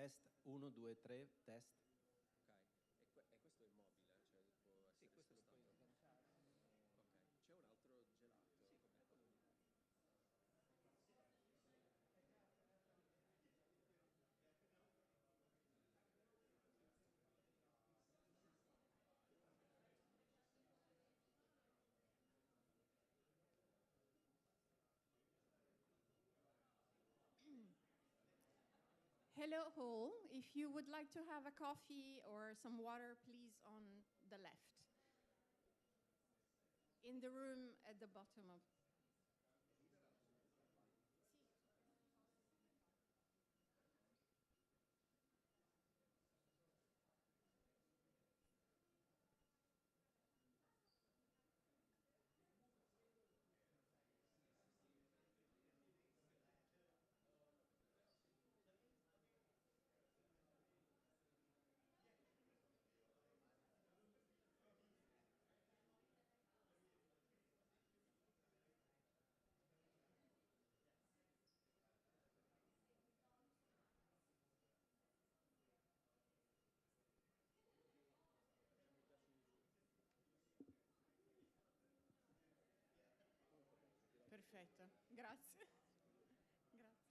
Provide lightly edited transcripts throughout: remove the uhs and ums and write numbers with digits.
Test 1, 2, 3, test. Ok, e questo è il mobile, cioè può essere Questo lo puoi spostato. sganciare. Ok, c'è un altro gelato. Sì, come quello lì. Hello all. If you would like to have a coffee or some water, please on the left. In the room at the bottom of... Perfetto, grazie. Grazie.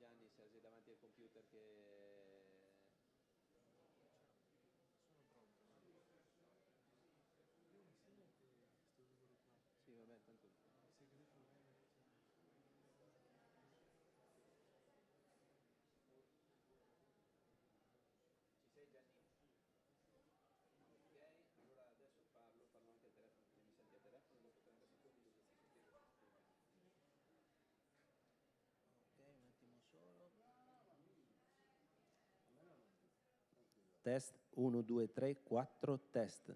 Gianni, sei davanti al computer che... Sì, vabbè, tanto... Ci sei Gianni? Ok, allora adesso parlo anche al telefono, quindi mi senti al telefono, dopo 30 secondi dovresti sentire. Ok, un attimo solo. Test 1, 2, 3, 4, test.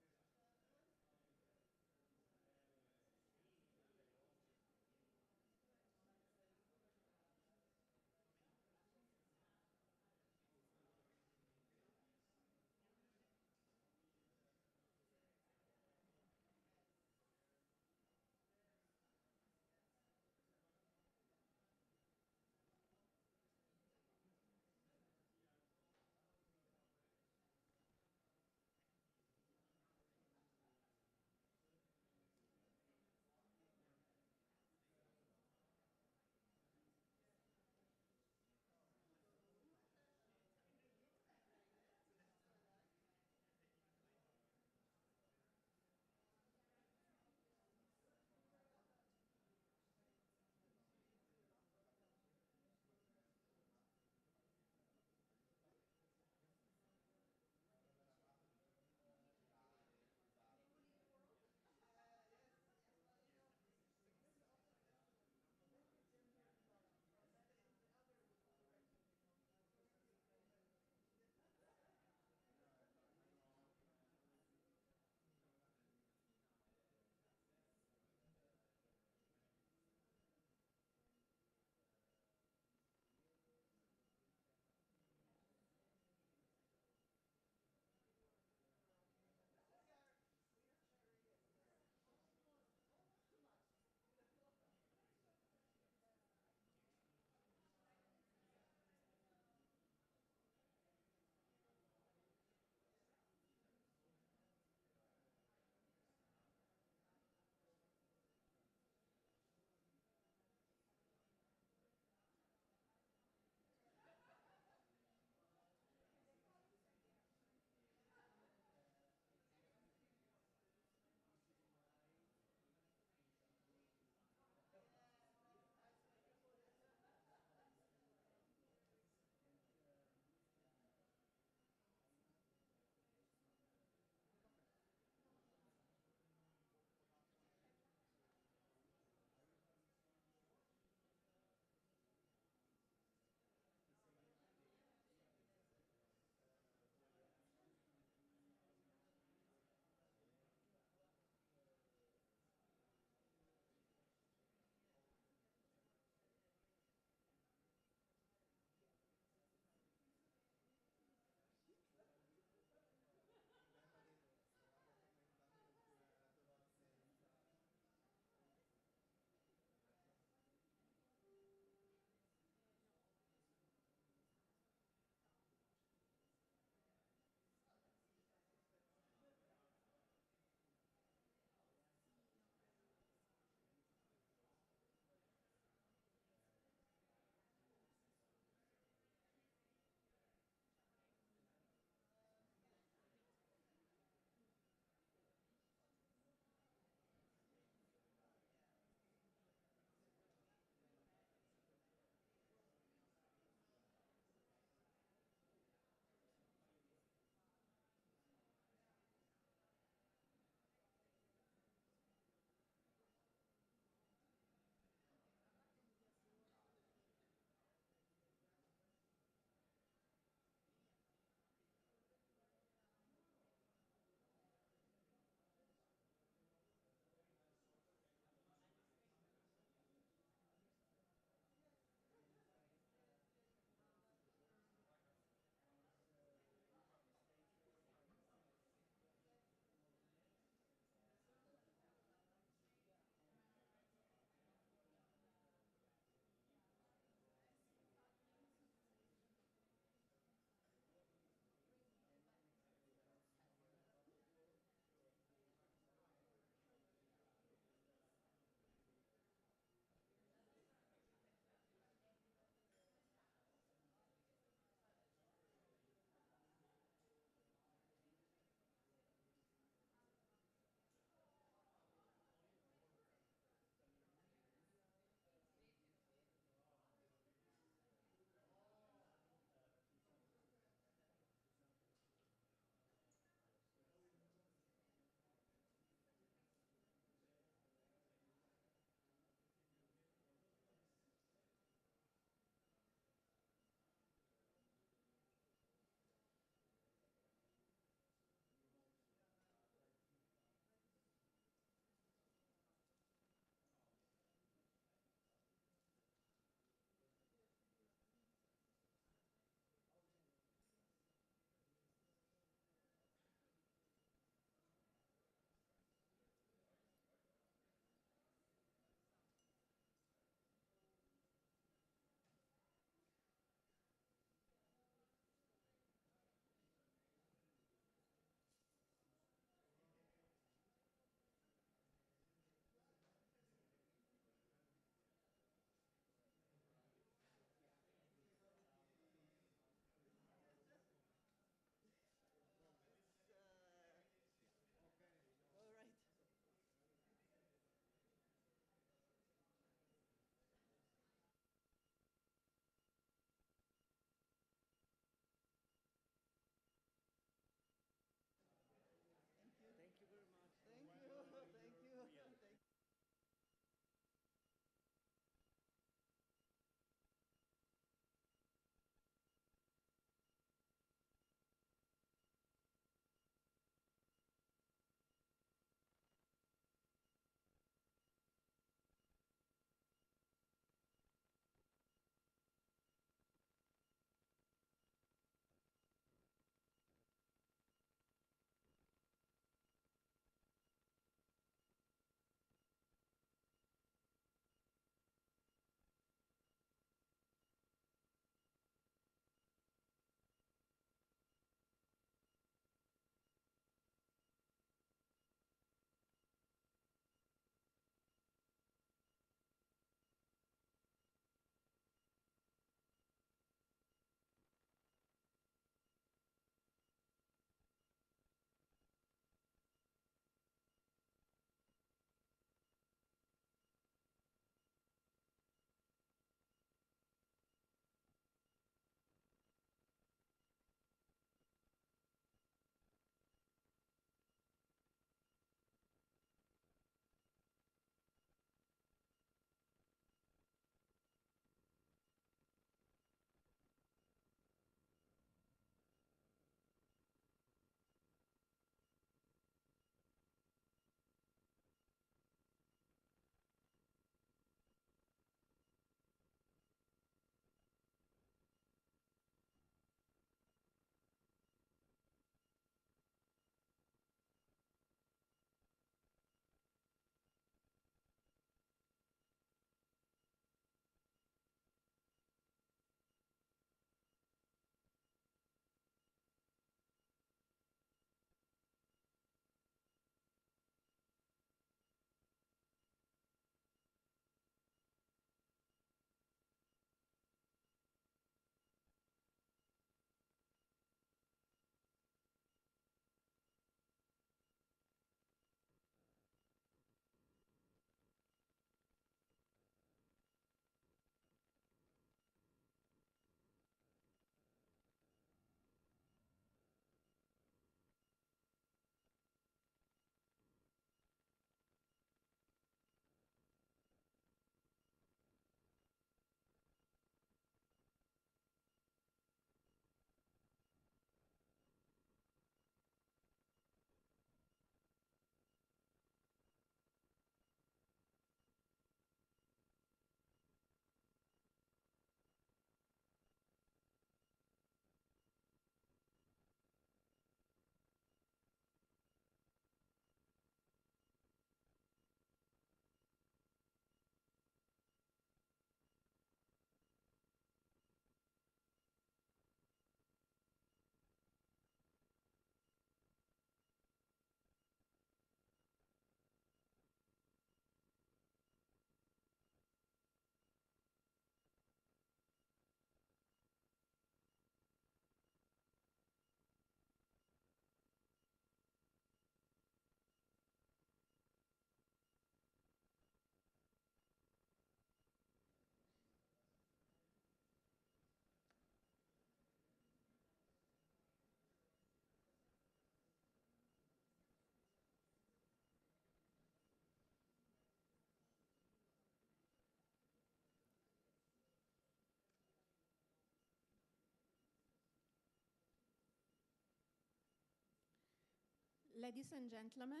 Ladies and gentlemen,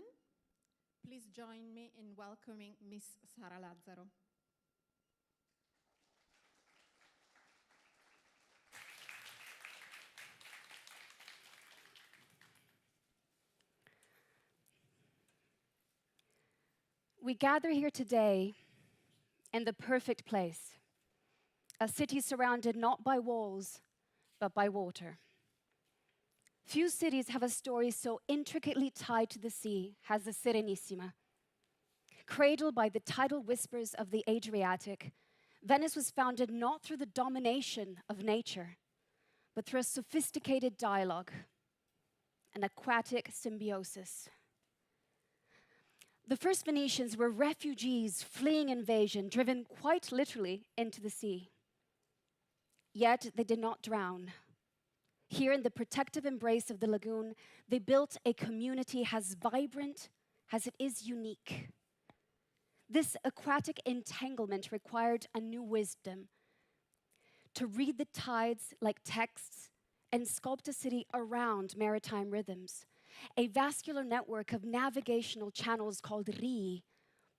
please join me in welcoming Miss Sara Lazzaro. We gather here today in the perfect place, a city surrounded not by walls, but by water. Few cities have a story so intricately tied to the sea as the Serenissima. Cradled by the tidal whispers of the Adriatic, Venice was founded not through the domination of nature, but through a sophisticated dialogue, an aquatic symbiosis. The first Venetians were refugees fleeing invasion, driven quite literally into the sea. Yet they did not drown. Here in the protective embrace of the lagoon, they built a community as vibrant as it is unique. This aquatic entanglement required a new wisdom: to read the tides like texts and sculpt a city around maritime rhythms. A vascular network of navigational channels called rii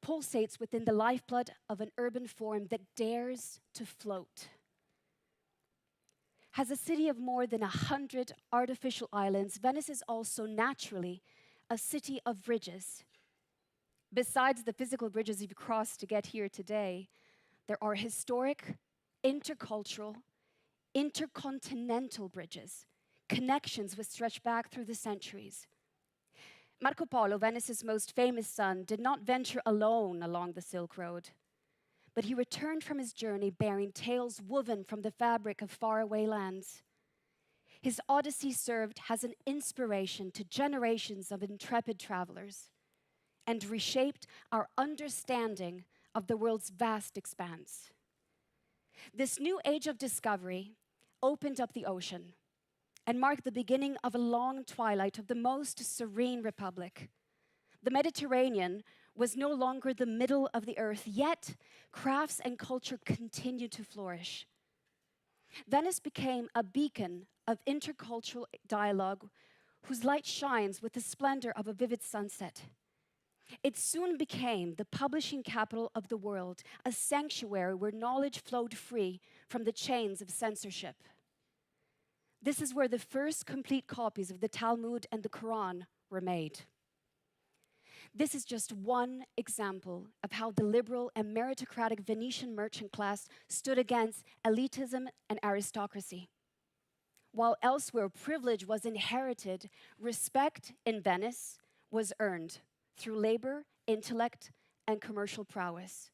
pulsates within the lifeblood of an urban form that dares to float. As a city of more than 100 artificial islands, Venice is also naturally a city of bridges. Besides the physical bridges you've crossed to get here today, there are historic, intercultural, intercontinental bridges, connections which stretch back through the centuries. Marco Polo, Venice's most famous son, did not venture alone along the Silk Road, but he returned from his journey bearing tales woven from the fabric of faraway lands. His odyssey served as an inspiration to generations of intrepid travelers and reshaped our understanding of the world's vast expanse. This new age of discovery opened up the ocean and marked the beginning of a long twilight of the most serene republic. The Mediterranean was no longer the middle of the earth, yet crafts and culture continued to flourish. Venice became a beacon of intercultural dialogue whose light shines with the splendor of a vivid sunset. It soon became the publishing capital of the world, a sanctuary where knowledge flowed free from the chains of censorship. This is where the first complete copies of the Talmud and the Quran were made. This is just one example of how the liberal and meritocratic Venetian merchant class stood against elitism and aristocracy. While elsewhere privilege was inherited, respect in Venice was earned through labor, intellect, and commercial prowess.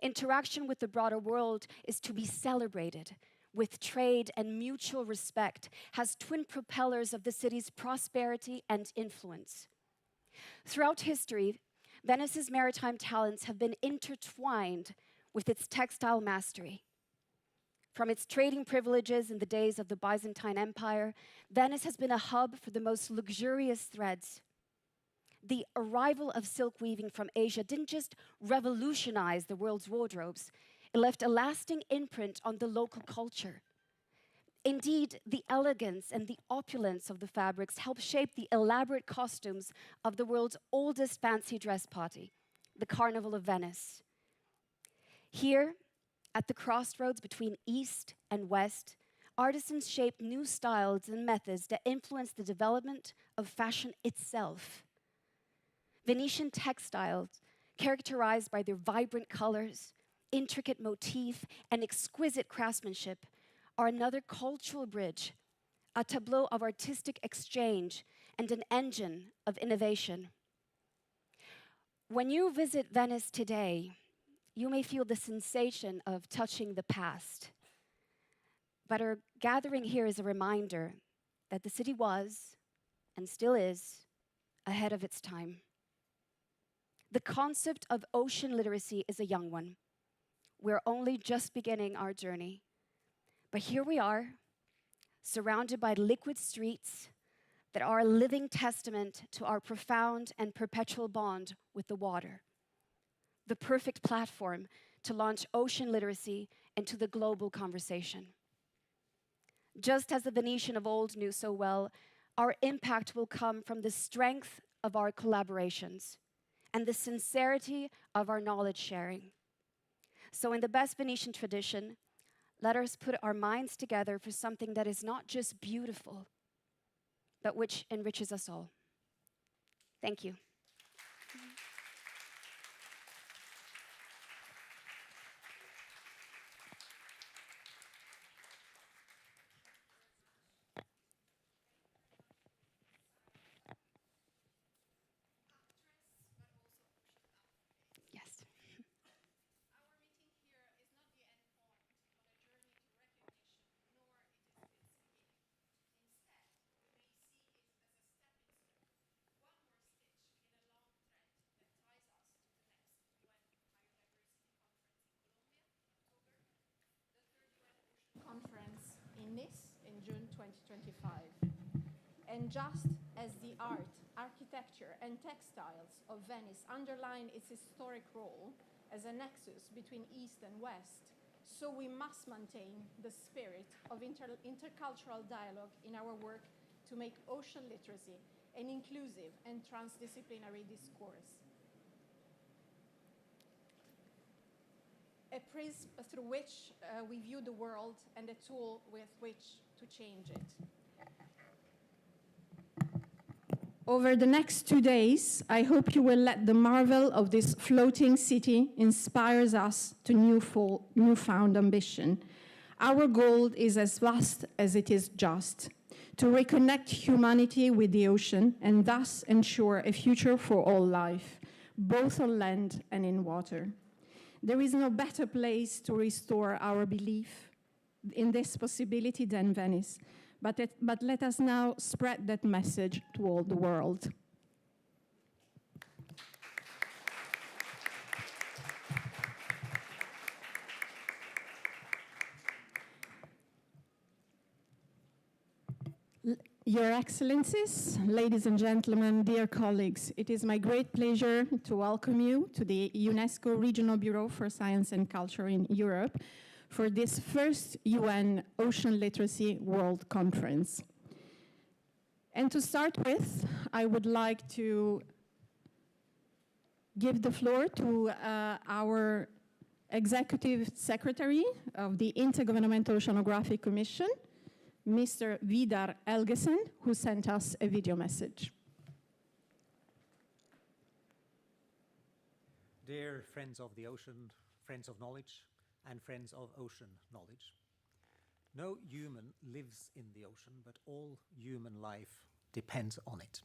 Interaction with the broader world is to be celebrated, with trade and mutual respect as twin propellers of the city's prosperity and influence. Throughout history, Venice's maritime talents have been intertwined with its textile mastery. From its trading privileges in the days of the Byzantine Empire, Venice has been a hub for the most luxurious threads. The arrival of silk weaving from Asia didn't just revolutionize the world's wardrobes, it left a lasting imprint on the local culture. Indeed, the elegance and the opulence of the fabrics helped shape the elaborate costumes of the world's oldest fancy dress party, the Carnival of Venice. Here, at the crossroads between East and West, artisans shaped new styles and methods that influenced the development of fashion itself. Venetian textiles, characterized by their vibrant colors, intricate motif, and exquisite craftsmanship, are another cultural bridge, a tableau of artistic exchange, and an engine of innovation. When you visit Venice today, you may feel the sensation of touching the past. But our gathering here is a reminder that the city was, and still is, ahead of its time. The concept of ocean literacy is a young one. We're only just beginning our journey. But here we are, surrounded by liquid streets that are a living testament to our profound and perpetual bond with the water. The perfect platform to launch ocean literacy into the global conversation. Just as the Venetian of old knew so well, our impact will come from the strength of our collaborations and the sincerity of our knowledge sharing. So in the best Venetian tradition, let us put our minds together for something that is not just beautiful, but which enriches us all. Thank you. Yes. Conference in Nice in June 2025. And just as the art, architecture, and textiles of Venice underline its historic role as a nexus between East and West, so we must maintain the spirit of intercultural dialogue in our work to make ocean literacy an inclusive and transdisciplinary discourse. A prism through which we view the world and a tool with which to change it. Over the next 2 days, I hope you will let the marvel of this floating city inspire us to newfound ambition. Our goal is as vast as it is just, to reconnect humanity with the ocean and thus ensure a future for all life, both on land and in water. There is no better place to restore our belief in this possibility than Venice, but let us now spread that message to all the world. Your Excellencies, ladies and gentlemen, dear colleagues, it is my great pleasure to welcome you to the UNESCO Regional Bureau for Science and Culture in Europe for this first UN Ocean Literacy World Conference. And to start with, I would like to give the floor to our Executive Secretary of the Intergovernmental Oceanographic Commission, Mr. Vidar Helgesen, who sent us a video message. Dear friends of the ocean, friends of knowledge, and friends of ocean knowledge. No human lives in the ocean, but all human life depends on it.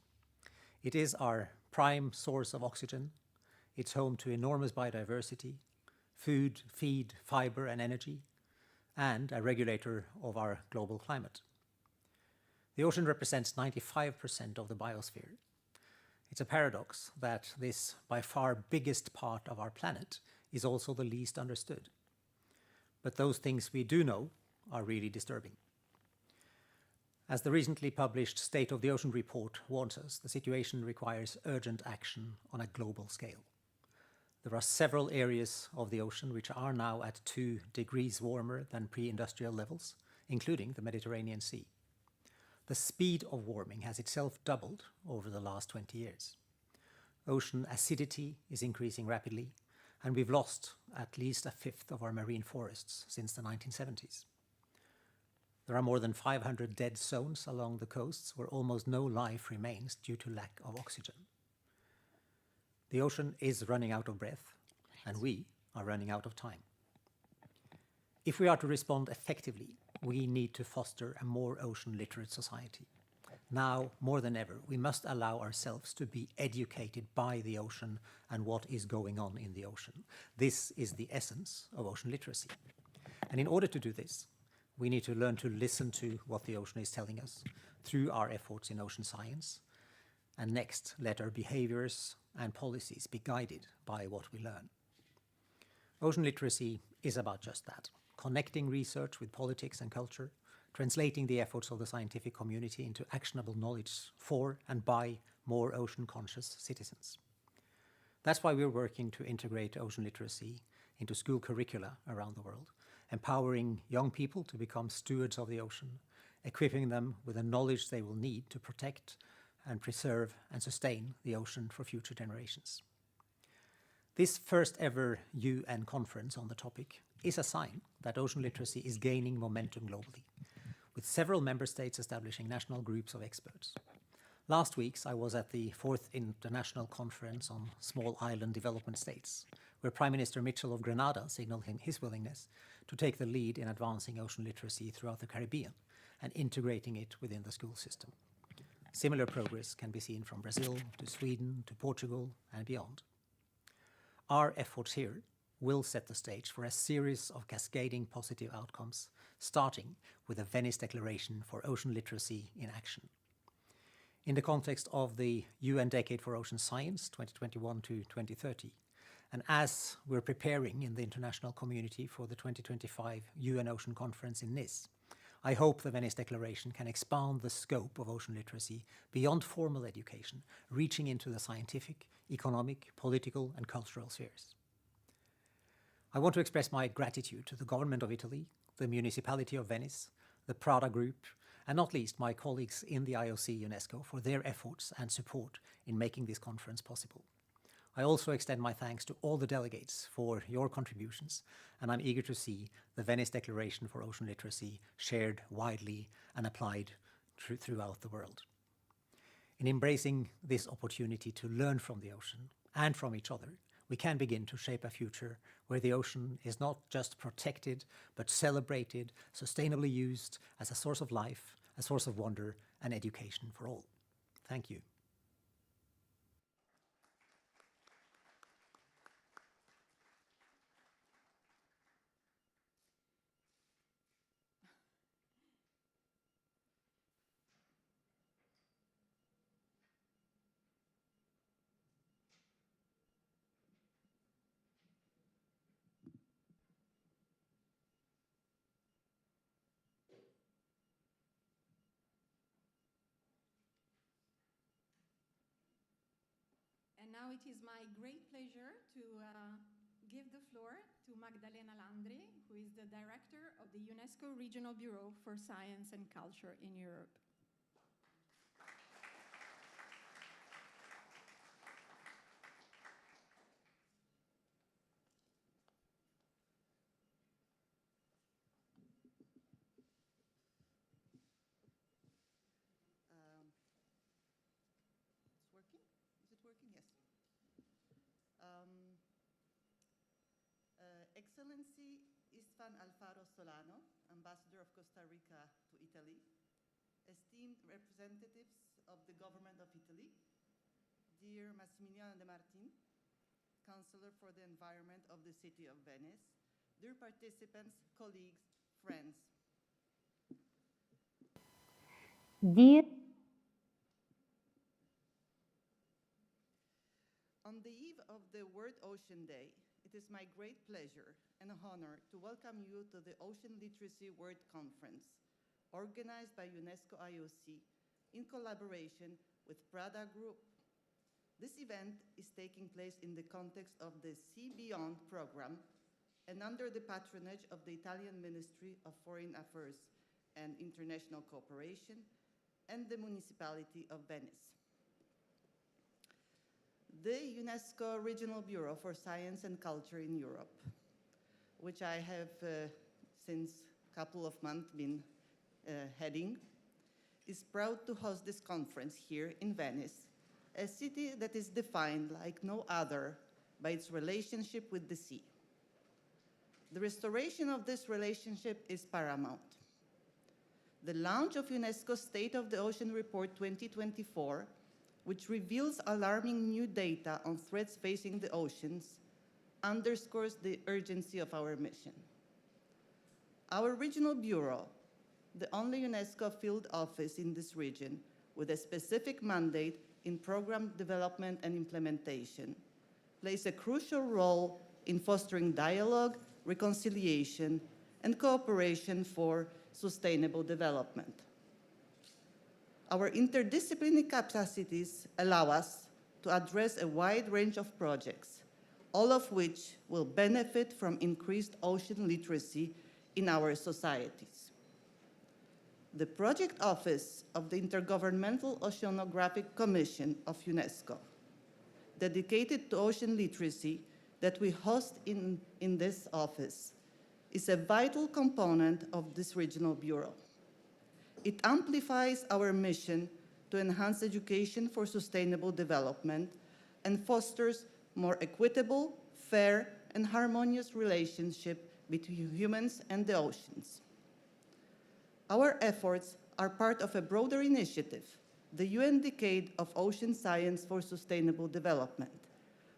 It is our prime source of oxygen. It's home to enormous biodiversity, food, feed, fiber, and energy, and a regulator of our global climate. The ocean represents 95% of the biosphere. It's a paradox that this by far biggest part of our planet is also the least understood. But those things we do know are really disturbing. As the recently published State of the Ocean report warns us, the situation requires urgent action on a global scale. There are several areas of the ocean which are now at 2 degrees warmer than pre-industrial levels, including the Mediterranean Sea. The speed of warming has itself doubled over the last 20 years. Ocean acidity is increasing rapidly, and we've lost at least a fifth of our marine forests since the 1970s. There are more than 500 dead zones along the coasts where almost no life remains due to lack of oxygen. The ocean is running out of breath, and we are running out of time. If we are to respond effectively, we need to foster a more ocean-literate society. Now, more than ever, we must allow ourselves to be educated by the ocean and what is going on in the ocean. This is the essence of ocean literacy. And in order to do this, we need to learn to listen to what the ocean is telling us through our efforts in ocean science. And next, let our behaviors and policies be guided by what we learn. Ocean literacy is about just that, connecting research with politics and culture, translating the efforts of the scientific community into actionable knowledge for and by more ocean-conscious citizens. That's why we're working to integrate ocean literacy into school curricula around the world, empowering young people to become stewards of the ocean, equipping them with the knowledge they will need to protect and preserve and sustain the ocean for future generations. This first ever UN conference on the topic is a sign that ocean literacy is gaining momentum globally, with several member states establishing national groups of experts. Last week, I was at the 4th International Conference on Small Island Development States, where Prime Minister Mitchell of Grenada signaled his willingness to take the lead in advancing ocean literacy throughout the Caribbean and integrating it within the school system. Similar progress can be seen from Brazil to Sweden to Portugal and beyond. Our efforts here will set the stage for a series of cascading positive outcomes, starting with the Venice Declaration for Ocean Literacy in Action. In the context of the UN Decade for Ocean Science, 2021 to 2030, and as we're preparing in the international community for the 2025 UN Ocean Conference in Nice, I hope the Venice Declaration can expand the scope of ocean literacy beyond formal education, reaching into the scientific, economic, political, and cultural spheres. I want to express my gratitude to the Government of Italy, the Municipality of Venice, the Prada Group, and not least my colleagues in the IOC UNESCO for their efforts and support in making this conference possible. I also extend my thanks to all the delegates for your contributions, and I'm eager to see the Venice Declaration for Ocean Literacy shared widely and applied throughout the world. In embracing this opportunity to learn from the ocean and from each other, we can begin to shape a future where the ocean is not just protected, but celebrated, sustainably used as a source of life, a source of wonder, and education for all. Thank you. And now it is my great pleasure to give the floor to Magdalena Landry, who is the director of the UNESCO Regional Bureau for Science and Culture in Europe. It's working? Is it working? Yes. Excellency Istvan Alfaro Solano, Ambassador of Costa Rica to Italy, esteemed representatives of the Government of Italy, dear Massimiliano De Martin, Counselor for the Environment of the City of Venice, dear participants, colleagues, friends. Dear On the eve of the World Ocean Day, it is my great pleasure and honor to welcome you to the Ocean Literacy World Conference, organized by UNESCO IOC in collaboration with Prada Group. This event is taking place in the context of the Sea Beyond program and under the patronage of the Italian Ministry of Foreign Affairs and International Cooperation and the Municipality of Venice. The UNESCO Regional Bureau for Science and Culture in Europe, which I have since a couple of months been heading, is proud to host this conference here in Venice, a city that is defined like no other by its relationship with the sea. The restoration of this relationship is paramount. The launch of UNESCO's State of the Ocean Report 2024, which reveals alarming new data on threats facing the oceans, underscores the urgency of our mission. Our regional bureau, the only UNESCO field office in this region with a specific mandate in program development and implementation, plays a crucial role in fostering dialogue, reconciliation, and cooperation for sustainable development. Our interdisciplinary capacities allow us to address a wide range of projects, all of which will benefit from increased ocean literacy in our societies. the Project Office of the Intergovernmental Oceanographic Commission of UNESCO, dedicated to ocean literacy that we host in this office, is a vital component of this regional bureau. It amplifies our mission to enhance education for sustainable development and fosters more equitable, fair, and harmonious relationship between humans and the oceans. Our efforts are part of a broader initiative, the UN Decade of Ocean Science for Sustainable Development,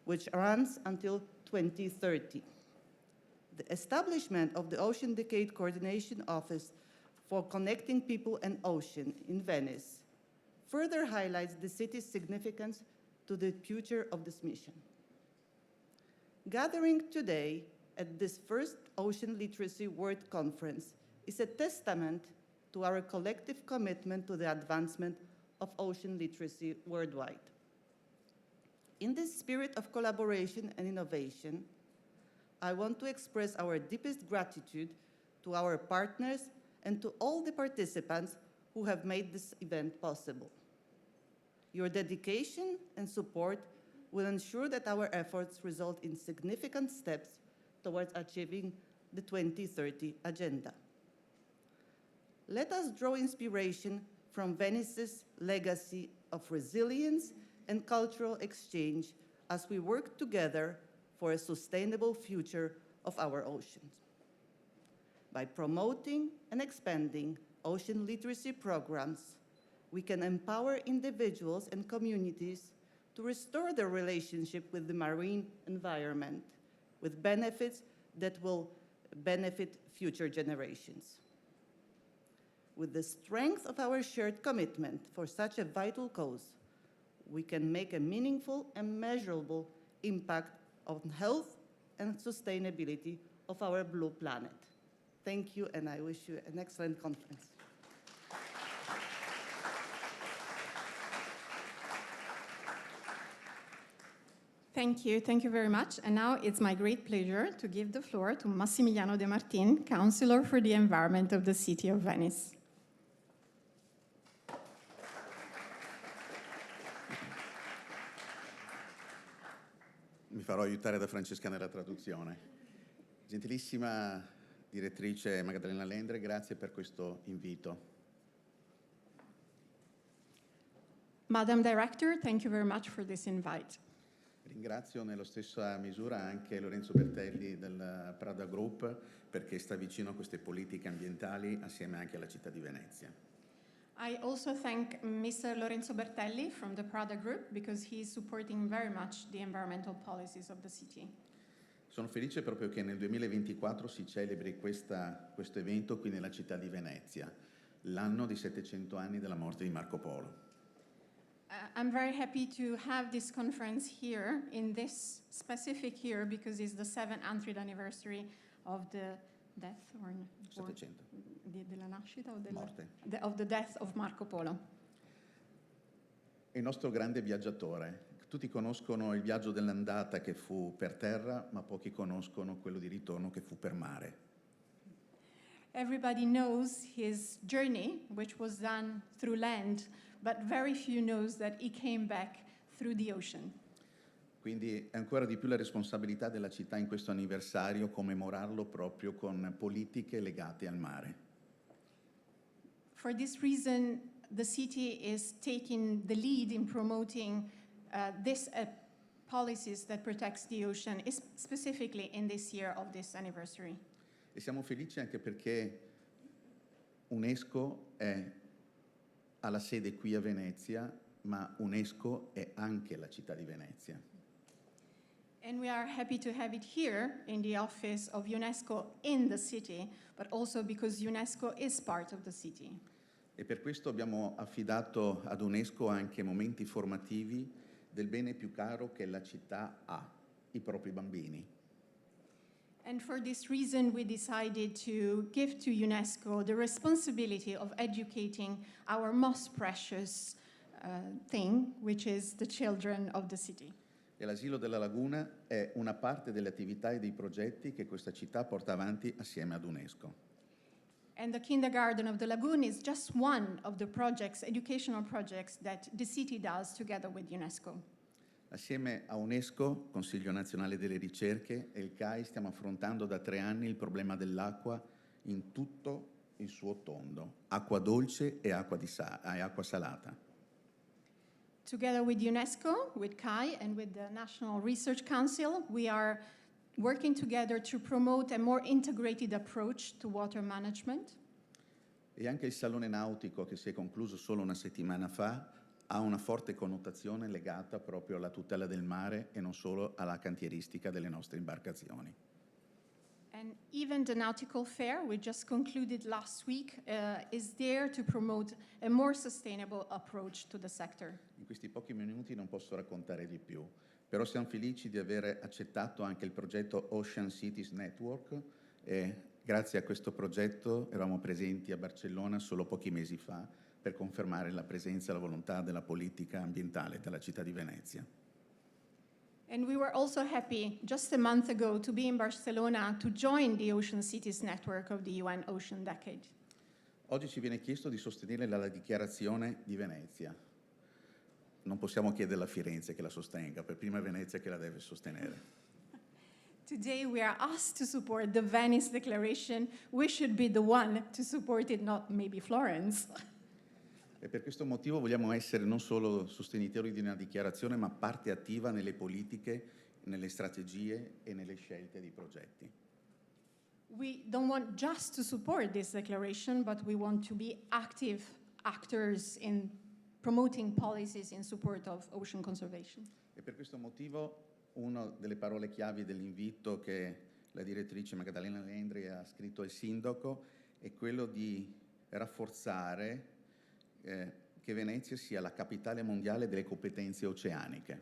which runs until 2030. The establishment of the Ocean Decade Coordination Office for Connecting People and Ocean in Venice further highlights the city's significance to the future of this mission. Gathering today at this first Ocean Literacy World Conference is a testament to our collective commitment to the advancement of ocean literacy worldwide. In this spirit of collaboration and innovation, I want to express our deepest gratitude to our partners and to all the participants who have made this event possible. Your dedication and support will ensure that our efforts result in significant steps towards achieving the 2030 Agenda. Let us draw inspiration from Venice's legacy of resilience and cultural exchange as we work together for a sustainable future of our oceans. By promoting and expanding ocean literacy programs, we can empower individuals and communities to restore their relationship with the marine environment, with benefits that will benefit future generations. With the strength of our shared commitment for such a vital cause, we can make a meaningful and measurable impact on health and sustainability of our blue planet. Thank you, and I wish you an excellent conference. Thank you very much. And now it's my great pleasure to give the floor to Massimiliano De Martin, Councillor for the Environment of the City of Venice. Mi farò aiutare da Francesca nella traduzione. Gentilissima direttrice Magdalena Lendre, grazie per questo invito. Madam Director, thank you very much for this invite. Ringrazio nella stessa misura anche Lorenzo Bertelli del Prada Group perché sta vicino a queste politiche ambientali assieme anche alla città di Venezia. I also thank Mr. Lorenzo Bertelli from the Prada Group because he is supporting very much the environmental policies of the city. Sono felice proprio che nel 2024 si celebri questo evento qui nella città di Venezia, l'anno dei 700 anni della morte di Marco Polo. I'm very happy to have this conference here in this specific year because it's the 700th anniversary of the death or 700. Della nascita o della Morte. Of the death of Marco Polo. È il nostro grande viaggiatore. Tutti conoscono il viaggio dell'andata che fu per terra, ma pochi conoscono quello di ritorno che fu per mare. Everybody knows his journey, which was done through land, but very few knows that he came back through the ocean. Quindi è ancora di più la responsabilità della città in questo anniversario commemorarlo proprio con politiche legate al mare. For this reason, the city is taking the lead in promoting these policies that protects the ocean, specifically in this year of this anniversary. E siamo felici anche perché UNESCO ha la sede qui a Venezia, ma UNESCO è anche la città di Venezia. And we are happy to have it here in the office of UNESCO in the city, but also because UNESCO is part of the city. E per questo abbiamo affidato ad UNESCO anche momenti formativi del bene più caro che la città ha, i propri bambini. And for this reason, we decided to give to UNESCO the responsibility of educating our most precious thing, which is the children of the city. E l'asilo della Laguna è una parte delle attività e dei progetti che questa città porta avanti assieme ad UNESCO. And the Kindergarten of the Lagoon is just one of the projects, educational projects, that the city does together with UNESCO. Assieme a UNESCO, Consiglio Nazionale delle Ricerche e il CAI stiamo affrontando da 3 anni il problema dell'acqua in tutto il suo tondo, acqua dolce e acqua salata. Together with UNESCO, with CAI, and with the National Research Council, we are working together to promote a more integrated approach to water management. E anche il Salone Nautico, che si è concluso solo una settimana fa, ha una forte connotazione legata proprio alla tutela del mare e non solo alla cantieristica delle nostre imbarcazioni. And even the Nautical Fair, we just concluded last week, is there to promote a more sustainable approach to the sector. In questi pochi minuti non posso raccontare di più, però siamo felici di aver accettato anche il progetto Ocean Cities Network e grazie a questo progetto eravamo presenti a Barcellona solo pochi mesi fa per confermare la presenza e la volontà della politica ambientale della città di Venezia. And we were also happy just a month ago to be in Barcelona to join the Ocean Cities Network of the UN Ocean Decade. Oggi ci viene chiesto di sostenere la dichiarazione di Venezia. Non possiamo chiedere a Firenze che la sostenga, per prima è Venezia che la deve sostenere. Today we are asked to support the Venice Declaration. We should be the one to support it, not maybe Florence. E per questo motivo vogliamo essere non solo sostenitori di una dichiarazione, ma parte attiva nelle politiche, nelle strategie e nelle scelte dei progetti. We don't want just to support this declaration, but we want to be active actors in promoting policies in support of ocean conservation. E per questo motivo una delle parole chiavi dell'invito che la direttrice Magdalena Lendri ha scritto al sindaco è quello di rafforzare che Venezia sia la capitale mondiale delle competenze oceaniche.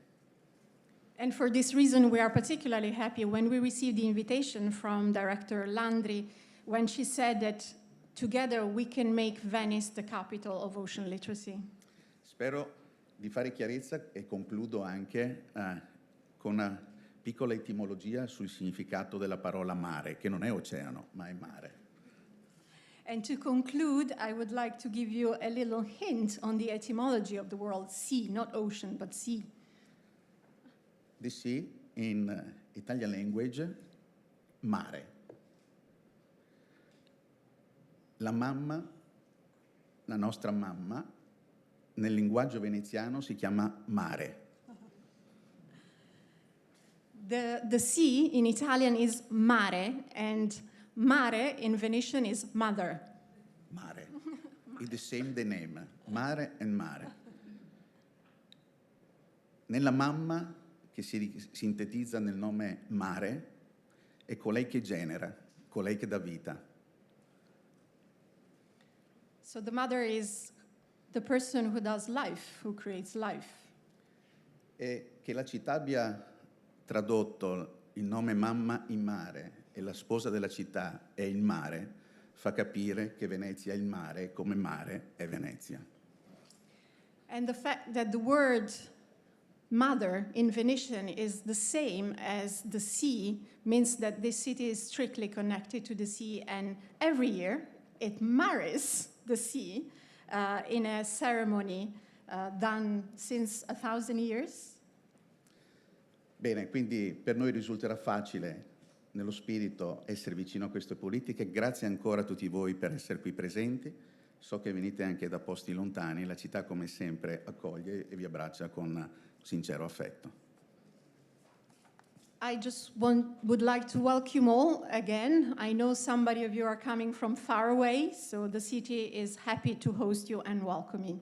And for this reason, we are particularly happy when we received the invitation from Director Landry when she said that together we can make Venice the capital of ocean literacy. Spero di fare chiarezza e concludo anche con una piccola etimologia sul significato della parola mare, che non è oceano, ma è mare. And to conclude, I would like to give you a little hint on the etymology of the word sea, not ocean, but sea. The sea, in Italian language, mare. La mamma, la nostra mamma, nel linguaggio veneziano si chiama mare. The sea in Italian is mare, and mare in Venetian is mother. Mare. It's the same the name. Mare and mare. Nella mamma, che si sintetizza nel nome mare, è colei che genera, colei che dà vita. So the mother is the person who does life, who creates life. E che la città abbia tradotto il nome mamma in mare e la sposa della città è il mare, fa capire che Venezia è il mare come mare è Venezia. And the fact that the word mother in Venetian is the same as the sea means that this city is strictly connected to the sea, and every year it marries the sea in a ceremony done since 1,000 years. Bene, quindi per noi risulterà facile nello spirito essere vicino a queste politiche. Grazie ancora a tutti voi per essere qui presenti. So che venite anche da posti lontani. La città, come sempre, accoglie e vi abbraccia con sincero affetto. I just would like to welcome all again. I know somebody of you are coming from far away, so the city is happy to host you and welcome you.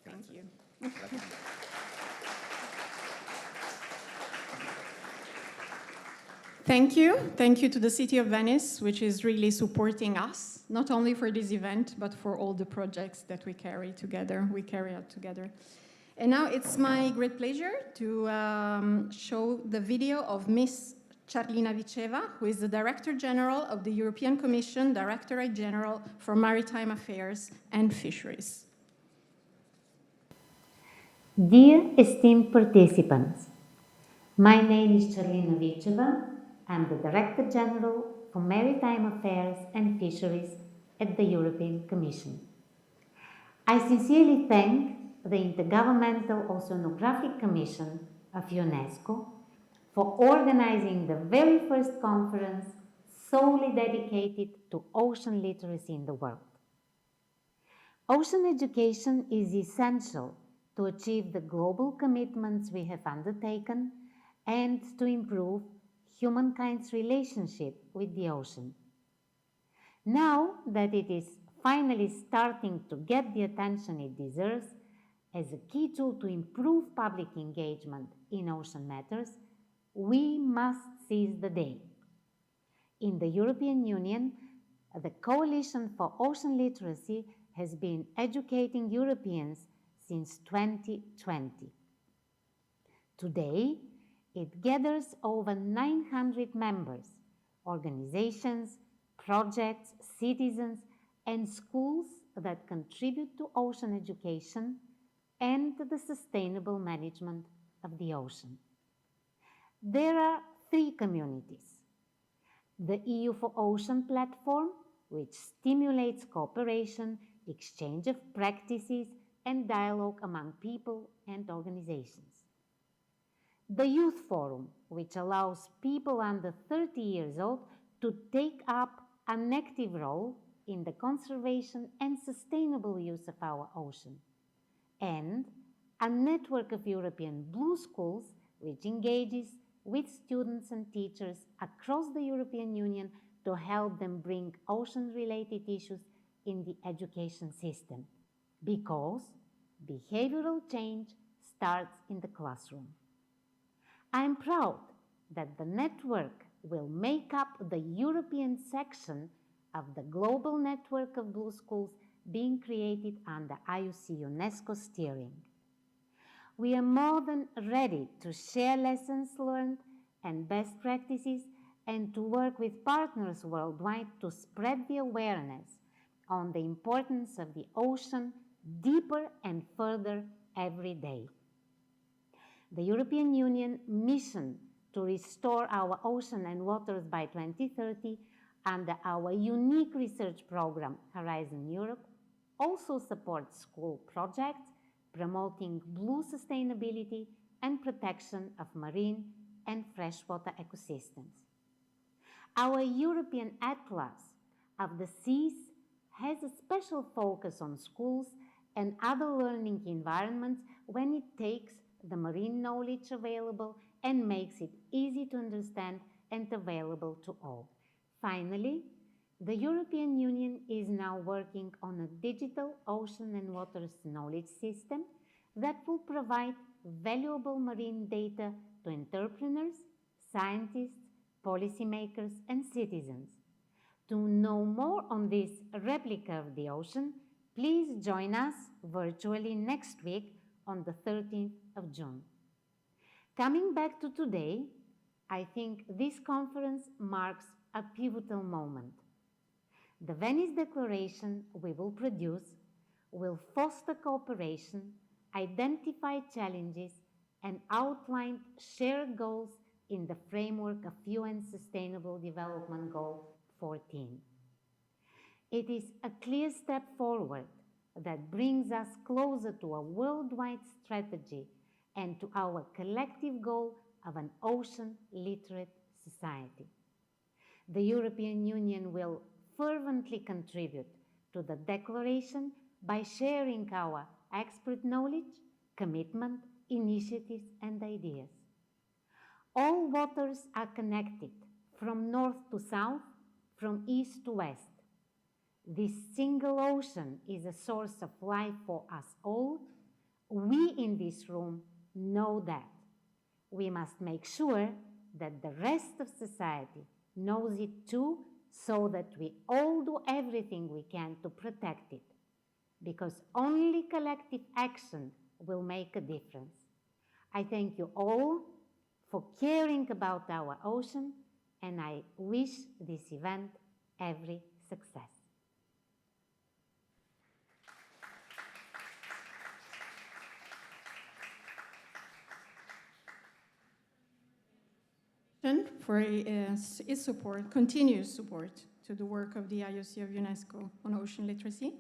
Thank you. Grazie. Thank you. Thank you to the City of Venice, which is really supporting us, not only for this event, but for all the projects that we carry out together. And now it's my great pleasure to show the video of Miss Charlina Viceva, who is the Director General of the European Commission, Directorate General for Maritime Affairs and Fisheries. Dear esteemed participants, my name is Charlina Viceva. I'm the Director General for Maritime Affairs and Fisheries at the European Commission. I sincerely thank the Intergovernmental Oceanographic Commission of UNESCO for organizing the very first conference solely dedicated to ocean literacy in the world. Ocean education is essential to achieve the global commitments we have undertaken and to improve humankind's relationship with the ocean. Now that it is finally starting to get the attention it deserves as a key tool to improve public engagement in ocean matters, we must seize the day. In the European Union, the Coalition for Ocean Literacy has been educating Europeans since 2020. Today, it gathers over 900 members, organizations, projects, citizens, and schools that contribute to ocean education and to the sustainable management of the ocean. There are three communities: the EU for Ocean platform, which stimulates cooperation, exchange of practices, and dialogue among people and organizations; the Youth Forum, which allows people under 30 years old to take up an active role in the conservation and sustainable use of our ocean; and a network of European Blue Schools, which engages with students and teachers across the European Union to help them bring ocean-related issues in the education system, because behavioral change starts in the classroom. I am proud that the network will make up the European section of the global network of Blue Schools being created under IOC UNESCO steering. We are more than ready to share lessons learned and best practices and to work with partners worldwide to spread the awareness on the importance of the ocean deeper and further every day. The European Union mission to restore our ocean and waters by 2030 under our unique research program Horizon Europe also supports school projects promoting blue sustainability and protection of marine and freshwater ecosystems. Our European Atlas of the Seas has a special focus on schools and other learning environments when it takes the marine knowledge available and makes it easy to understand and available to all. Finally, the European Union is now working on a digital ocean and waters knowledge system that will provide valuable marine data to entrepreneurs, scientists, policymakers, and citizens. To know more on this replica of the ocean, please join us virtually next week on the 13th of June. Coming back to today, I think this conference marks a pivotal moment. The Venice Declaration we will produce will foster cooperation, identify challenges, and outline shared goals in the framework of UN Sustainable Development Goal 14. It is a clear step forward that brings us closer to a worldwide strategy and to our collective goal of an ocean-literate society. The European Union will fervently contribute to the declaration by sharing our expert knowledge, commitment, initiatives, and ideas. All waters are connected from north to south, from east to west. This single ocean is a source of life for us all. We in this room know that. We must make sure that the rest of society knows it too, so that we all do everything we can to protect it, because only collective action will make a difference. I thank you all for caring about our ocean, and I wish this event every success. For its support, continuous support to the work of the IOC of UNESCO on ocean literacy.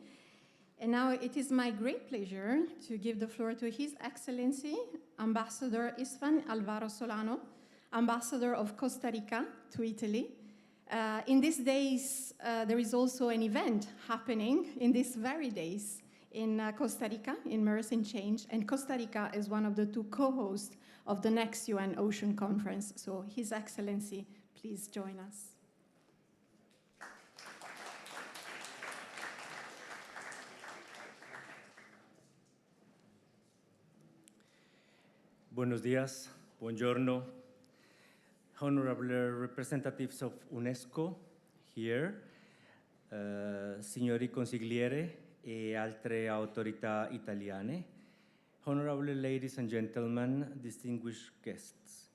And now it is my great pleasure to give the floor to His Excellency, Ambassador Isfan Alvaro Solano, Ambassador of Costa Rica to Italy. In these days, there is also an event happening in these very days in Costa Rica, Immerse in Change, and Costa Rica is one of the two co-hosts of the next UN Ocean Conference. So His Excellency, please join us. Buenos días, buongiorno, honorable representatives of UNESCO here, signori consigliere e altre autorità italiane, honorable ladies and gentlemen, distinguished guests.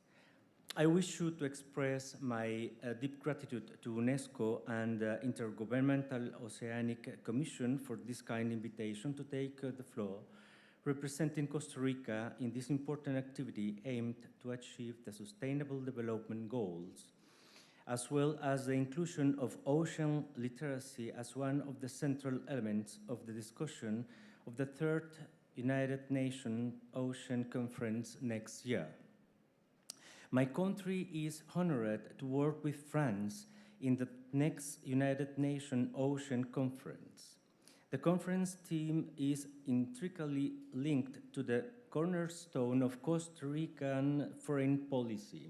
I wish to express my deep gratitude to UNESCO and the Intergovernmental Oceanic Commission for this kind invitation to take the floor representing Costa Rica in this important activity aimed to achieve the Sustainable Development Goals, as well as the inclusion of ocean literacy as one of the central elements of the discussion of the third United Nations Ocean Conference next year. My country is honored to work with France in the next United Nations Ocean Conference. The conference theme is intricately linked to the cornerstone of Costa Rican foreign policy.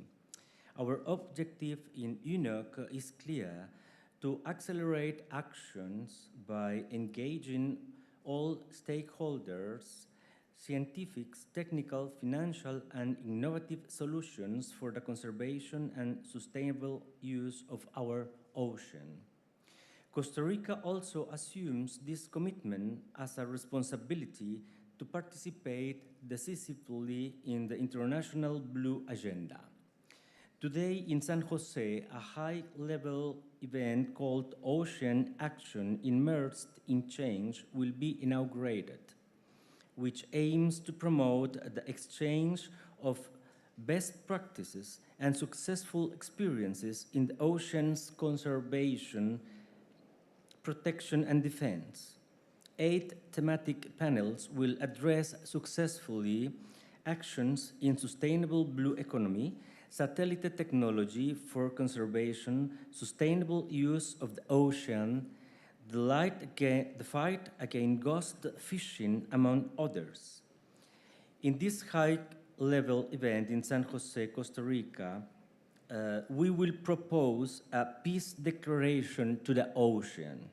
Our objective in UNOC is clear: to accelerate actions by engaging all stakeholders, scientific, technical, financial, and innovative solutions for the conservation and sustainable use of our ocean. Costa Rica also assumes this commitment as a responsibility to participate decisively in the International Blue Agenda. Today in San Jose, a high-level event called Ocean Action Immersed in Change will be inaugurated, which aims to promote the exchange of best practices and successful experiences in the ocean's conservation, protection, and defense. 8 thematic panels will address successfully actions in sustainable blue economy, satellite technology for conservation, sustainable use of the ocean, the fight against ghost fishing, among others. In this high-level event in San Jose, Costa Rica, we will propose a peace declaration to the ocean.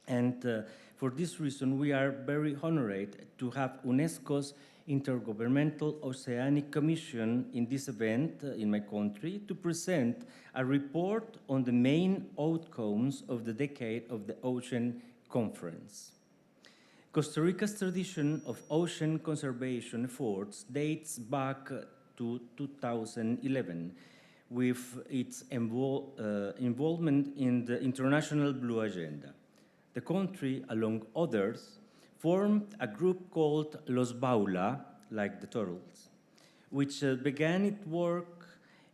And for this reason, we are very honored to have UNESCO's Intergovernmental Oceanic Commission in this event in my country to present a report on the main outcomes of the decade of the Ocean Conference. Costa Rica's tradition of ocean conservation efforts dates back to 2011, with its involvement in the International Blue Agenda. The country, along others, formed a group called Los Baula, like the turtles, which began its work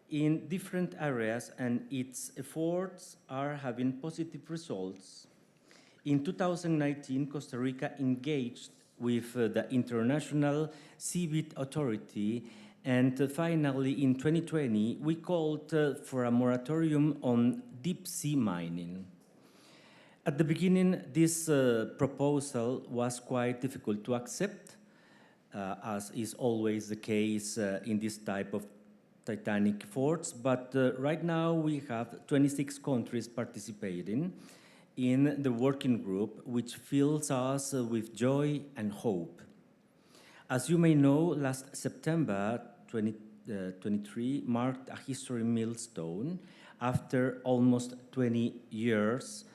in different areas, and its efforts are having positive results. In 2019, Costa Rica engaged with the International Seabed Authority, and finally, in 2020, we called for a moratorium on deep-sea mining. At the beginning, this proposal was quite difficult to accept, as is always the case in this type of titanic efforts, but right now we have 26 countries participating in the working group, which fills us with joy and hope. As you may know, last September 2023 marked a history milestone after almost 20 years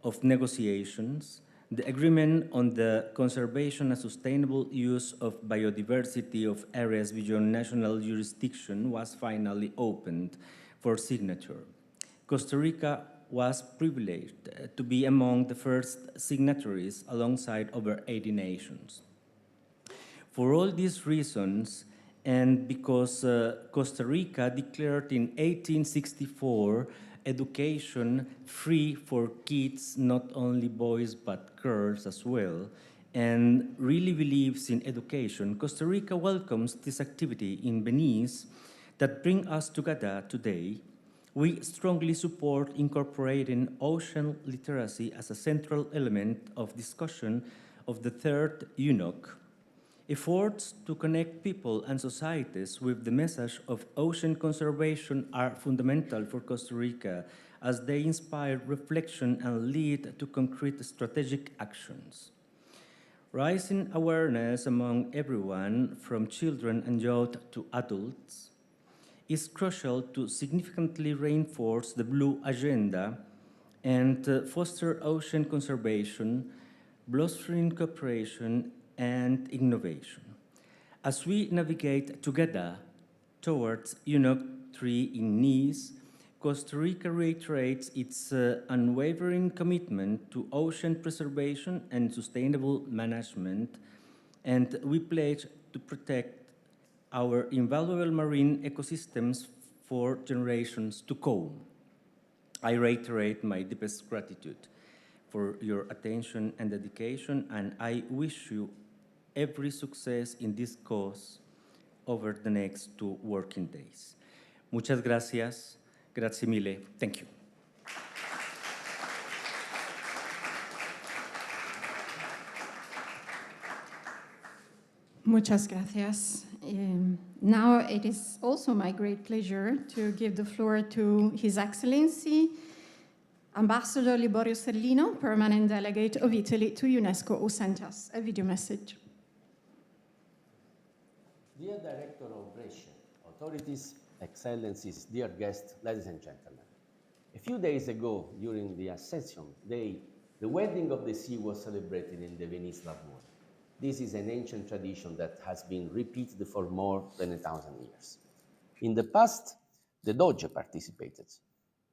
of negotiations. The agreement on the conservation and sustainable use of biodiversity of areas beyond national jurisdiction was finally opened for signature. Costa Rica was privileged to be among the first signatories alongside over 80 nations. For all these reasons, and because Costa Rica declared in 1864 education free for kids, not only boys but girls as well, and really believes in education, Costa Rica welcomes this activity in Venice that brings us together today. We strongly support incorporating ocean literacy as a central element of discussion of the third UNOC. Efforts to connect people and societies with the message of ocean conservation are fundamental for Costa Rica as they inspire reflection and lead to concrete strategic actions. Raising awareness among everyone, from children and youth to adults, is crucial to significantly reinforce the Blue Agenda and foster ocean conservation, blustering cooperation and innovation. As we navigate together towards UNOC 3 in Nice, Costa Rica reiterates its unwavering commitment to ocean preservation and sustainable management, and we pledge to protect our invaluable marine ecosystems for generations to come. I reiterate my deepest gratitude for your attention and dedication, and I wish you every success in this cause over the next 2 working days. Muchas gracias. Grazie mille. Thank you. Muchas gracias. Now it is also my great pleasure to give the floor to His Excellency Ambassador Liborio Serlino, Permanent Delegate of Italy to UNESCO, who sent us a video message. Dear Director of Brescia, authorities, excellencies, dear guests, ladies and gentlemen. A few days ago, during the Ascension Day, the wedding of the sea was celebrated in the Venice Lagoon. This is an ancient tradition that has been repeated for more than 1,000 years. In the past, the Doge participated,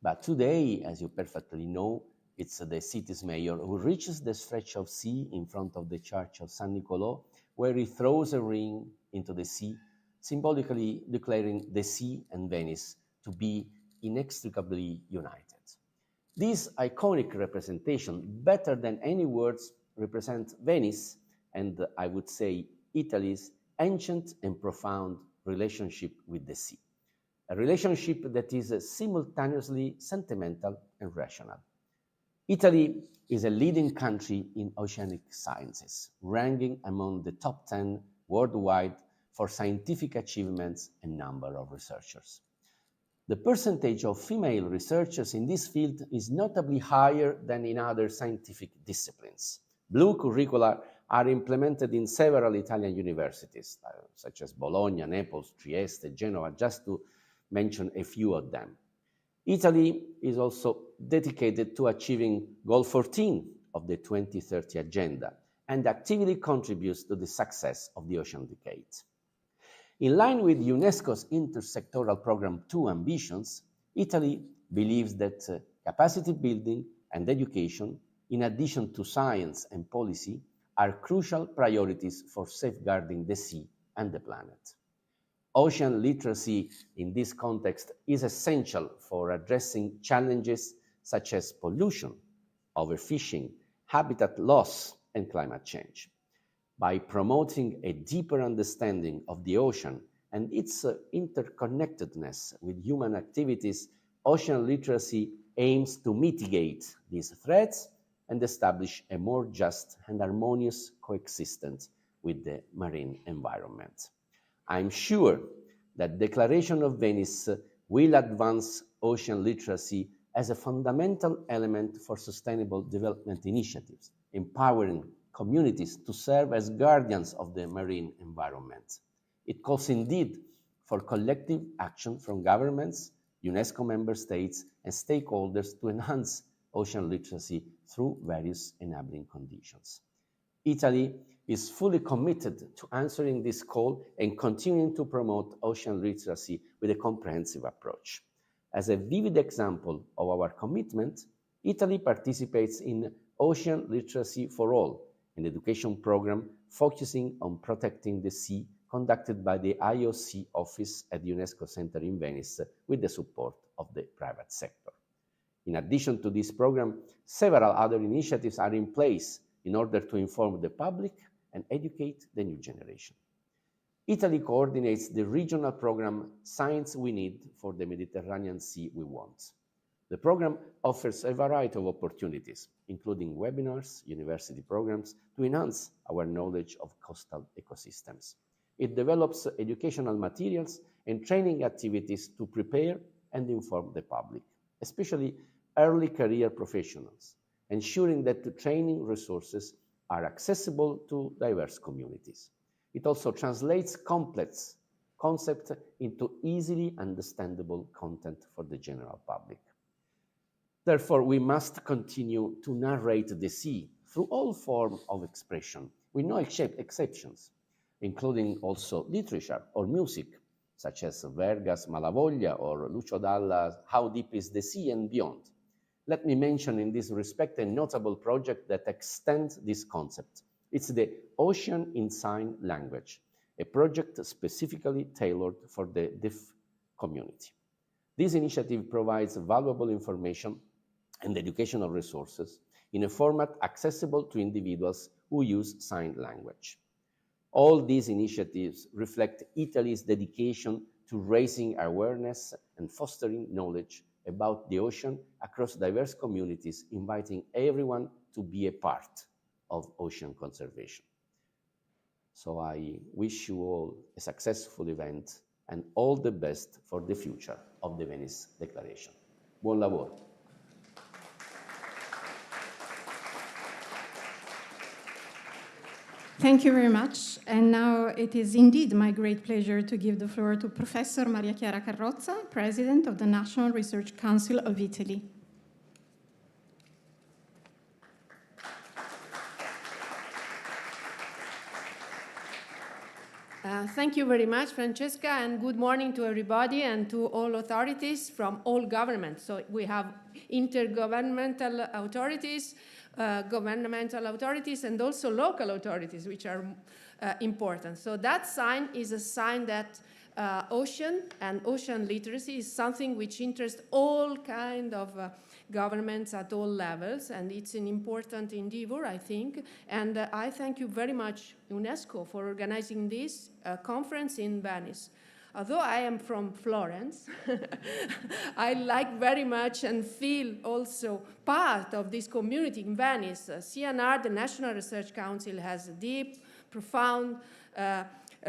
but today, as you perfectly know, it's the city's mayor who reaches the stretch of sea in front of the church of San Nicolò, where he throws a ring into the sea, symbolically declaring the sea and Venice to be inextricably united. This iconic representation, better than any words, represents Venice and, I would say, Italy's ancient and profound relationship with the sea. A relationship that is simultaneously sentimental and rational. Italy is a leading country in oceanic sciences, ranking among the top 10 worldwide for scientific achievements and number of researchers. The percentage of female researchers in this field is notably higher than in other scientific disciplines. Blue curricula are implemented in several Italian universities, such as Bologna, Naples, Trieste, Genoa, just to mention a few of them. Italy is also dedicated to achieving Goal 14 of the 2030 Agenda and actively contributes to the success of the Ocean Decade. In line with UNESCO's Intersectoral Programme 2 ambitions, Italy believes that capacity building and education, in addition to science and policy, are crucial priorities for safeguarding the sea and the planet. Ocean literacy in this context is essential for addressing challenges such as pollution, overfishing, habitat loss, and climate change. By promoting a deeper understanding of the ocean and its interconnectedness with human activities, ocean literacy aims to mitigate these threats and establish a more just and harmonious coexistence with the marine environment. I'm sure that the Declaration of Venice will advance ocean literacy as a fundamental element for sustainable development initiatives, empowering communities to serve as guardians of the marine environment. It calls indeed for collective action from governments, UNESCO member states, and stakeholders to enhance ocean literacy through various enabling conditions. Italy is fully committed to answering this call and continuing to promote ocean literacy with a comprehensive approach. As a vivid example of our commitment, Italy participates in Ocean Literacy for All, an education program focusing on protecting the sea conducted by the IOC office at the UNESCO Center in Venice with the support of the private sector. In addition to this program, several other initiatives are in place in order to inform the public and educate the new generation. Italy coordinates the regional program Science We Need for the Mediterranean Sea We Want. The program offers a variety of opportunities, including webinars, university programs, to enhance our knowledge of coastal ecosystems. It develops educational materials and training activities to prepare and inform the public, especially early career professionals, ensuring that the training resources are accessible to diverse communities. It also translates complex concepts into easily understandable content for the general public. Therefore, we must continue to narrate the sea through all forms of expression, with no exceptions, including also literature or music, such as Verga's Malavoglia or Lucio Dalla's How Deep is the Sea and beyond. Let me mention in this respect a notable project that extends this concept. It's the Ocean in Sign Language, a project specifically tailored for the deaf community. This initiative provides valuable information and educational resources in a format accessible to individuals who use sign language. All these initiatives reflect Italy's dedication to raising awareness and fostering knowledge about the ocean across diverse communities, inviting everyone to be a part of ocean conservation. So I wish you all a successful event and all the best for the future of the Venice Declaration. Buon lavoro. Thank you very much. And now it is indeed my great pleasure to give the floor to Professor Maria Chiara Carrozza, President of the National Research Council of Italy. Thank you very much, Francesca, and good morning to everybody and to all authorities from all governments. So we have intergovernmental authorities, governmental authorities, and also local authorities, which are important. So that sign is a sign that ocean and ocean literacy is something which interests all kind of governments at all levels, and it's an important endeavor, I think. And I thank you very much, UNESCO, for organizing this conference in Venice. Although I am from Florence, I like very much and feel also part of this community in Venice. CNR, the National Research Council, has a deep, profound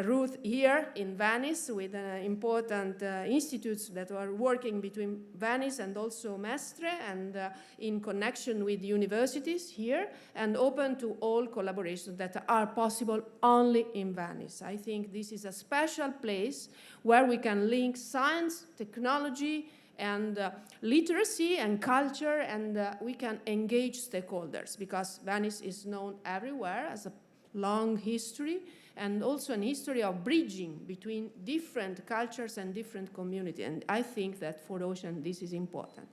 root here in Venice with important institutes that are working between Venice and also Mestre and in connection with universities here and open to all collaborations that are possible only in Venice. I think this is a special place where we can link science, technology, and literacy and culture, and we can engage stakeholders because Venice is known everywhere as a long history and also an history of bridging between different cultures and different communities. And I think that for ocean, this is important.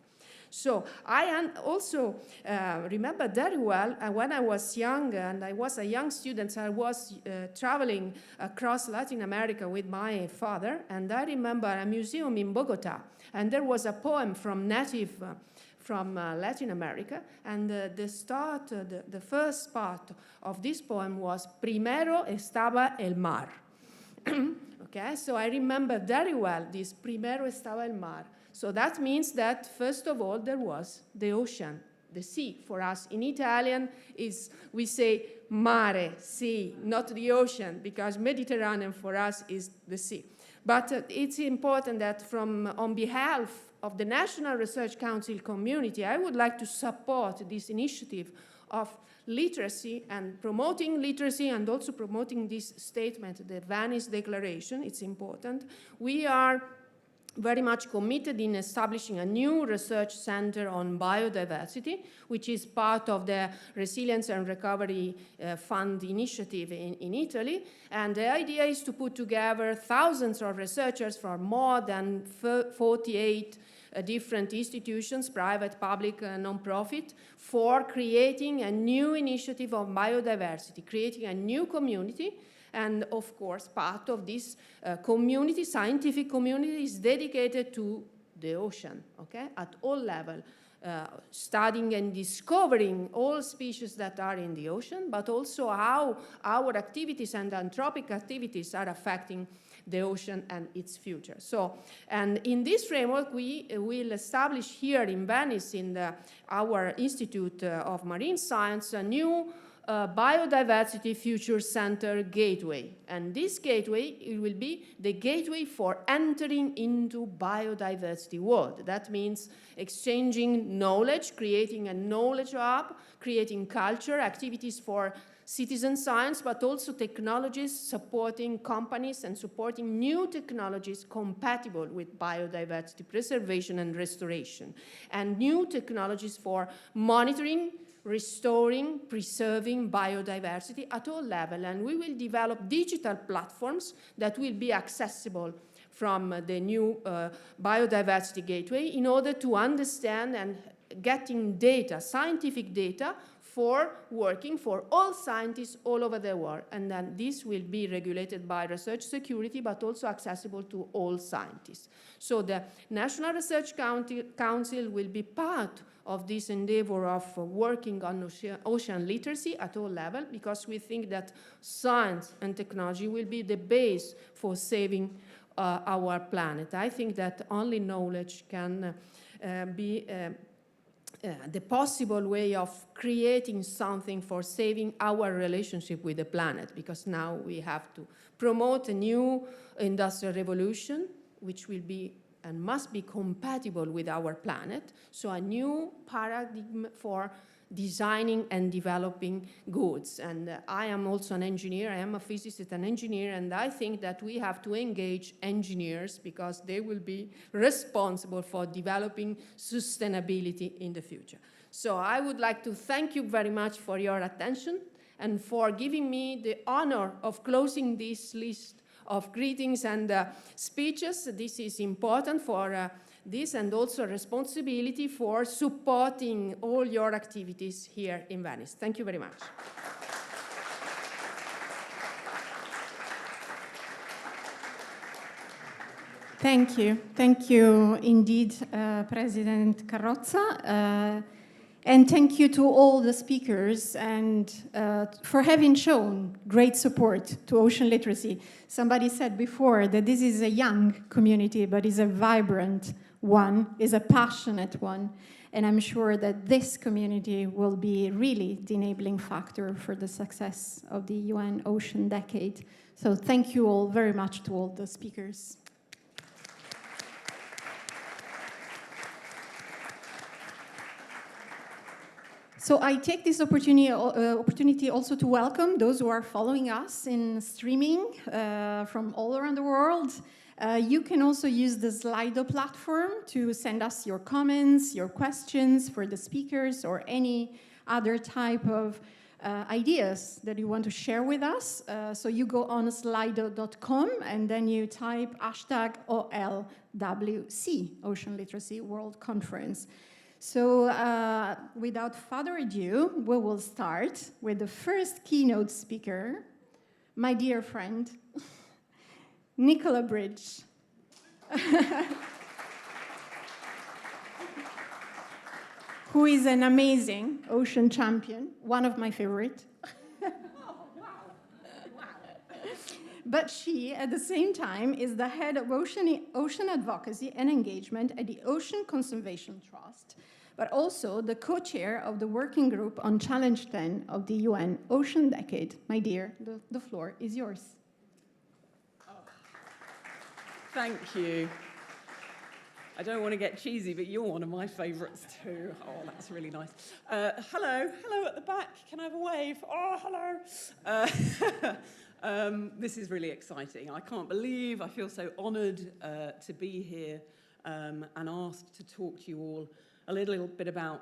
So I also remember very well when I was young and I was a young student, I was traveling across Latin America with my father, and I remember a museum in Bogota, and there was a poem from native from Latin America, and the first part of this poem was Primero estaba el mar. Okay, so I remember very well this Primero estaba el mar. So that means that first of all there was the ocean, the sea. For us in Italian we say mare, sea, not the ocean, because Mediterranean for us is the sea. But it's important that on behalf of the National Research Council community, I would like to support this initiative of literacy and promoting literacy and also promoting this statement, the Venice Declaration. It's important. We are very much committed in establishing a new research center on biodiversity, which is part of the Resilience and Recovery Fund initiative in Italy. And the idea is to put together thousands of researchers from more than 48 different institutions, private, public, non-profit, for creating a new initiative on biodiversity, creating a new community. And of course, part of this community, scientific community, is dedicated to the ocean, okay, at all levels. studying and discovering all species that are in the ocean, but also how our activities and anthropic activities are affecting the ocean and its future. So, and in this framework, we will establish here in Venice, in our Institute of Marine Science, a new Biodiversity Future Center gateway. And this gateway, it will be the gateway for entering into biodiversity world. That means exchanging knowledge, creating a knowledge hub, creating culture, activities for citizen science, but also technologies supporting companies and supporting new technologies compatible with biodiversity preservation and restoration, and new technologies for monitoring, restoring, preserving biodiversity at all levels. And we will develop digital platforms that will be accessible from the new Biodiversity Gateway in order to understand and getting data, scientific data, for working for all scientists all over the world. And then this will be regulated by research security, but also accessible to all scientists. So the National Research Council will be part of this endeavor of working on ocean literacy at all levels, because we think that science and technology will be the base for saving our planet. I think that only knowledge can be the possible way of creating something for saving our relationship with the planet, because now we have to promote a new industrial revolution, which will be and must be compatible with our planet. So a new paradigm for designing and developing goods. And I am also an engineer. I am a physicist and engineer, and I think that we have to engage engineers because they will be responsible for developing sustainability in the future. So I would like to thank you very much for your attention and for giving me the honor of closing this list of greetings and speeches. This is important for this, and also responsibility for supporting all your activities here in Venice. Thank you very much. Thank you. Thank you indeed, President Carrozza. And thank you to all the speakers and for having shown great support to ocean literacy. Somebody said before that this is a young community, but is a vibrant one, is a passionate one. And I'm sure that this community will be really the enabling factor for the success of the UN Ocean Decade. So thank you all very much to all the speakers. So I take this opportunity also to welcome those who are following us in streaming from all around the world. You can also use the Slido platform to send us your comments, your questions for the speakers, or any other type of ideas that you want to share with us. So you go on slido.com and then you type #OLWC, Ocean Literacy World Conference. So without further ado, we will start with the first keynote speaker, my dear friend, Nicola Bridge. Who is an amazing ocean champion, one of my favorite. But she, at the same time, is the head of ocean advocacy and engagement at the Ocean Conservation Trust, but also the co-chair of the working group on Challenge 10 of the UN Ocean Decade. My dear, the floor is yours. Oh. Thank you. I don't want to get cheesy, but you're one of my favourites too. Oh, that's really nice. Hello at the back. Can I have a wave? Oh, hello. This is really exciting. I can't believe, I feel so honoured to be here and asked to talk to you all a little bit about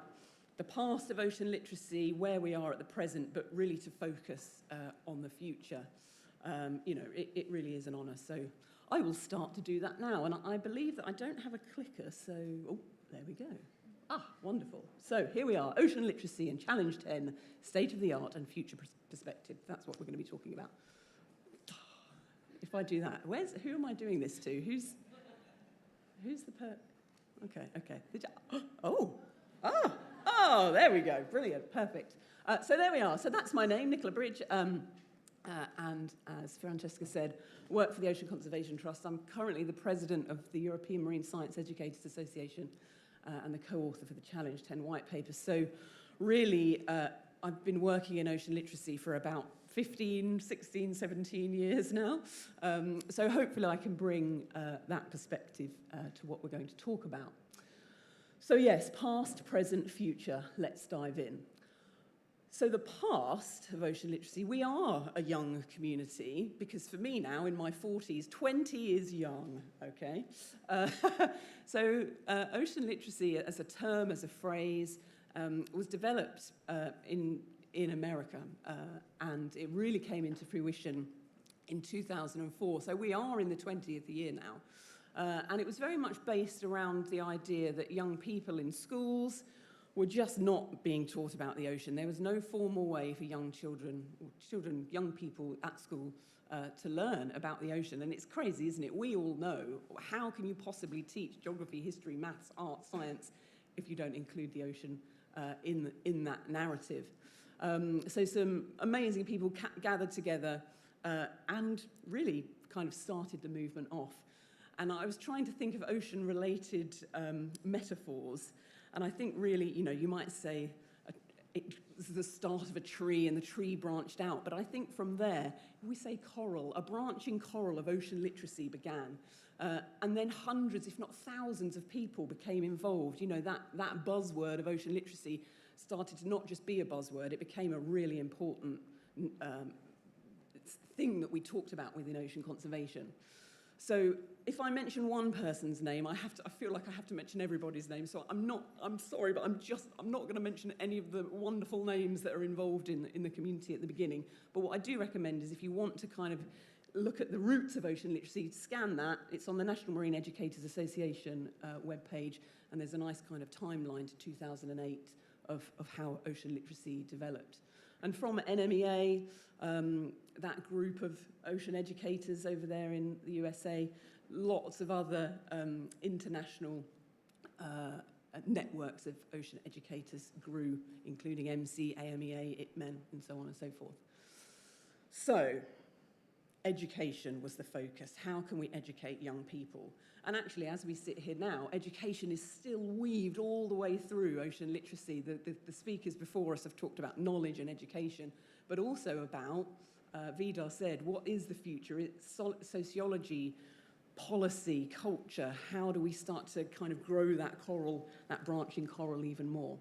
the past of ocean literacy, where we are at the present, but really to focus on the future. You know, it really is an honour. So I will start to do that now. And I believe that I don't have a clicker, so, oh, there we go. Ah, wonderful. So here we are, Ocean Literacy and Challenge 10, State of the Art and Future Perspective. That's what we're going to be talking about. If I do that, who am I doing this to? Who's the Okay. Oh, Oh, there we go. Brilliant. Perfect. So there we are. So that's my name, Nicola Bridge. And as Francesca said, work for the Ocean Conservation Trust. I'm currently the president of the European Marine Science Educators Association and the co-author for the Challenge 10 white paper. So really, I've been working in ocean literacy for about 15, 16, 17 years now. So hopefully I can bring that perspective to what we're going to talk about. So yes, past, present, future, let's dive in. So the past of ocean literacy, we are a young community, because for me now, in my 40s, 20 is young, okay? So ocean literacy as a term, as a phrase, was developed in America, and it really came into fruition in 2004. So we are in the 20th year now. And it was very much based around the idea that young people in schools were just not being taught about the ocean. There was no formal way for young young people at school to learn about the ocean. And it's crazy, isn't it? We all know, how can you possibly teach geography, history, maths, art, science, if you don't include the ocean in that narrative? So some amazing people gathered together and really kind of started the movement off. And I was trying to think of ocean-related metaphors. And I think really, you might say this is the start of a tree and the tree branched out. But I think from there, we say coral, a branching coral of ocean literacy began. And then hundreds, if not thousands of people became involved. That buzzword of ocean literacy started to not just be a buzzword, it became a really important thing that we talked about within ocean conservation. So if I mention one person's name, I feel like I have to mention everybody's name. So I'm sorry, but I'm not going to mention any of the wonderful names that are involved in the community at the beginning. But what I do recommend is if you want to kind of look at the roots of ocean literacy, scan that. It's on the National Marine Educators Association webpage, and there's a nice kind of timeline to 2008 of how ocean literacy developed. And from NMEA, that group of ocean educators over there in the USA, lots of other international networks of ocean educators grew, including MC, AMEA, IPMEN, and so on and so forth. So, education was the focus. How can we educate young people? And actually, as we sit here now, education is still weaved all the way through ocean literacy. The speakers before us have talked about knowledge and education, but also about, Vidar said, what is the future? It's sociology, policy, culture. How do we start to kind of grow that coral, that branching coral even more?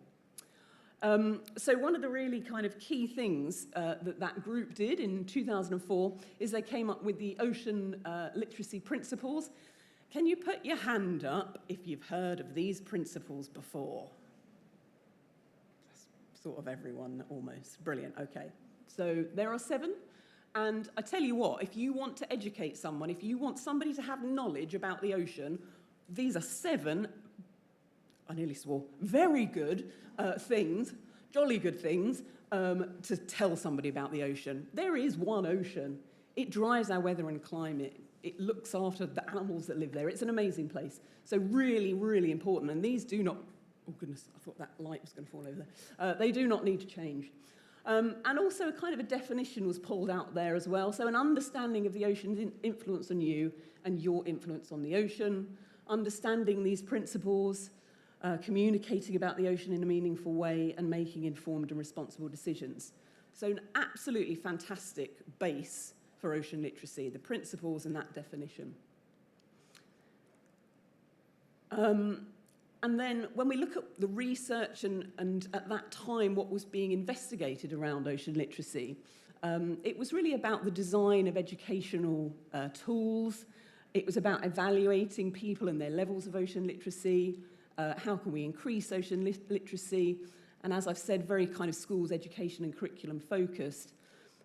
So one of the really kind of key things that group did in 2004 is they came up with the ocean literacy principles. Can you put your hand up if you've heard of these principles before? That's sort of everyone almost. Brilliant, okay. So there are 7. And I tell you what, if you want to educate someone, if you want somebody to have knowledge about the ocean, these are 7, I nearly swore, very good things, jolly good things, to tell somebody about the ocean. There is one ocean. It drives our weather and climate. It looks after the animals that live there. It's an amazing place. So really, really important. And these do not, oh goodness, I thought that light was going to fall over there. They do not need to change. And also a kind of a definition was pulled out there as well. So an understanding of the ocean's influence on you and your influence on the ocean, understanding these principles, communicating about the ocean in a meaningful way, and making informed and responsible decisions. So an absolutely fantastic base for ocean literacy, the principles and that definition. And then when we look at the research and at that time what was being investigated around ocean literacy, it was really about the design of educational tools. It was about evaluating people and their levels of ocean literacy. How can we increase ocean literacy? And as I've said, very kind of schools, education and curriculum focused.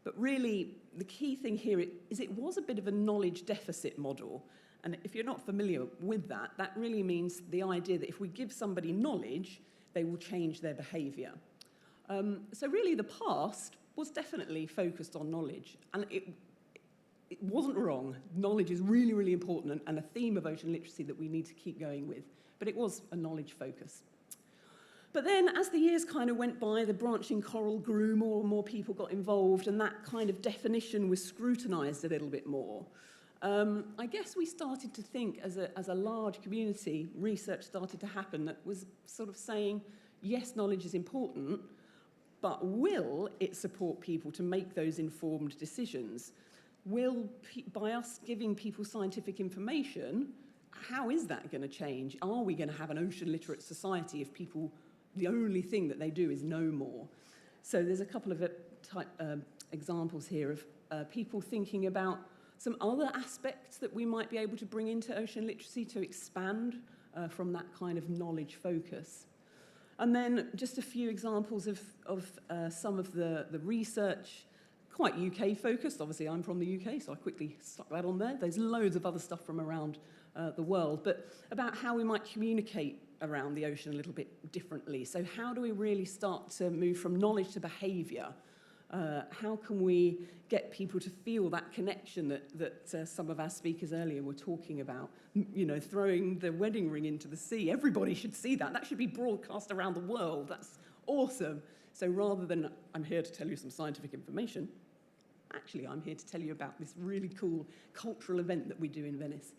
But really, the key thing here is it was a bit of a knowledge deficit model. And if you're not familiar with that, that really means the idea that if we give somebody knowledge, they will change their behaviour. So really, the past was definitely focused on knowledge. And it wasn't wrong. Knowledge is really, really important and a theme of ocean literacy that we need to keep going with. But it was a knowledge focus. But then as the years kind of went by, the branching coral grew, more and more people got involved, and that kind of definition was scrutinised a little bit more. I guess we started to think as a large community, research started to happen that was sort of saying, yes, knowledge is important, but will it support people to make those informed decisions? By us giving people scientific information, how is that going to change? Are we going to have an ocean literate society if people, the only thing that they do is know more? So there's a couple of examples here of people thinking about some other aspects that we might be able to bring into ocean literacy to expand from that kind of knowledge focus. And then just a few examples of some of the research, quite UK focused. Obviously, I'm from the UK, so I quickly stuck that on there. There's loads of other stuff from around the world, but about how we might communicate around the ocean a little bit differently. So how do we really start to move from knowledge to behaviour? How can we get people to feel that connection that some of our speakers earlier were talking about? You know, throwing the wedding ring into the sea. Everybody should see that. That should be broadcast around the world. That's awesome. So rather than, I'm here to tell you some scientific information, actually I'm here to tell you about this really cool cultural event that we do in Venice.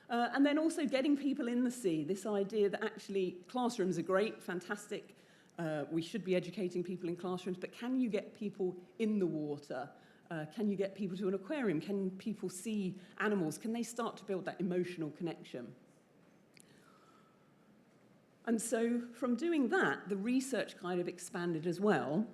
And then also getting people in the sea, this idea that actually classrooms are great, fantastic. We should be educating people in classrooms, but can you get people in the water? Can you get people to an aquarium? Can people see animals? Can they start to build that emotional connection? And so from doing that, the research kind of expanded as well.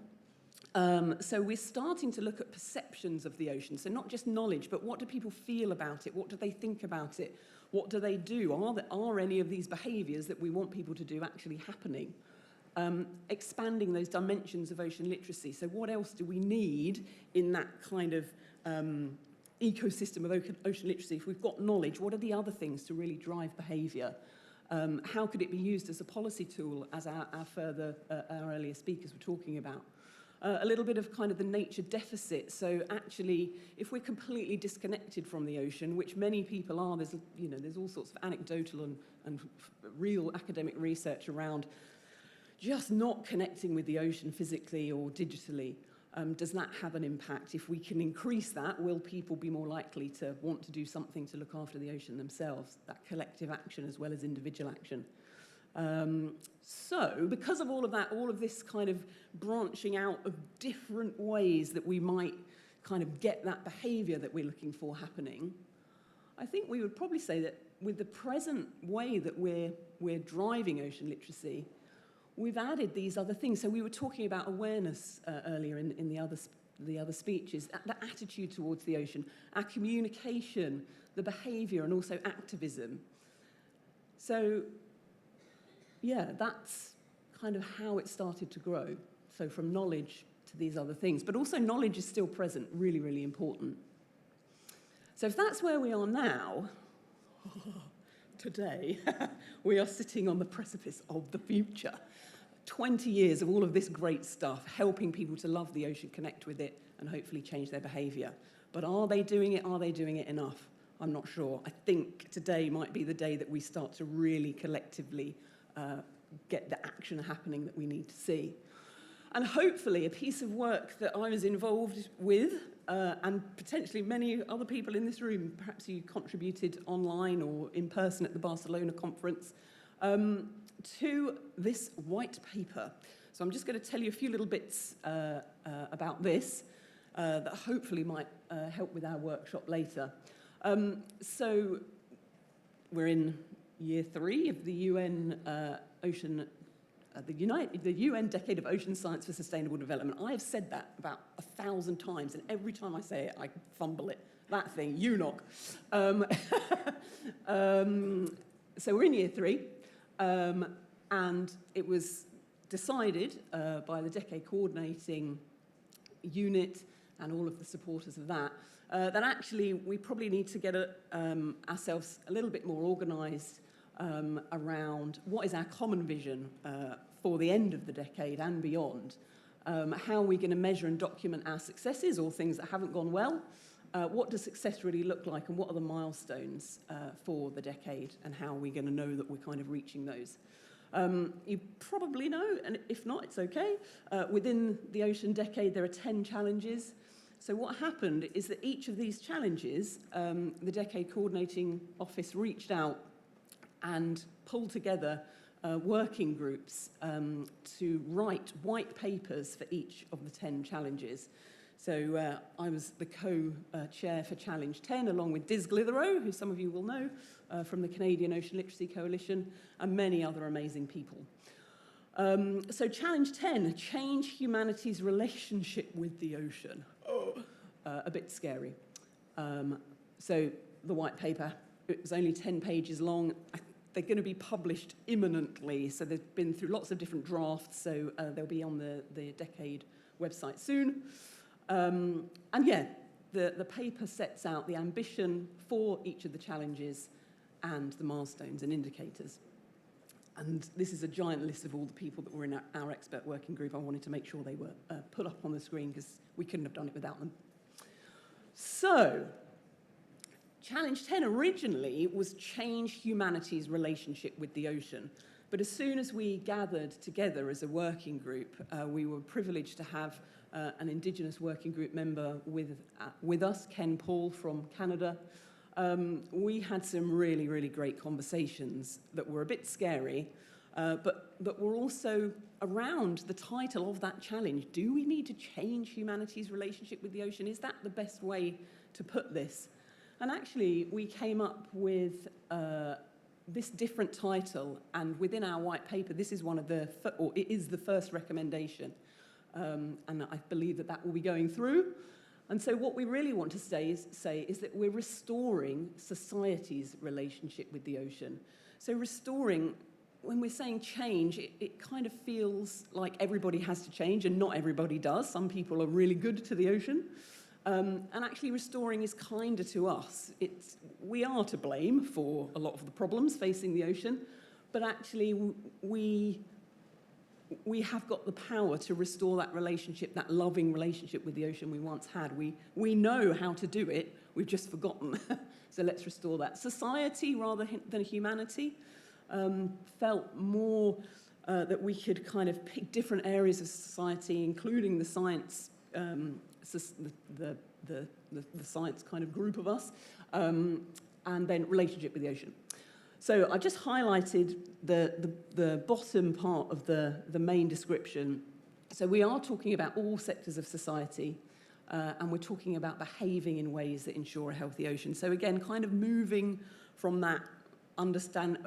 So we're starting to look at perceptions of the ocean. So not just knowledge, but what do people feel about it? What do they think about it? What do they do? Are any of these behaviours that we want people to do actually happening? Expanding those dimensions of ocean literacy. So what else do we need in that kind of ecosystem of ocean literacy? If we've got knowledge, what are the other things to really drive behaviour? How could it be used as a policy tool, as our earlier speakers were talking about? A little bit of kind of the nature deficit. So actually, if we're completely disconnected from the ocean, which many people are, there's all sorts of anecdotal and real academic research around just not connecting with the ocean physically or digitally. Does that have an impact? If we can increase that, will people be more likely to want to do something to look after the ocean themselves? That collective action as well as individual action. So because of all of that, all of this kind of branching out of different ways that we might kind of get that behaviour that we're looking for happening, I think we would probably say that with the present way that we're driving ocean literacy, we've added these other things. So we were talking about awareness earlier in the other speeches, the attitude towards the ocean, our communication, the behaviour, and also activism. So yeah, that's kind of how it started to grow. So from knowledge to these other things. But also knowledge is still present, really, really important. So if that's where we are now, today, we are sitting on the precipice of the future. 20 years of all of this great stuff, helping people to love the ocean, connect with it, and hopefully change their behaviour. But are they doing it? Are they doing it enough? I'm not sure. I think today might be the day that we start to really collectively get the action happening that we need to see. And hopefully a piece of work that I was involved with, and potentially many other people in this room, perhaps you contributed online or in person at the Barcelona conference, to this white paper. So I'm just going to tell you a few little bits about this that hopefully might help with our workshop later. So we're in year 3 of the UN the UN Decade of Ocean Science for Sustainable Development. I have said that about 1,000 times, and every time I say it, I fumble it. That thing, UNOC. So we're in year 3, and it was decided by the Decade Coordinating Unit and all of the supporters of that, that actually we probably need to get ourselves a little bit more organised around what is our common vision for the end of the decade and beyond. How are we going to measure and document our successes or things that haven't gone well? What does success really look like, and what are the milestones for the decade, and how are we going to know that we're kind of reaching those? You probably know, and if not, it's okay. Within the Ocean Decade, there are 10 challenges. So what happened is that each of these challenges, the Decade Coordinating Office reached out and pulled together working groups to write white papers for each of the 10 challenges. So I was the co-chair for Challenge 10, along with Diz Glitherow, who some of you will know from the Canadian Ocean Literacy Coalition, and many other amazing people. So Challenge 10, change humanity's relationship with the ocean. A bit scary. So the white paper, it was only 10 pages long. They're going to be published imminently, so they've been through lots of different drafts, so they'll be on the Decade website soon. And yeah, the paper sets out the ambition for each of the challenges and the milestones and indicators. And this is a giant list of all the people that were in our expert working group. I wanted to make sure they were put up on the screen because we couldn't have done it without them. So, Challenge 10 originally was change humanity's relationship with the ocean. But as soon as we gathered together as a working group, we were privileged to have an Indigenous working group member with us, Ken Paul from Canada. We had some really, really great conversations that were a bit scary, but were also around the title of that challenge. Do we need to change humanity's relationship with the ocean? Is that the best way to put this? And actually, we came up with this different title, and within our white paper, this is one of the, or it is the first recommendation, and I believe that will be going through. And so what we really want to say is that we're restoring society's relationship with the ocean. So restoring, when we're saying change, it kind of feels like everybody has to change, and not everybody does. Some people are really good to the ocean. And actually restoring is kinder to us. We are to blame for a lot of the problems facing the ocean, but actually we have got the power to restore that relationship, that loving relationship with the ocean we once had. We know how to do it, we've just forgotten. So let's restore that. Society, rather than humanity, felt more that we could kind of pick different areas of society, including the science, the science kind of group of us, and then relationship with the ocean. So I just highlighted the bottom part of the main description. So we are talking about all sectors of society, and we're talking about behaving in ways that ensure a healthy ocean. So again, kind of moving from that understanding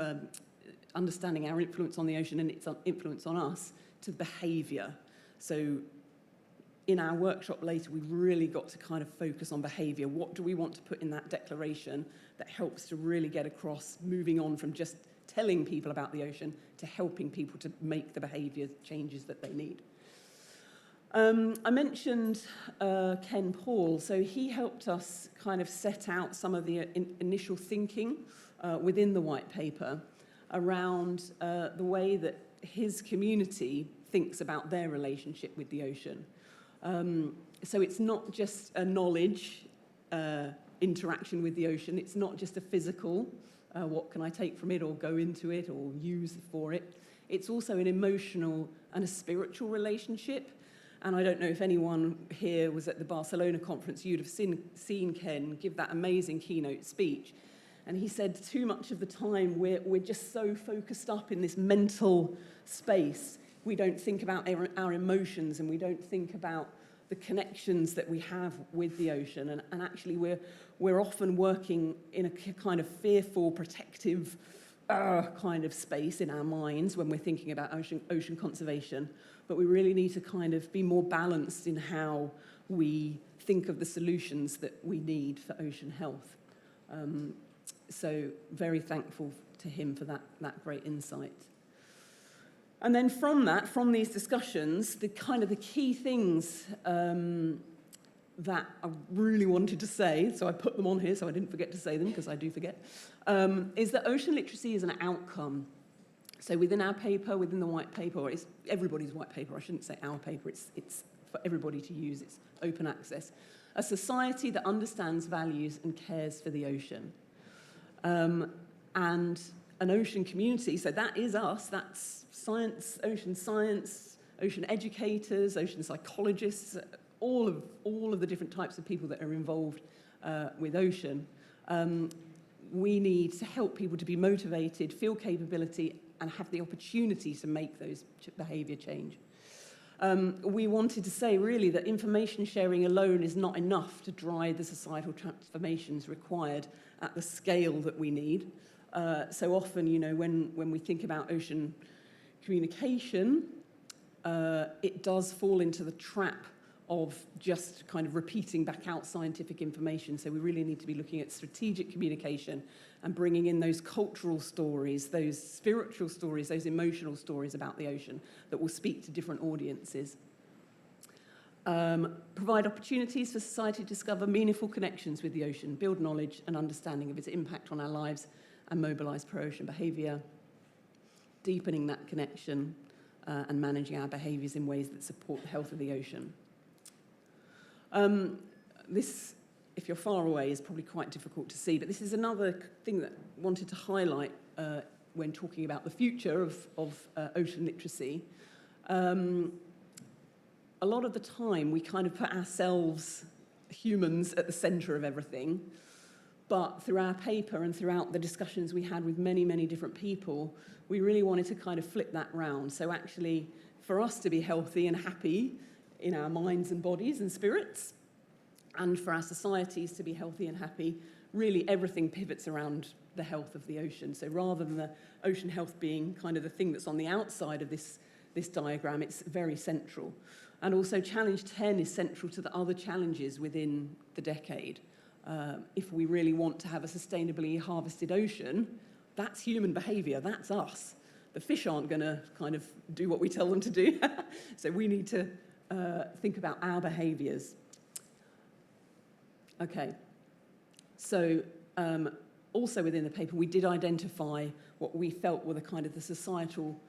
our influence on the ocean and its influence on us to behavior. So in our workshop later, we've really got to kind of focus on behaviour. What do we want to put in that declaration that helps to really get across moving on from just telling people about the ocean to helping people to make the behaviour changes that they need? I mentioned Ken Paul, so he helped us kind of set out some of the initial thinking within the white paper around the way that his community thinks about their relationship with the ocean. So it's not just a knowledge interaction with the ocean. It's not just a physical, what can I take from it or go into it or use for it. It's also an emotional and a spiritual relationship. And I don't know if anyone here was at the Barcelona conference, you'd have seen Ken give that amazing keynote speech. And he said too much of the time we're just so focused up in this mental space. We don't think about our emotions, and we don't think about the connections that we have with the ocean. And actually we're often working in a kind of fearful, protective kind of space in our minds when we're thinking about ocean conservation. But we really need to kind of be more balanced in how we think of the solutions that we need for ocean health. So very thankful to him for that great insight. And then from these discussions, the key things that I really wanted to say, so I put them on here so I didn't forget to say them, because I do forget, is that ocean literacy is an outcome. So within our paper, within the white paper, or it's everybody's white paper, I shouldn't say our paper, it's for everybody to use, it's open access. A society that understands, values, and cares for the ocean. And an ocean community, so that is us, that's science, ocean educators, ocean psychologists, all of the different types of people that are involved with ocean. We need to help people to be motivated, feel capability, and have the opportunity to make those behaviour change. We wanted to say, really, that information sharing alone is not enough to drive the societal transformations required at the scale that we need. So often, you know, when we think about ocean communication, it does fall into the trap of just kind of repeating back out scientific information. So we really need to be looking at strategic communication and bringing in those cultural stories, those spiritual stories, those emotional stories about the ocean that will speak to different audiences. Provide opportunities for society to discover meaningful connections with the ocean, build knowledge and understanding of its impact on our lives, and mobilise pro-ocean behaviour, deepening that connection and managing our behaviours in ways that support the health of the ocean. This, if you're far away, is probably quite difficult to see, but this is another thing that I wanted to highlight when talking about the future of ocean literacy. A lot of the time, we kind of put ourselves, humans, at the centre of everything, but through our paper and throughout the discussions we had with many, many different people, we really wanted to kind of flip that round. So actually, for us to be healthy and happy in our minds and bodies and spirits, and for our societies to be healthy and happy, really everything pivots around the health of the ocean. So rather than the ocean health being kind of the thing that's on the outside of this diagram, it's very central. And also Challenge 10 is central to the other challenges within the decade. If we really want to have a sustainably harvested ocean, that's human behaviour, that's us. The fish aren't going to kind of do what we tell them to do. So we need to think about our behaviours. Okay, so also within the paper, we did identify what we felt were the kind of the societal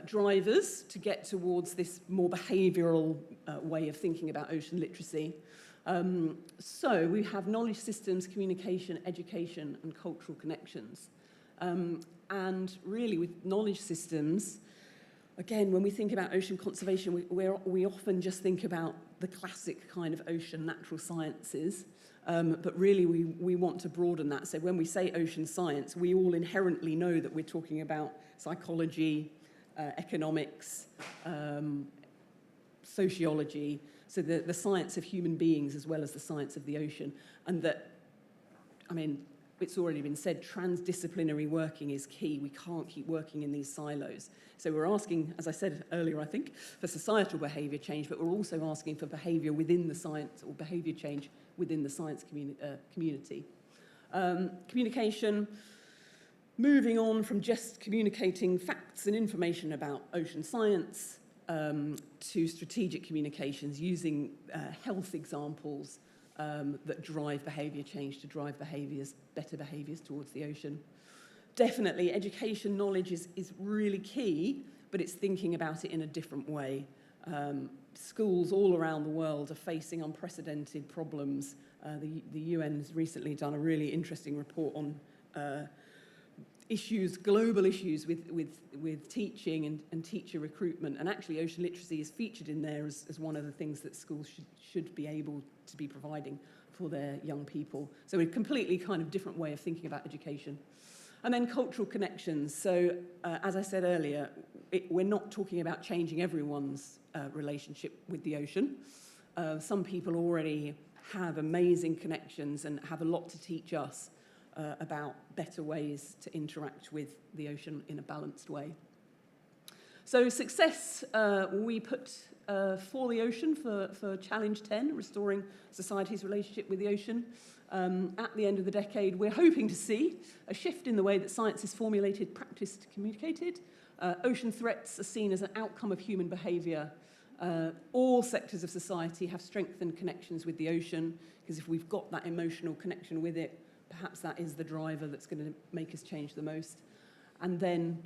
drivers to get towards this more behavioural way of thinking about ocean literacy. So we have knowledge systems, communication, education, and cultural connections. And really with knowledge systems, again, when we think about ocean conservation, we often just think about the classic kind of ocean natural sciences, but really we want to broaden that. So when we say ocean science, we all inherently know that we're talking about psychology, economics, sociology, so the science of human beings as well as the science of the ocean. And that, I mean, it's already been said, transdisciplinary working is key. We can't keep working in these silos. So we're asking, as I said earlier, I think, for societal behaviour change, but we're also asking for behaviour within the science, or behaviour change within the science community. Communication, moving on from just communicating facts and information about ocean science to strategic communications using health examples that drive behaviour change to drive better behaviours towards the ocean. Definitely, education knowledge is really key, but it's thinking about it in a different way. Schools all around the world are facing unprecedented problems. The UN has recently done a really interesting report on global issues with teaching and teacher recruitment, and actually ocean literacy is featured in there as one of the things that schools should be able to be providing for their young people. So a completely kind of different way of thinking about education. And then cultural connections. So as I said earlier, we're not talking about changing everyone's relationship with the ocean. Some people already have amazing connections and have a lot to teach us about better ways to interact with the ocean in a balanced way. So success, we put for the ocean for Challenge 10, restoring society's relationship with the ocean. At the end of the decade, we're hoping to see a shift in the way that science is formulated, practiced, communicated. Ocean threats are seen as an outcome of human behaviour. All sectors of society have strengthened connections with the ocean, because if we've got that emotional connection with it, perhaps that is the driver that's going to make us change the most. And then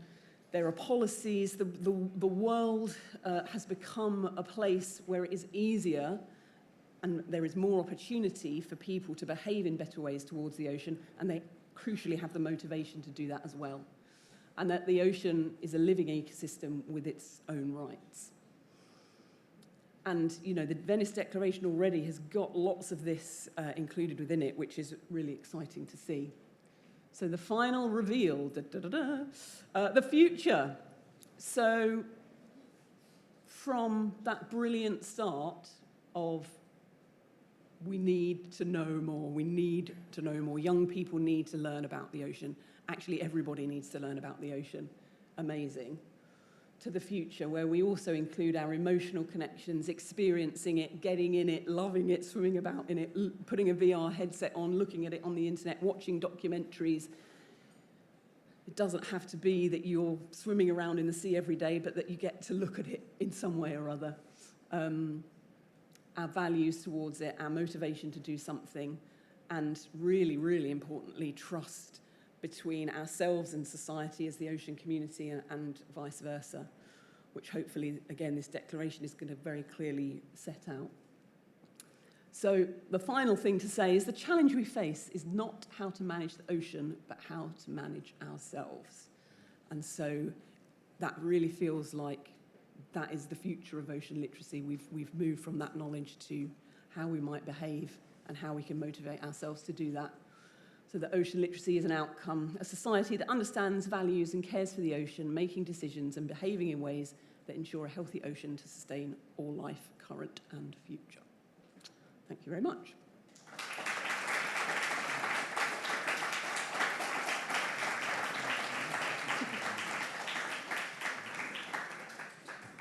there are policies. The world has become a place where it is easier and there is more opportunity for people to behave in better ways towards the ocean, and they crucially have the motivation to do that as well. and that the ocean is a living ecosystem with its own rights. And, you know, the Venice Declaration already has got lots of this included within it, which is really exciting to see. So the final reveal, the future. So from that brilliant start of we need to know more, we need to know more, young people need to learn about the ocean. Actually, everybody needs to learn about the ocean. Amazing. To the future, where we also include our emotional connections, experiencing it, getting in it, loving it, swimming about in it, putting a VR headset on, looking at it on the internet, watching documentaries. It doesn't have to be that you're swimming around in the sea every day, but that you get to look at it in some way or other. Our values towards it, our motivation to do something, and really, really importantly, trust between ourselves and society as the ocean community and vice versa, which hopefully, again, this declaration is going to very clearly set out. So the final thing to say is the challenge we face is not how to manage the ocean, but how to manage ourselves. And so that really feels like that is the future of ocean literacy. We've moved from that knowledge to how we might behave and how we can motivate ourselves to do that. So that ocean literacy is an outcome, a society that understands, values, and cares for the ocean, making decisions and behaving in ways that ensure a healthy ocean to sustain all life, current and future. Thank you very much.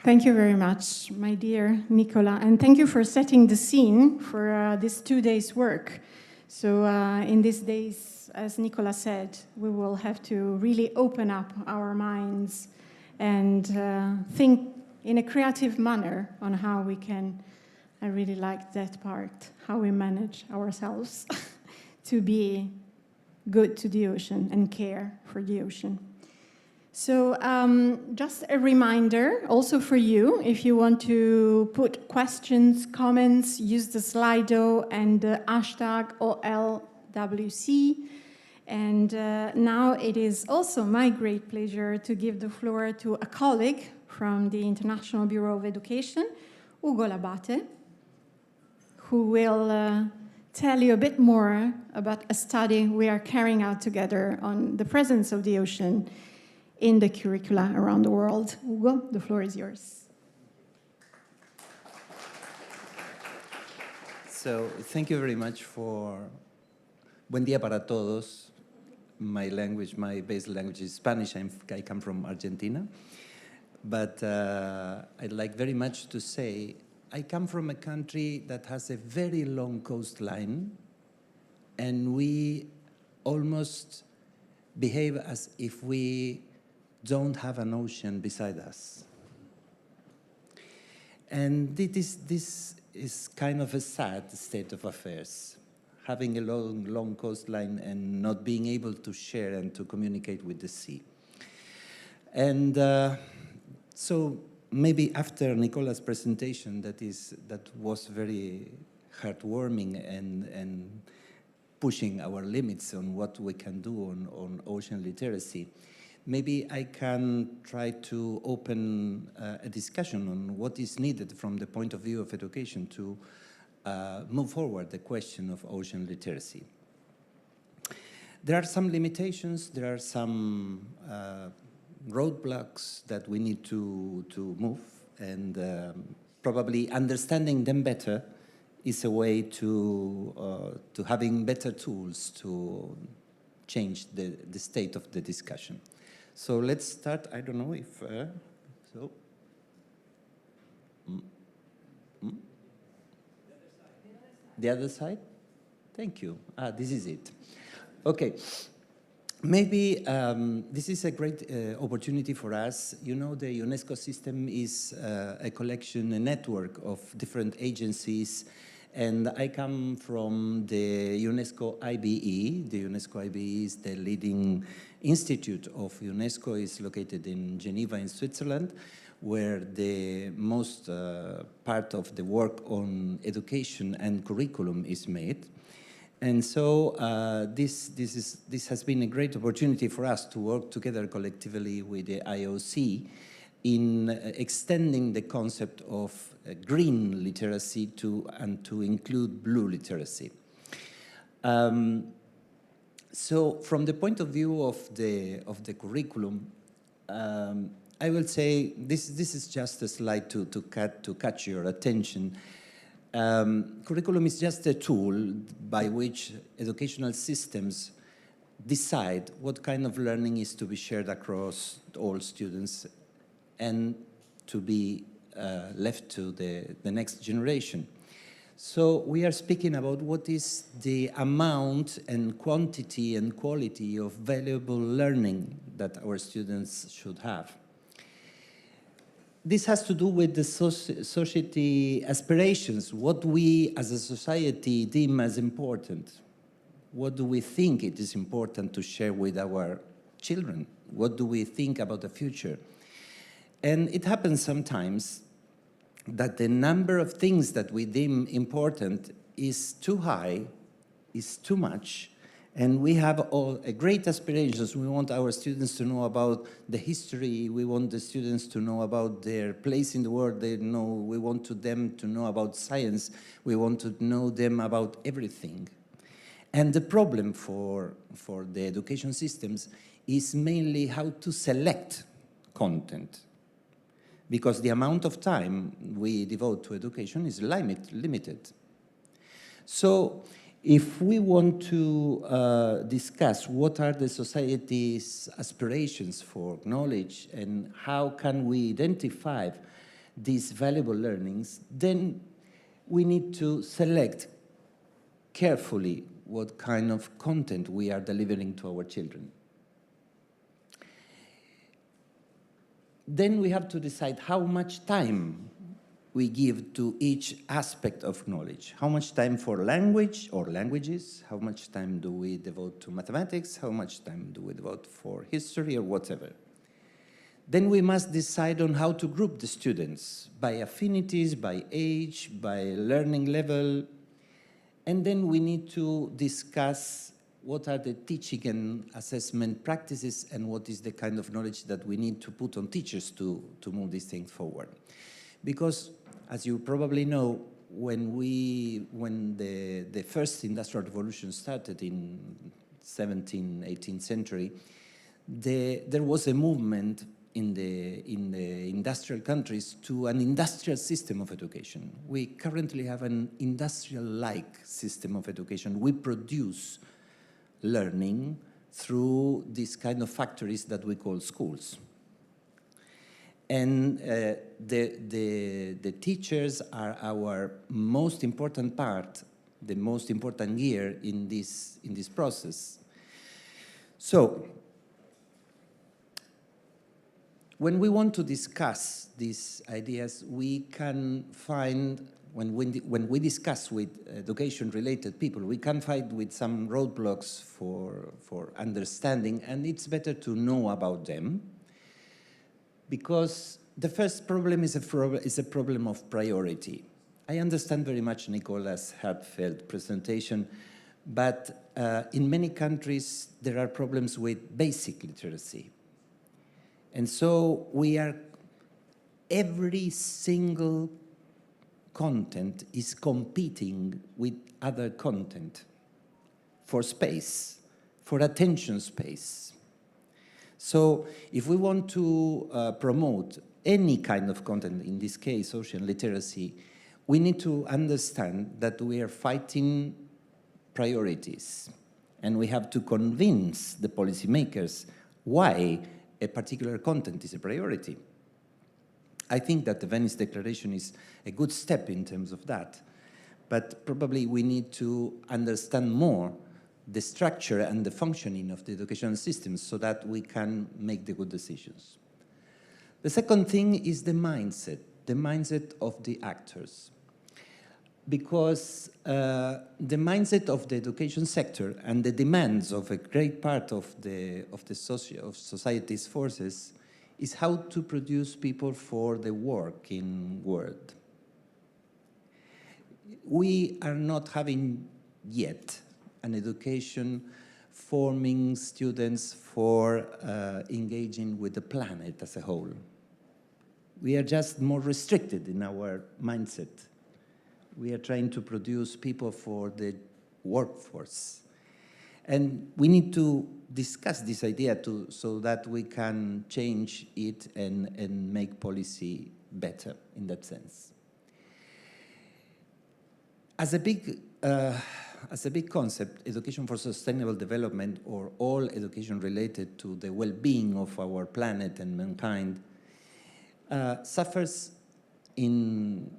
Thank you very much, my dear Nicola, and thank you for setting the scene for this 2 days' work. So in these days, as Nicola said, we will have to really open up our minds and think in a creative manner on how we can, I really like that part, how we manage ourselves to be good to the ocean and care for the ocean. So just a reminder also for you, if you want to put questions, comments, use the Slido and the hashtag OLWC. And now it is also my great pleasure to give the floor to a colleague from the International Bureau of Education, Ugo Labate, who will tell you a bit more about a study we are carrying out together on the presence of the ocean in the curricula around the world. Ugo, the floor is yours. So, thank you very much for... Buen día para todos. My language, my base language is Spanish. I come from Argentina. But I'd like very much to say, I come from a country that has a very long coastline, and we almost behave as if we don't have an ocean beside us. And this is kind of a sad state of affairs, having a long coastline and not being able to share and to communicate with the sea. And so maybe after Nicola's presentation that was very heartwarming and pushing our limits on what we can do on ocean literacy, maybe I can try to open a discussion on what is needed from the point of view of education to move forward the question of ocean literacy. There are some limitations, there are some roadblocks that we need to move, and probably understanding them better is a way to having better tools to change the state of the discussion. So let's start. I don't know if so. The other side? Thank you. This is it. Okay. Maybe this is a great opportunity for us. You know, the UNESCO system is a collection, a network of different agencies, and I come from the UNESCO IBE. The UNESCO IBE is the leading institute of UNESCO. Is located in Geneva in Switzerland, where the most part of the work on education and curriculum is made. And so this has been a great opportunity for us to work together collectively with the IOC in extending the concept of green literacy to include blue literacy. So from the point of view of the curriculum, I will say this is just a slide to catch your attention. Curriculum is just a tool by which educational systems decide what kind of learning is to be shared across all students and to be left to the next generation. So we are speaking about what is the amount and quantity and quality of valuable learning that our students should have. This has to do with the society aspirations, what we as a society deem as important. What do we think it is important to share with our children? What do we think about the future? And it happens sometimes that the number of things that we deem important is too high, is too much, and we have all great aspirations. We want our students to know about the history. We want the students to know about their place in the world. We want them to know about science. We want to know them about everything. And the problem for the education systems is mainly how to select content, because the amount of time we devote to education is limited. So if we want to discuss what are the society's aspirations for knowledge and how can we identify these valuable learnings, then we need to select carefully what kind of content we are delivering to our children. Then we have to decide how much time we give to each aspect of knowledge. How much time for language or languages? How much time do we devote to mathematics? How much time do we devote for history or whatever? Then we must decide on how to group the students by affinities, by age, by learning level. And then we need to discuss what are the teaching and assessment practices and what is the kind of knowledge that we need to put on teachers to move these things forward. Because, as you probably know, when the first industrial revolution started in 17th, 18th century, there was a movement in the industrial countries to an industrial system of education. We currently have an industrial-like system of education. We produce learning through these kind of factories that we call schools. And the teachers are our most important part, the most important gear in this process. So, when we want to discuss these ideas, we can find, when we discuss with education-related people, we can find with some roadblocks for understanding, and it's better to know about them, because the first problem is a problem of priority. I understand very much Nicola's heartfelt presentation, but in many countries there are problems with basic literacy. And so every single content is competing with other content for space, for attention space. So if we want to promote any kind of content, in this case ocean literacy, we need to understand that we are fighting priorities, and we have to convince the policymakers why a particular content is a priority. I think that the Venice Declaration is a good step in terms of that, but probably we need to understand more the structure and the functioning of the educational system so that we can make the good decisions. The second thing is the mindset of the actors. Because the mindset of the education sector and the demands of a great part of society's forces is how to produce people for the working world. We are not having yet an education forming students for engaging with the planet as a whole. We are just more restricted in our mindset. We are trying to produce people for the workforce. And we need to discuss this idea so that we can change it and make policy better in that sense. As a big concept, education for sustainable development, or all education related to the well-being of our planet and mankind, suffers,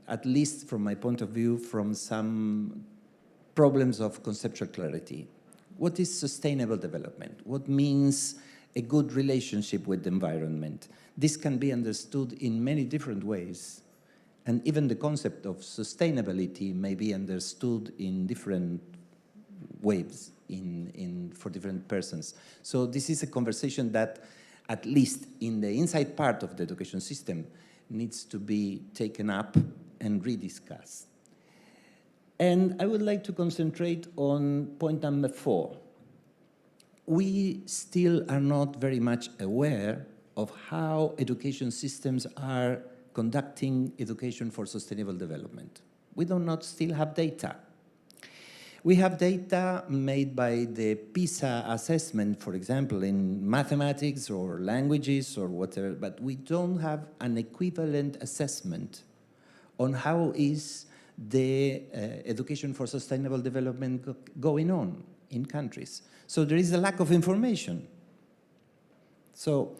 at least from my point of view, from some problems of conceptual clarity. What is sustainable development? What means a good relationship with the environment? This can be understood in many different ways, and even the concept of sustainability may be understood in different ways for different persons. So this is a conversation that, at least in the inside part of the education system, needs to be taken up and rediscussed. And I would like to concentrate on point number 4. We still are not very much aware of how education systems are conducting education for sustainable development. We do not still have data. We have data made by the PISA assessment, for example, in mathematics or languages or whatever, but we don't have an equivalent assessment on how is the education for sustainable development going on in countries. So there is a lack of information. So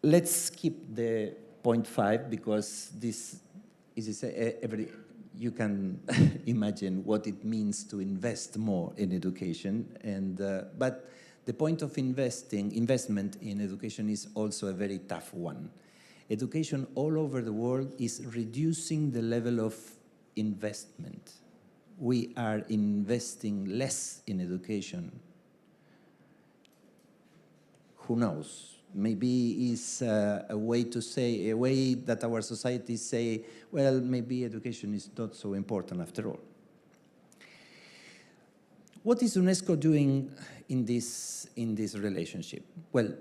let's skip the point 5, because this is you can imagine what it means to invest more in education. But the point of investment in education is also a very tough one. Education all over the world is reducing the level of investment. We are investing less in education. Who knows? Maybe it's a way that our societies say, well, maybe education is not so important after all. What is UNESCO doing in this relationship? Well,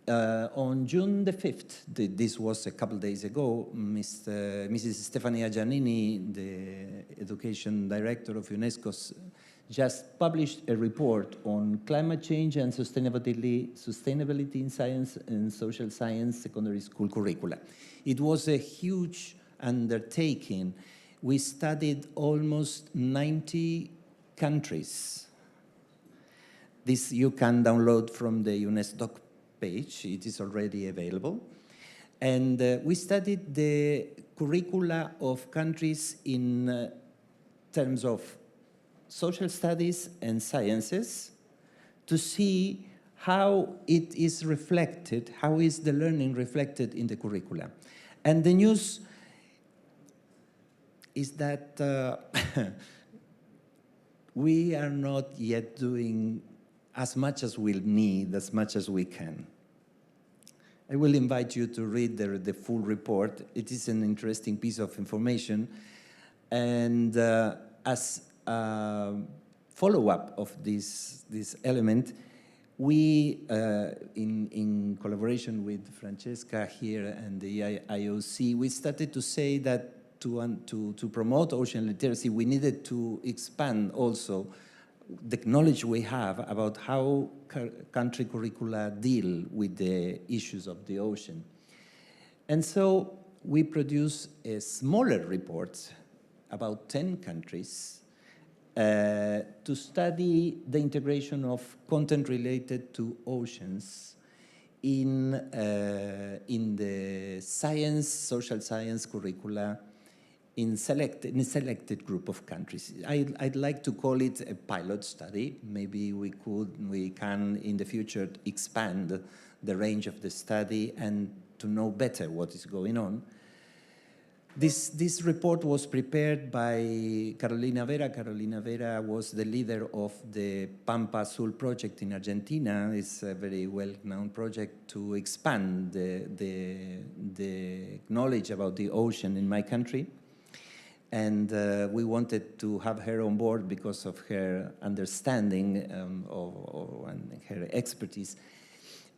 on June the 5th, this was a couple days ago, Mrs. Stefania Giannini, the education director of UNESCO, just published a report on climate change and sustainability in science and social science secondary school curricula. It was a huge undertaking. We studied almost 90 countries. This you can download from the UNESCO page. It is already available. And we studied the curricula of countries in terms of social studies and sciences to see how it is reflected, how is the learning reflected in the curricula. And the news is that we are not yet doing as much as we'll need, as much as we can. I will invite you to read the full report. It is an interesting piece of information. And as follow-up of this element, we, in collaboration with Francesca here and the IOC, we started to say that to promote ocean literacy, we needed to expand also the knowledge we have about how country curricula deal with the issues of the ocean. And so we produce a smaller report, about 10 countries, to study the integration of content related to oceans in the science, social science curricula in a selected group of countries. I'd like to call it a pilot study. Maybe we can in the future expand the range of the study and to know better what is going on. This report was prepared by Carolina Vera. Carolina Vera was the leader of the Pampa Azul project in Argentina. It's a very well-known project to expand the knowledge about the ocean in my country. And we wanted to have her on board because of her understanding and her expertise.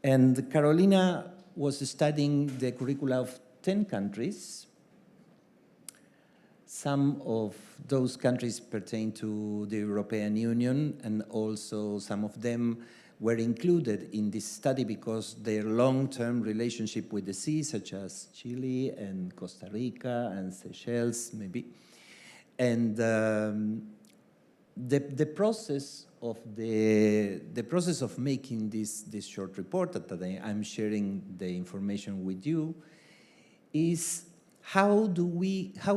And Carolina was studying the curricula of 10 countries. Some of those countries pertain to the European Union, and also some of them were included in this study because their long-term relationship with the sea, such as Chile and Costa Rica and Seychelles, maybe. And the process of making this short report that I'm sharing the information with you is how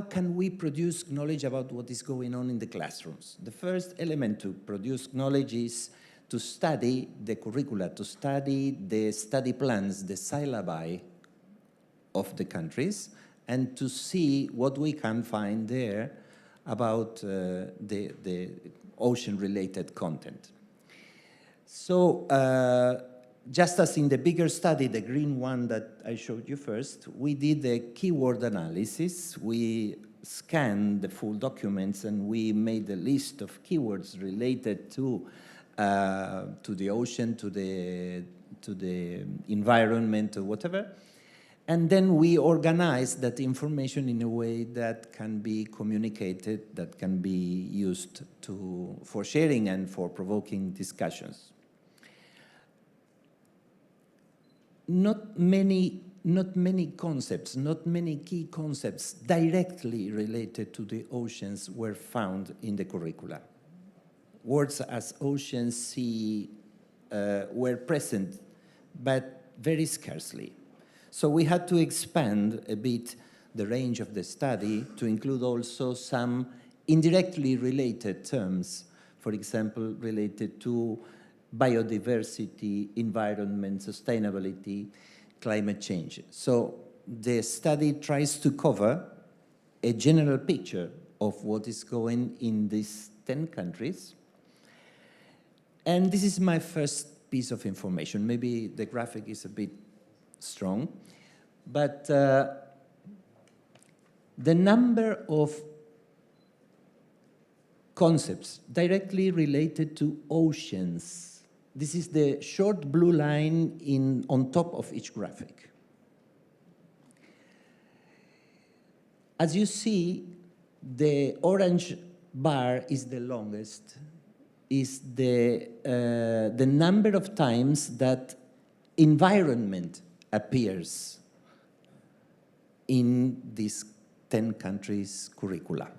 can we produce knowledge about what is going on in the classrooms? The first element to produce knowledge is to study the curricula, to study the study plans, the syllabi of the countries, and to see what we can find there about the ocean-related content. So just as in the bigger study, the green one that I showed you first, we did a keyword analysis. We scanned the full documents and we made a list of keywords related to the ocean, to the environment, or whatever. And then we organized that information in a way that can be communicated, that can be used for sharing and for provoking discussions. Not many concepts, not many key concepts directly related to the oceans were found in the curricula. Words as ocean, sea were present, but very scarcely. So we had to expand a bit the range of the study to include also some indirectly related terms, for example, related to biodiversity, environment, sustainability, climate change. So the study tries to cover a general picture of what is going in these 10 countries. And this is my first piece of information. Maybe the graphic is a bit strong, but the number of concepts directly related to oceans. This is the short blue line on top of each graphic. As you see, the orange bar is the longest, is the number of times that environment appears in these 10 countries' curricula.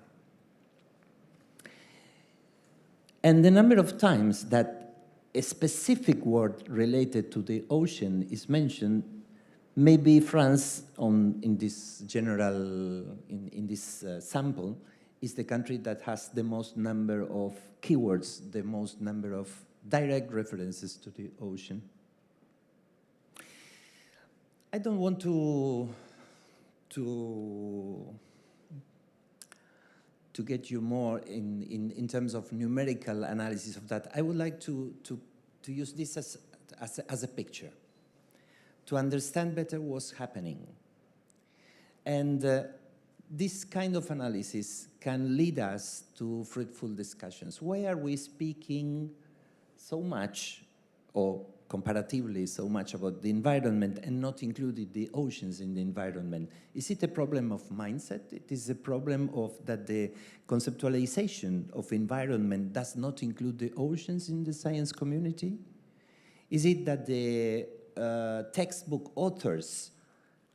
And the number of times that a specific word related to the ocean is mentioned, maybe France, in this general, in this sample, is the country that has the most number of keywords, the most number of direct references to the ocean. I don't want to get you more in terms of numerical analysis of that. I would like to use this as a picture, to understand better what's happening. And this kind of analysis can lead us to fruitful discussions. Why are we speaking so much, or comparatively so much, about the environment and not including the oceans in the environment? Is it a problem of mindset? It is a problem of that the conceptualization of environment does not include the oceans in the science community? Is it that the textbook authors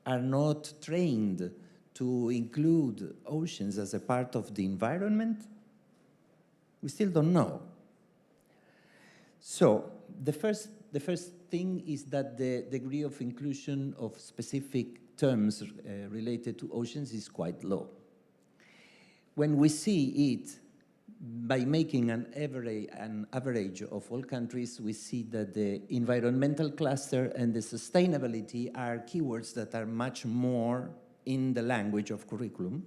are not trained to include oceans as a part of the environment? We still don't know. So the first thing is that the degree of inclusion of specific terms related to oceans is quite low. When we see it, by making an average of all countries, we see that the environmental cluster and the sustainability are keywords that are much more in the language of curriculum.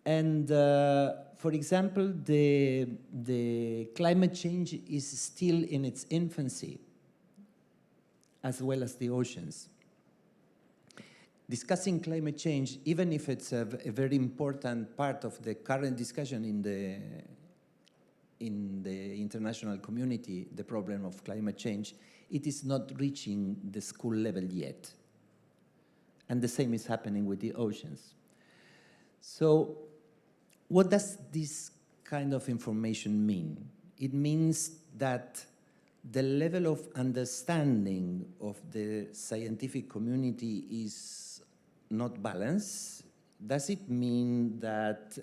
And for example, the climate change is still in its infancy, as well as the oceans. discussing climate change, even if it's a very important part of the current discussion in the international community, the problem of climate change, it is not reaching the school level yet. And the same is happening with the oceans. So what does this kind of information mean? It means that the level of understanding of the scientific community is not balanced. Does it mean that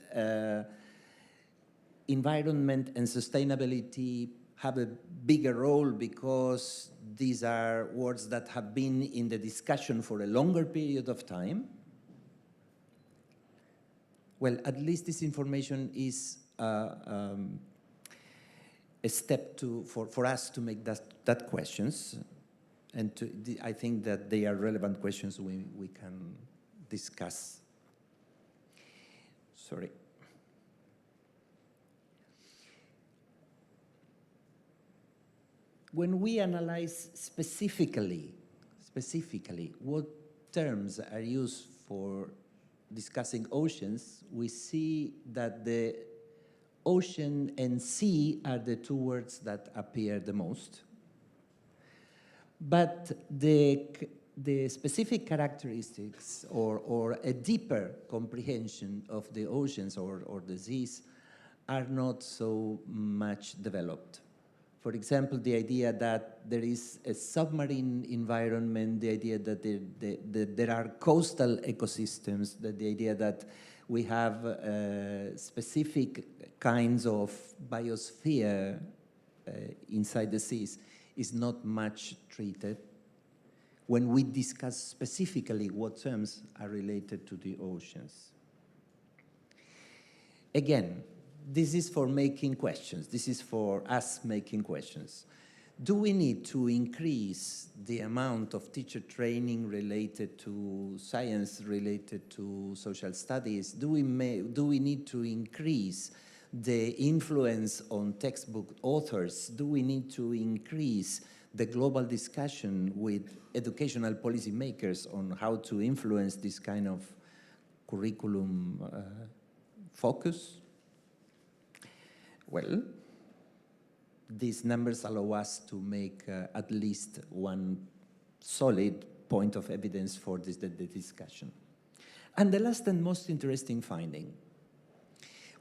environment and sustainability have a bigger role because these are words that have been in the discussion for a longer period of time? Well, at least this information is a step for us to make that questions, and I think that they are relevant questions we can discuss. Sorry. When we analyze specifically what terms are used for discussing oceans, we see that the ocean and sea are the two words that appear the most. But the specific characteristics or a deeper comprehension of the oceans or the seas are not so much developed. For example, the idea that there is a submarine environment, the idea that there are coastal ecosystems, the idea that we have specific kinds of biosphere inside the seas is not much treated when we discuss specifically what terms are related to the oceans. Again, this is for making questions. This is for us making questions. Do we need to increase the amount of teacher training related to science, related to social studies? Do we need to increase the influence on textbook authors? Do we need to increase the global discussion with educational policymakers on how to influence this kind of curriculum focus? Well, these numbers allow us to make at least one solid point of evidence for the discussion. And the last and most interesting finding,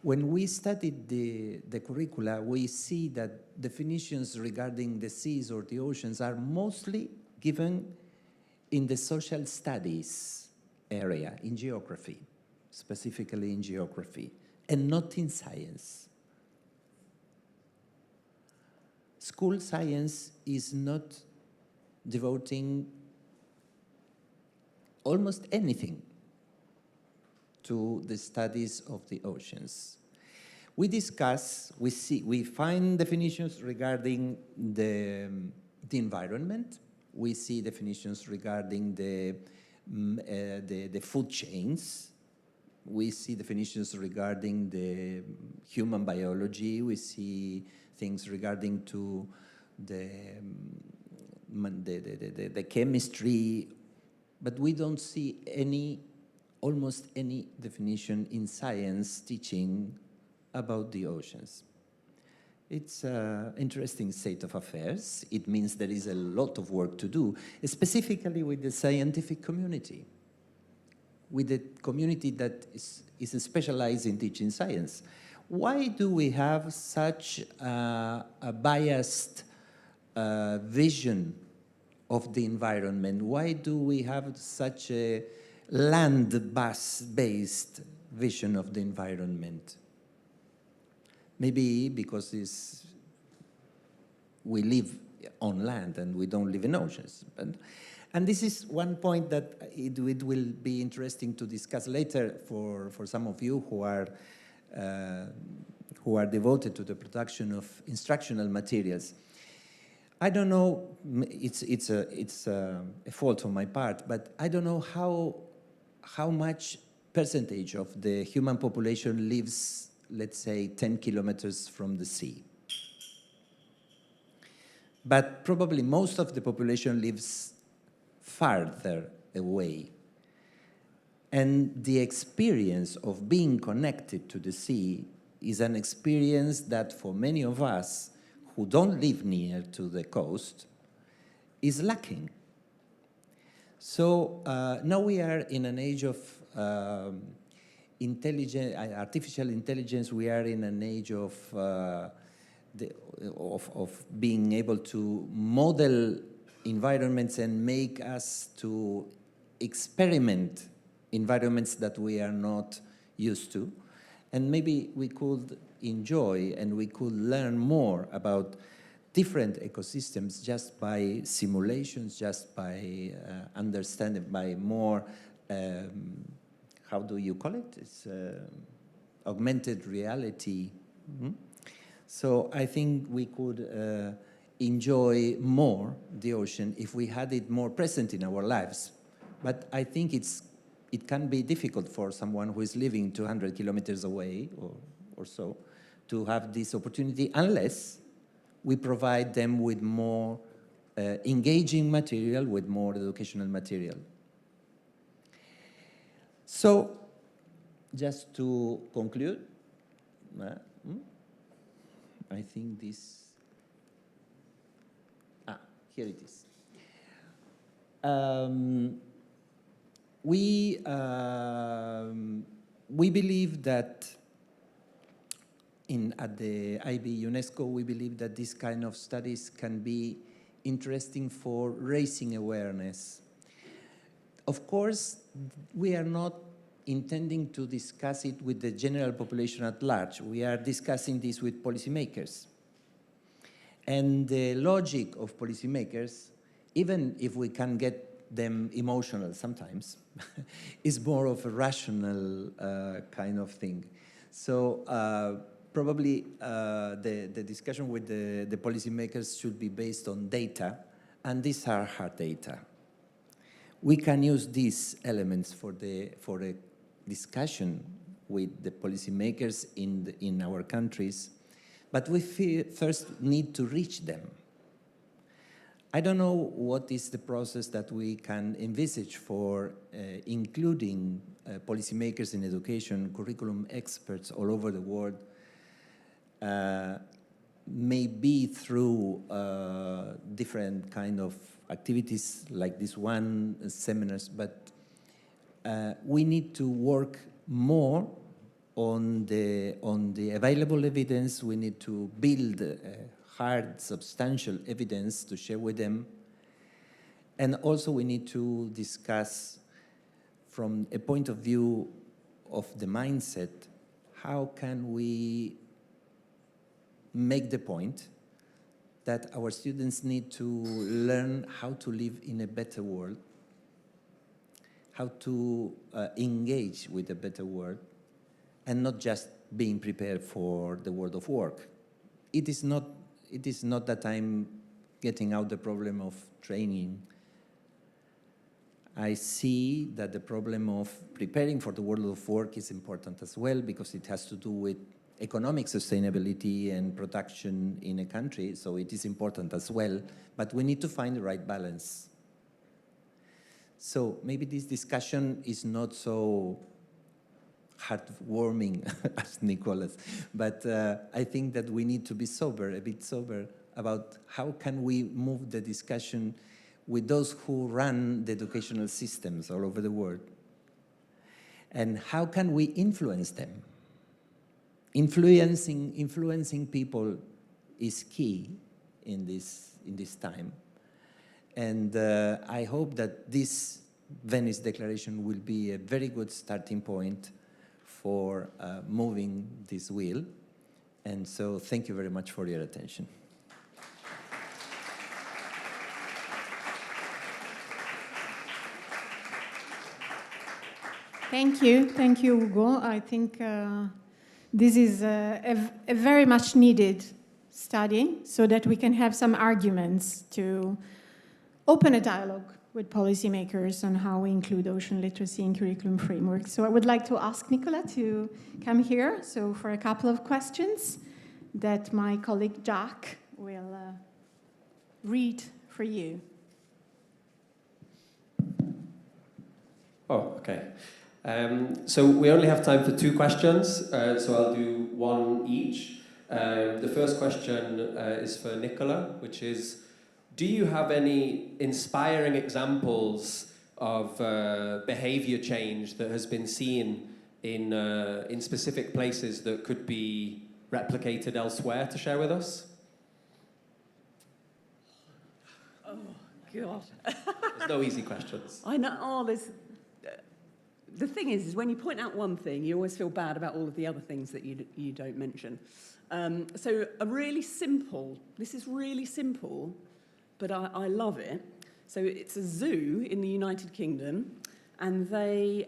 when we studied the curricula, we see that definitions regarding the seas or the oceans are mostly given in the social studies area, in geography, specifically in geography, and not in science. School science is not devoting almost anything to the studies of the oceans. We discuss, we find definitions regarding the environment. We see definitions regarding the food chains. We see definitions regarding the human biology. We see things regarding to the chemistry, but we don't see almost any definition in science teaching about the oceans. It's an interesting state of affairs. It means there is a lot of work to do, specifically with the scientific community, with the community that is specialized in teaching science. Why do we have such a biased vision of the environment? Why do we have such a land-based vision of the environment? Maybe because we live on land and we don't live in oceans. And this is one point that it will be interesting to discuss later for some of you who are devoted to the production of instructional materials. I don't know, it's a fault on my part, but I don't know how much percentage of the human population lives, let's say, 10 kilometers from the sea. But probably most of the population lives farther away. And the experience of being connected to the sea is an experience that for many of us who don't live near to the coast is lacking. So now we are in an age of artificial intelligence. We are in an age of being able to model environments and make us to experiment environments that we are not used to. And maybe we could enjoy and we could learn more about different ecosystems just by simulations, just by understanding, by more, how do you call it? It's augmented reality. Mm-hmm. So I think we could enjoy more the ocean if we had it more present in our lives. But I think it can be difficult for someone who is living 200 kilometers away or so to have this opportunity unless we provide them with more engaging material, with more educational material. So, just to conclude, I think this, here it is. We believe that at the IB UNESCO, we believe that this kind of studies can be interesting for raising awareness. Of course, we are not intending to discuss it with the general population at large. We are discussing this with policymakers. And the logic of policymakers, even if we can get them emotional sometimes, is more of a rational kind of thing. So probably the discussion with the policymakers should be based on data, and these are hard data. We can use these elements for a discussion with the policymakers in our countries, but we first need to reach them. I don't know what is the process that we can envisage for including policymakers in education, curriculum experts all over the world, maybe through different kind of activities like this one, seminars, but we need to work more on the available evidence. We need to build hard, substantial evidence to share with them. And also we need to discuss from a point of view of the mindset, how can we make the point that our students need to learn how to live in a better world, how to engage with a better world, and not just being prepared for the world of work. It is not that I'm getting out the problem of training. I see that the problem of preparing for the world of work is important as well, because it has to do with economic sustainability and production in a country, so it is important as well, but we need to find the right balance. So maybe this discussion is not so heartwarming as Nicholas, but I think that we need to be sober, a bit sober, about how can we move the discussion with those who run the educational systems all over the world, and how can we influence them. Influencing people is key in this time, and I hope that this Venice Declaration will be a very good starting point for moving this wheel. And so thank you very much for your attention. Thank you, Ugo. I think this is a very much needed study so that we can have some arguments to open a dialogue with policymakers on how we include ocean literacy in curriculum framework. So I would like to ask Nicola to come here, so for a couple of questions that my colleague Jack will read for you. Oh, okay. So we only have time for 2 questions, so I'll do one each. The first question is for Nicola, which is, do you have any inspiring examples of behavior change that has been seen in specific places that could be replicated elsewhere to share with us? Oh, God. There's no easy questions. I know. Oh, the thing is when you point out one thing, you always feel bad about all of the other things that you don't mention. So a really simple, this is really simple, but I love it. So it's a zoo in the United Kingdom, and they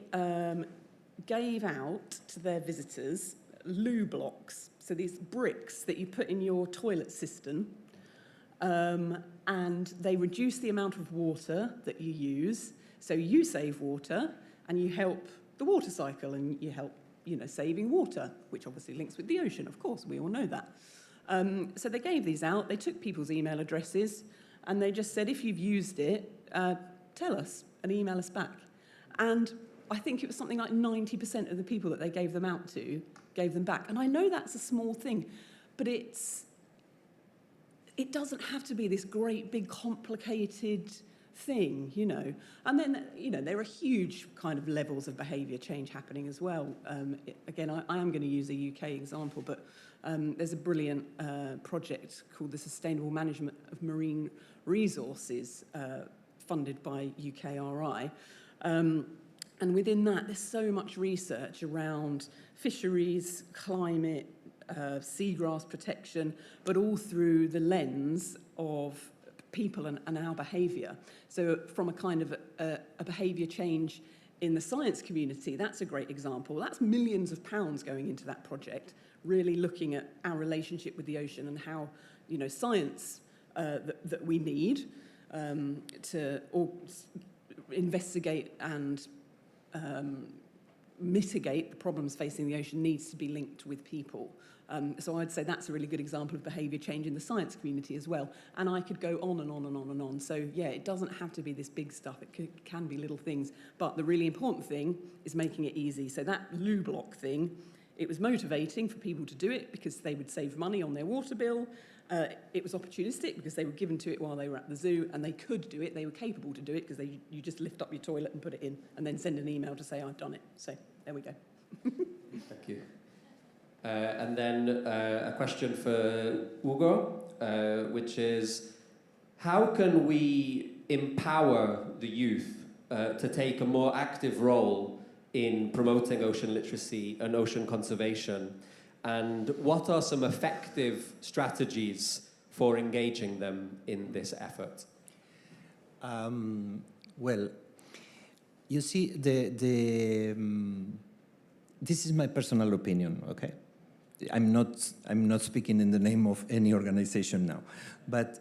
gave out to their visitors loo blocks, so these bricks that you put in your toilet cistern, and they reduce the amount of water that you use, so you save water, and you help the water cycle, and you help, saving water, which obviously links with the ocean, of course, we all know that. So they gave these out, they took people's email addresses, and they just said, if you've used it, tell us and email us back. And I think it was something like 90% of the people that they gave them out to gave them back. And I know that's a small thing, but it doesn't have to be this great, big, complicated thing, And then, there are huge kind of levels of behaviour change happening as well. Again, I am going to use a UK example, but there's a brilliant project called the Sustainable Management of Marine Resources, funded by UKRI. And within that, there's so much research around fisheries, climate, seagrass protection, but all through the lens of people and our behaviour. So from a kind of a behaviour change in the science community, that's a great example. That's millions of pounds going into that project, really looking at our relationship with the ocean and how, science that we need to investigate and mitigate the problems facing the ocean needs to be linked with people. So I'd say that's a really good example of behaviour change in the science community as well. And I could go on and on and on and on. So yeah, it doesn't have to be this big stuff. It can be little things. But the really important thing is making it easy. So that loo block thing, it was motivating for people to do it because they would save money on their water bill. It was opportunistic because they were given to it while they were at the zoo, and they could do it. They were capable to do it because you just lift up your toilet and put it in and then send an email to say, I've done it. So there we go. Thank you. And then a question for Ugo, which is, how can we empower the youth to take a more active role in promoting ocean literacy and ocean conservation? And what are some effective strategies for engaging them in this effort? Well, you see, this is my personal opinion, okay? I'm not speaking in the name of any organization now, but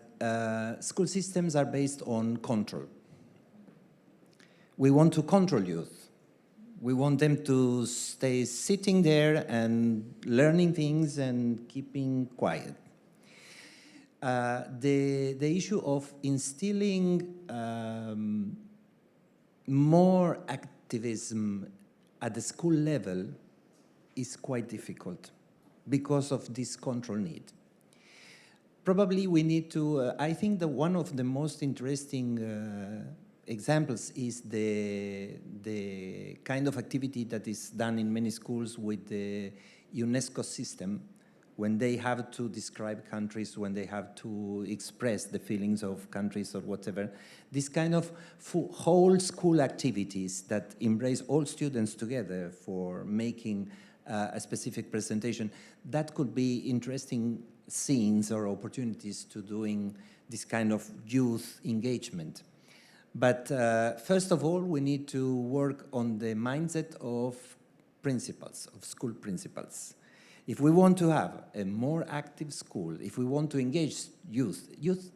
school systems are based on control. We want to control youth. We want them to stay sitting there and learning things and keeping quiet. The issue of instilling more activism at the school level is quite difficult because of this control need. Probably we need to, I think that one of the most interesting examples is the kind of activity that is done in many schools with the UNESCO system, when they have to describe countries, when they have to express the feelings of countries or whatever. This kind of whole school activities that embrace all students together for making a specific presentation, that could be interesting scenes or opportunities to doing this kind of youth engagement. But first of all, we need to work on the mindset of principals, of school principals. If we want to have a more active school, if we want to engage youth, youth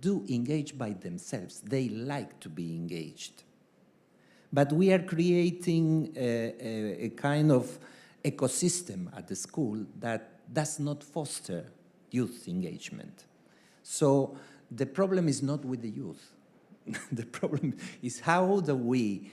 do engage by themselves. They like to be engaged. But we are creating a kind of ecosystem at the school that does not foster youth engagement. So the problem is not with the youth. The problem is how do we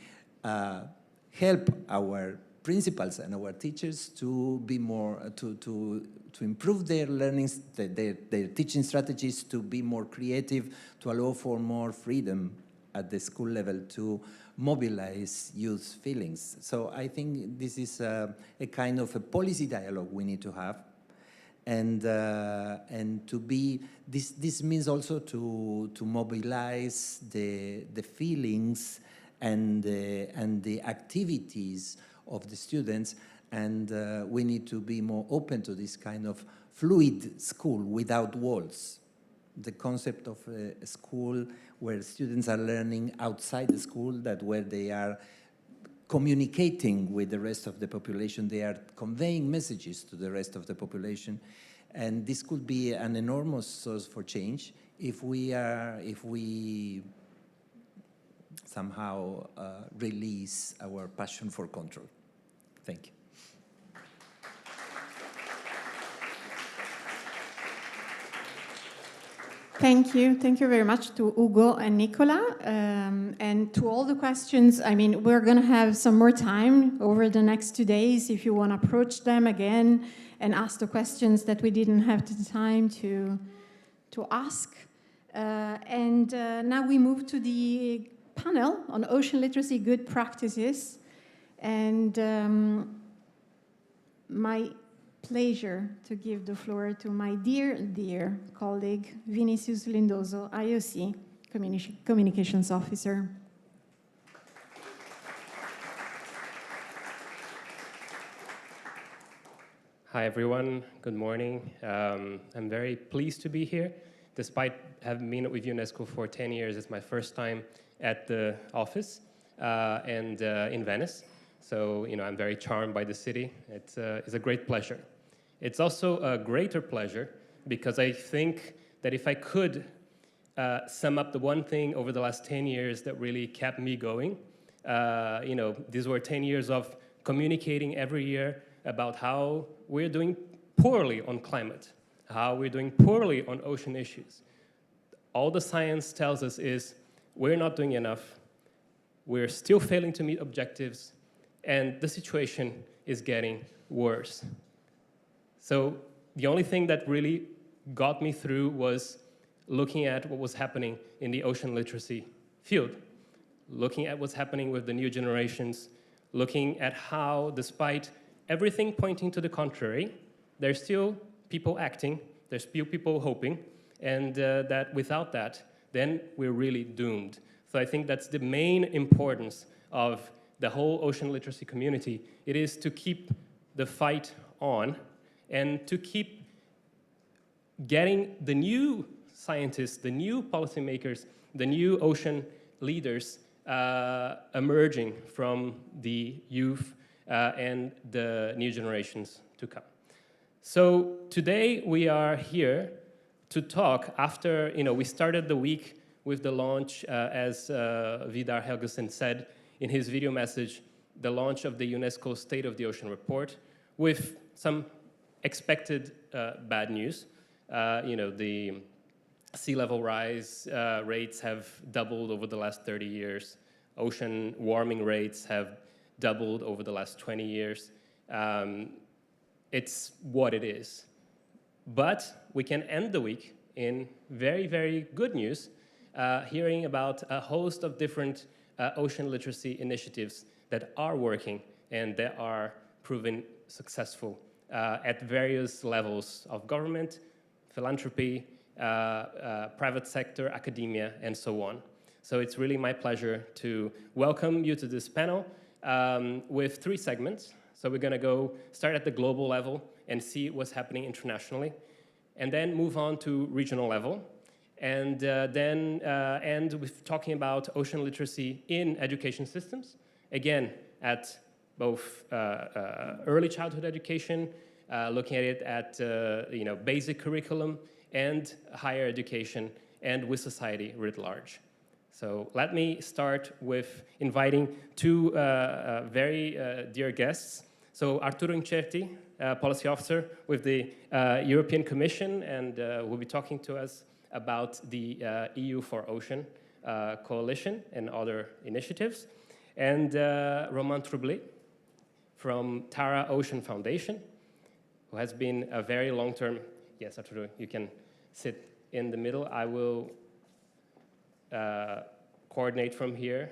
help our principals and our teachers to be more, to improve their learnings, their teaching strategies, to be more creative, to allow for more freedom at the school level to mobilize youth feelings. So I think this is a kind of a policy dialogue we need to have. And to be, this means also to mobilize the feelings and the activities of the students, and we need to be more open to this kind of fluid school without walls. The concept of a school where students are learning outside the school, that where they are communicating with the rest of the population, they are conveying messages to the rest of the population, and this could be an enormous source for change if we somehow release our passion for control. Thank you. Thank you. Thank you very much to Ugo and Nicola. And to all the questions, I mean, we're going to have some more time over the next 2 days if you want to approach them again and ask the questions that we didn't have the time to ask. Now we move to the panel on ocean literacy good practices. And my pleasure to give the floor to my dear colleague, Vinicius Lindoso, IOC Communications Officer. Hi, everyone. Good morning. I'm very pleased to be here. Despite having been with UNESCO for 10 years, it's my first time at the office and in Venice. So, you know, I'm very charmed by the city. It's a great pleasure. It's also a greater pleasure because I think that if I could sum up the one thing over the last 10 years that really kept me going, you know, these were 10 years of communicating every year about how we're doing poorly on climate, how we're doing poorly on ocean issues. All the science tells us is we're not doing enough, we're still failing to meet objectives, and the situation is getting worse. So the only thing that really got me through was looking at what was happening in the ocean literacy field, looking at what's happening with the new generations, looking at how, despite everything pointing to the contrary, there's still people acting, there's still people hoping, and that without that, then we're really doomed. So I think that's the main importance of the whole ocean literacy community. It is to keep the fight on and to keep getting the new scientists, the new policymakers, the new ocean leaders emerging from the youth and the new generations to come. So today we are here to talk after, you know, we started the week with the launch, as Vidar Helgesen said in his video message, the launch of the UNESCO State of the Ocean report with some expected bad news. You know, the sea level rise rates have doubled over the last 30 years. Ocean warming rates have doubled over the last 20 years. It's what it is. But we can end the week in very, very good news, hearing about a host of different ocean literacy initiatives that are working and that are proven successful at various levels of government, philanthropy, private sector, academia, and so on. So it's really my pleasure to welcome you to this panel with 3 segments. So we're going to go start at the global level and see what's happening internationally, and then move on to regional level, and then end with talking about ocean literacy in education systems, again, at both early childhood education, looking at it at you know, basic curriculum, and higher education, and with society writ large. So let me start with inviting 2 very dear guests. So Arturo Incerti, Policy Officer with the European Commission, and will be talking to us about the EU for Ocean Coalition and other initiatives. and Romain Troublé from Tara Ocean Foundation, who has been a very long-term, yes, Arturo, you can sit in the middle. I will coordinate from here.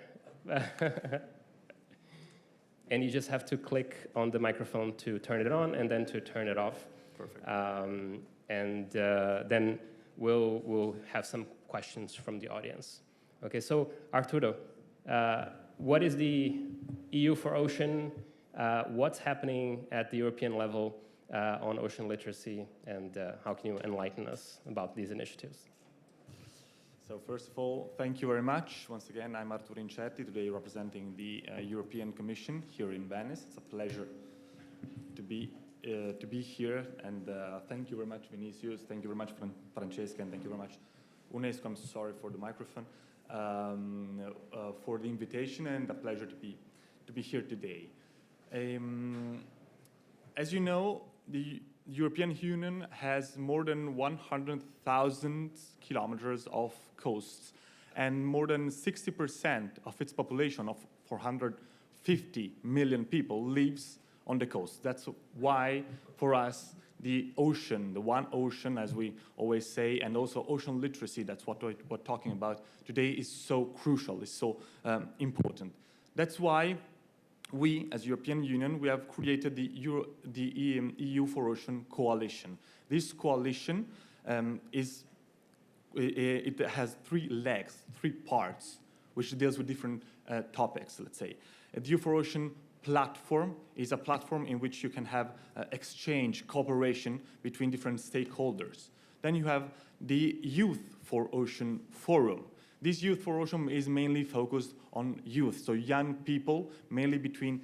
And you just have to click on the microphone to turn it on and then to turn it off. Perfect. Then we'll have some questions from the audience. Okay, so Arturo, what is the EU for Ocean? What's happening at the European level on ocean literacy, and how can you enlighten us about these initiatives? So first of all, thank you very much. Once again, I'm Arturo Incetti, today representing the European Commission here in Venice. It's a pleasure to be here, and thank you very much, Vinicius. Thank you very much, Francesca, and thank you very much, UNESCO. I'm sorry for the microphone, for the invitation, and a pleasure to be here today. As you know, the European Union has more than 100,000 kilometers of coasts, and more than 60% of its population of 450 million people lives on the coast. That's why, for us, the ocean, the one ocean, as we always say, and also ocean literacy, that's what we're talking about today, is so crucial, is so important. That's why we, as European Union, we have created the EU for Ocean Coalition. This coalition it has 3 legs, 3 parts, which deals with different topics, let's say. The EU for Ocean platform is a platform in which you can have exchange, cooperation between different stakeholders. Then you have the Youth for Ocean Forum. This Youth for Ocean is mainly focused on youth, so young people, mainly between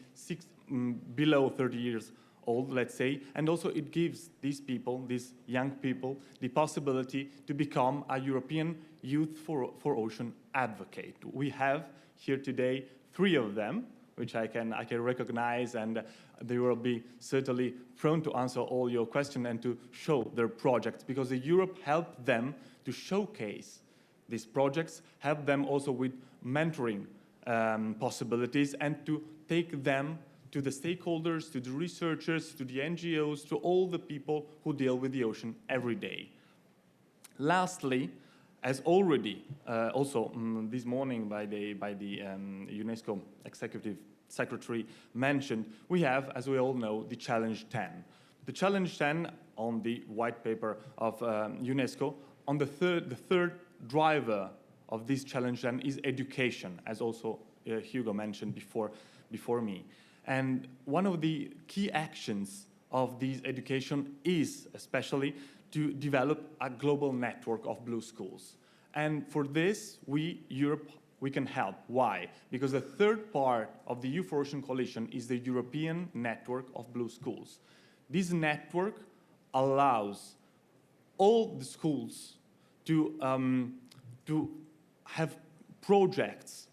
below 30 years old, let's say, and also it gives these people, these young people, the possibility to become a European Youth for Ocean advocate. We have here today 3 of them, which I can recognize, and they will be certainly prone to answer all your questions and to show their projects, because Europe helped them to showcase these projects, help them also with mentoring possibilities, and to take them to the stakeholders, to the researchers, to the NGOs, to all the people who deal with the ocean every day. Lastly, as already also this morning by the UNESCO Executive Secretary mentioned, we have, as we all know, the Challenge 10. The Challenge 10 on the white paper of UNESCO, on the third driver of this Challenge 10 is education, as also Hugo mentioned before me. And one of the key actions of this education is especially to develop a global network of blue schools. And for this, Europe, we can help. Why? Because the third part of the EU for Ocean Coalition is the European network of blue schools. This network allows all the schools to have projects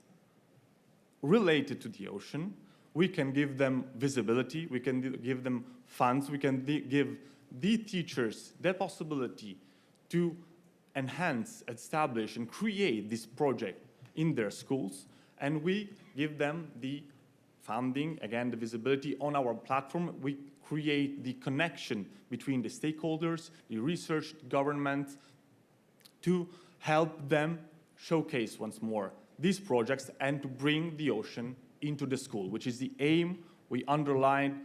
related to the ocean. We can give them visibility, we can give them funds, we can give the teachers the possibility to enhance, establish, and create this project in their schools, and we give them the funding, again, the visibility on our platform. We create the connection between the stakeholders, the research, government, to help them showcase once more these projects and to bring the ocean into the school, which is the aim we underlined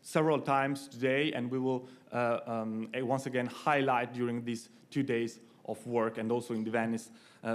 several times today, and we will once again highlight during these 2 days of work and also in the Venice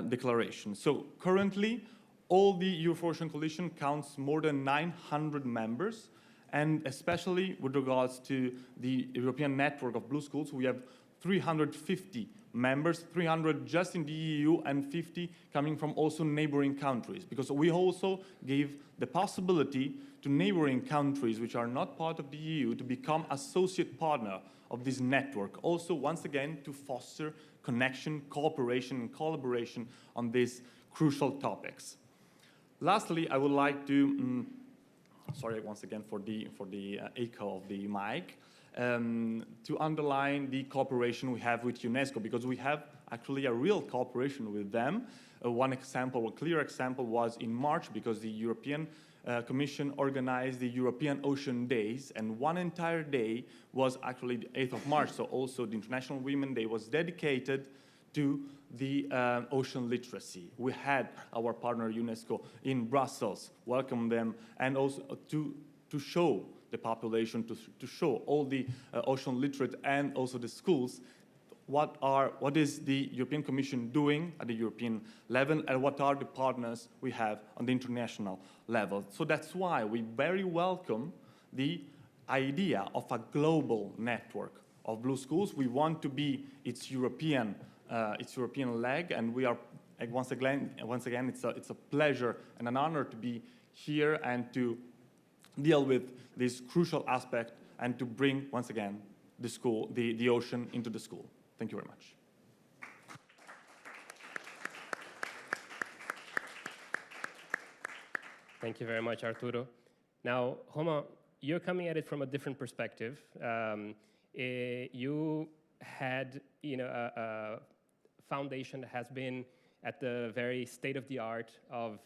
Declaration. So currently, all the EU for Ocean Coalition counts more than 900 members, and especially with regards to the European network of blue schools, we have 350 members, 300 just in the EU and 50 coming from also neighboring countries, because we also give the possibility to neighboring countries which are not part of the EU to become associate partner of this network, also once again to foster connection, cooperation, and collaboration on these crucial topics. Lastly, I would like to, sorry once again for the echo of the mic. to underline the cooperation we have with UNESCO, because we have actually a real cooperation with them. One clear example was in March, because the European Commission organized the European Ocean Days, and one entire day was actually the 8th of March, so also the International Women's Day was dedicated to the ocean literacy. We had our partner UNESCO in Brussels welcome them, and also to show the population, to show all the ocean literate and also the schools what is the European Commission doing at the European level, and what are the partners we have on the international level. So that's why we very welcome the idea of a global network of blue schools. We want to be its European leg, and we are once again it's a pleasure and an honor to be here and to deal with this crucial aspect and to bring once again the ocean into the school. Thank you very much. Thank you very much, Arturo. Now, Homa, you're coming at it from a different perspective. You had, a foundation that has been at the very state-of-the-art of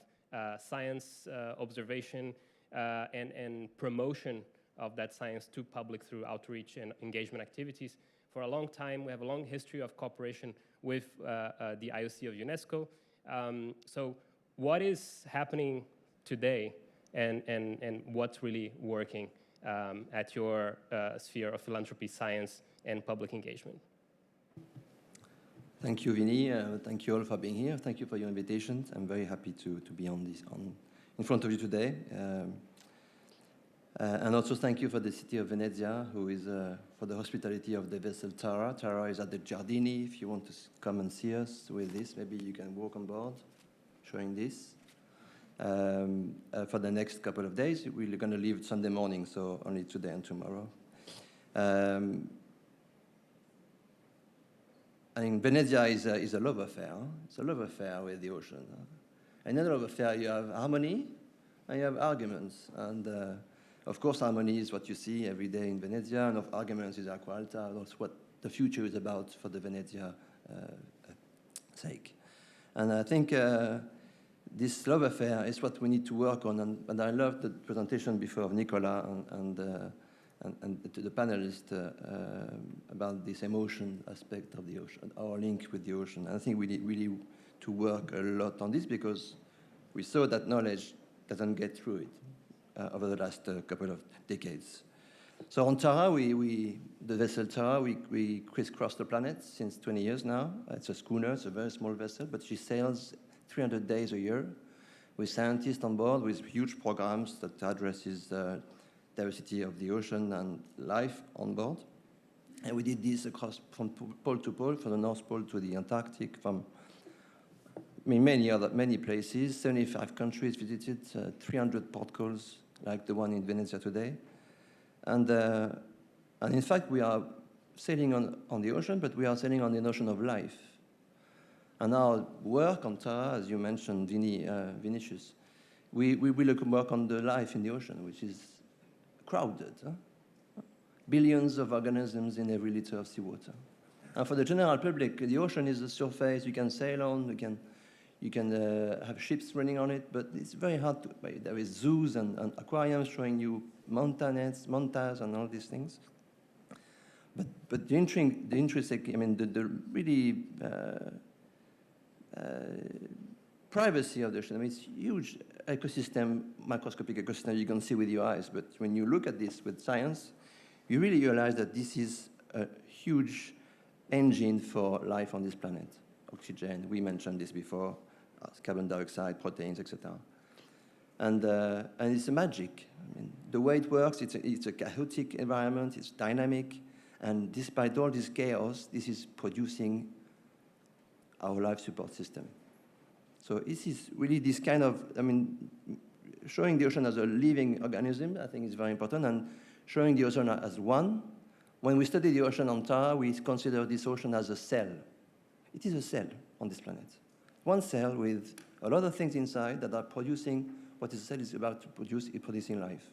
science observation and promotion of that science to public through outreach and engagement activities. For a long time, we have a long history of cooperation with the IOC of UNESCO. So what is happening today, and what's really working at your sphere of philanthropy, science, and public engagement? Thank you, Vinny. Thank you all for being here. Thank you for your invitation. I'm very happy to be in front of you today. And also thank you for the city of Venezia, who is for the hospitality of the vessel Tara. Tara is at the Giardini. If you want to come and see us with this, maybe you can walk on board, showing this. For the next couple of days, we're going to leave Sunday morning, so only today and tomorrow. I think Venezia is a love affair. Huh? It's a love affair with the ocean. Huh? And in a love affair, you have harmony and you have arguments. And of course, harmony is what you see every day in Venezia, and of arguments is Acqua Alta. That's what the future is about for the Venezia sake. And I think this love affair is what we need to work on. And I loved the presentation before of Nicola and the panelists about this emotion aspect of the ocean, our link with the ocean. And I think we need really to work a lot on this, because we saw that knowledge doesn't get through it over the last couple of decades. So on Tara, the vessel Tara, we crisscross the planet since 20 years now. It's a schooner, it's a very small vessel, but she sails 300 days a year with scientists on board, with huge programs that addresses diversity of the ocean and life on board. And we did this across from pole to pole, from the North Pole to the Antarctic, from many places, 75 countries visited, 300 port calls like the one in Venezia today. And in fact, we are sailing on the ocean, but we are sailing on the ocean of life. And our work on Tara, as you mentioned, Vinicius, we will work on the life in the ocean, which is crowded. Huh? Billions of organisms in every liter of seawater. And for the general public, the ocean is a surface you can sail on, you can have ships running on it, but it's very hard to. There is zoos and aquariums showing you montas and all these things. But the intrinsic, the really privacy of the ocean. It's huge ecosystem, microscopic ecosystem you can see with your eyes. But when you look at this with science, you really realize that this is a huge engine for life on this planet. Oxygen, we mentioned this before, carbon dioxide, proteins, etc. And it's a magic. The way it works, it's a chaotic environment, it's dynamic, and despite all this chaos, this is producing our life support system. So this is really this kind of, showing the ocean as a living organism, I think is very important, and showing the ocean as one. When we study the ocean on Tara, we consider this ocean as a cell. It is a cell on this planet. One cell with a lot of things inside that are producing what this cell is about to produce, producing life.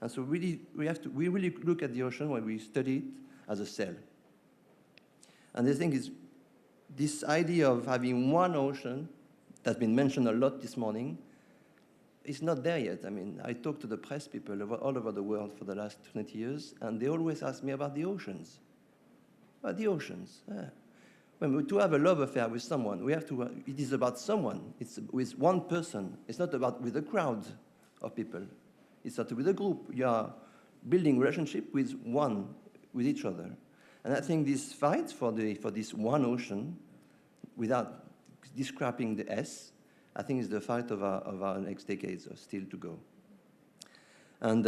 And so really, we really look at the ocean when we study it as a cell. And the thing is, this idea of having one ocean that's been mentioned a lot this morning is not there yet. I mean, I talk to the press people all over the world for the last 20 years, and they always ask me about the oceans. About the oceans. To have a love affair with someone, it is about someone. It's with one person. It's not about with a crowd of people. It's not with a group. You are building relationship with each other. And I think this fight for this one ocean, without describing the S, I think is the fight of our next decades still to go. And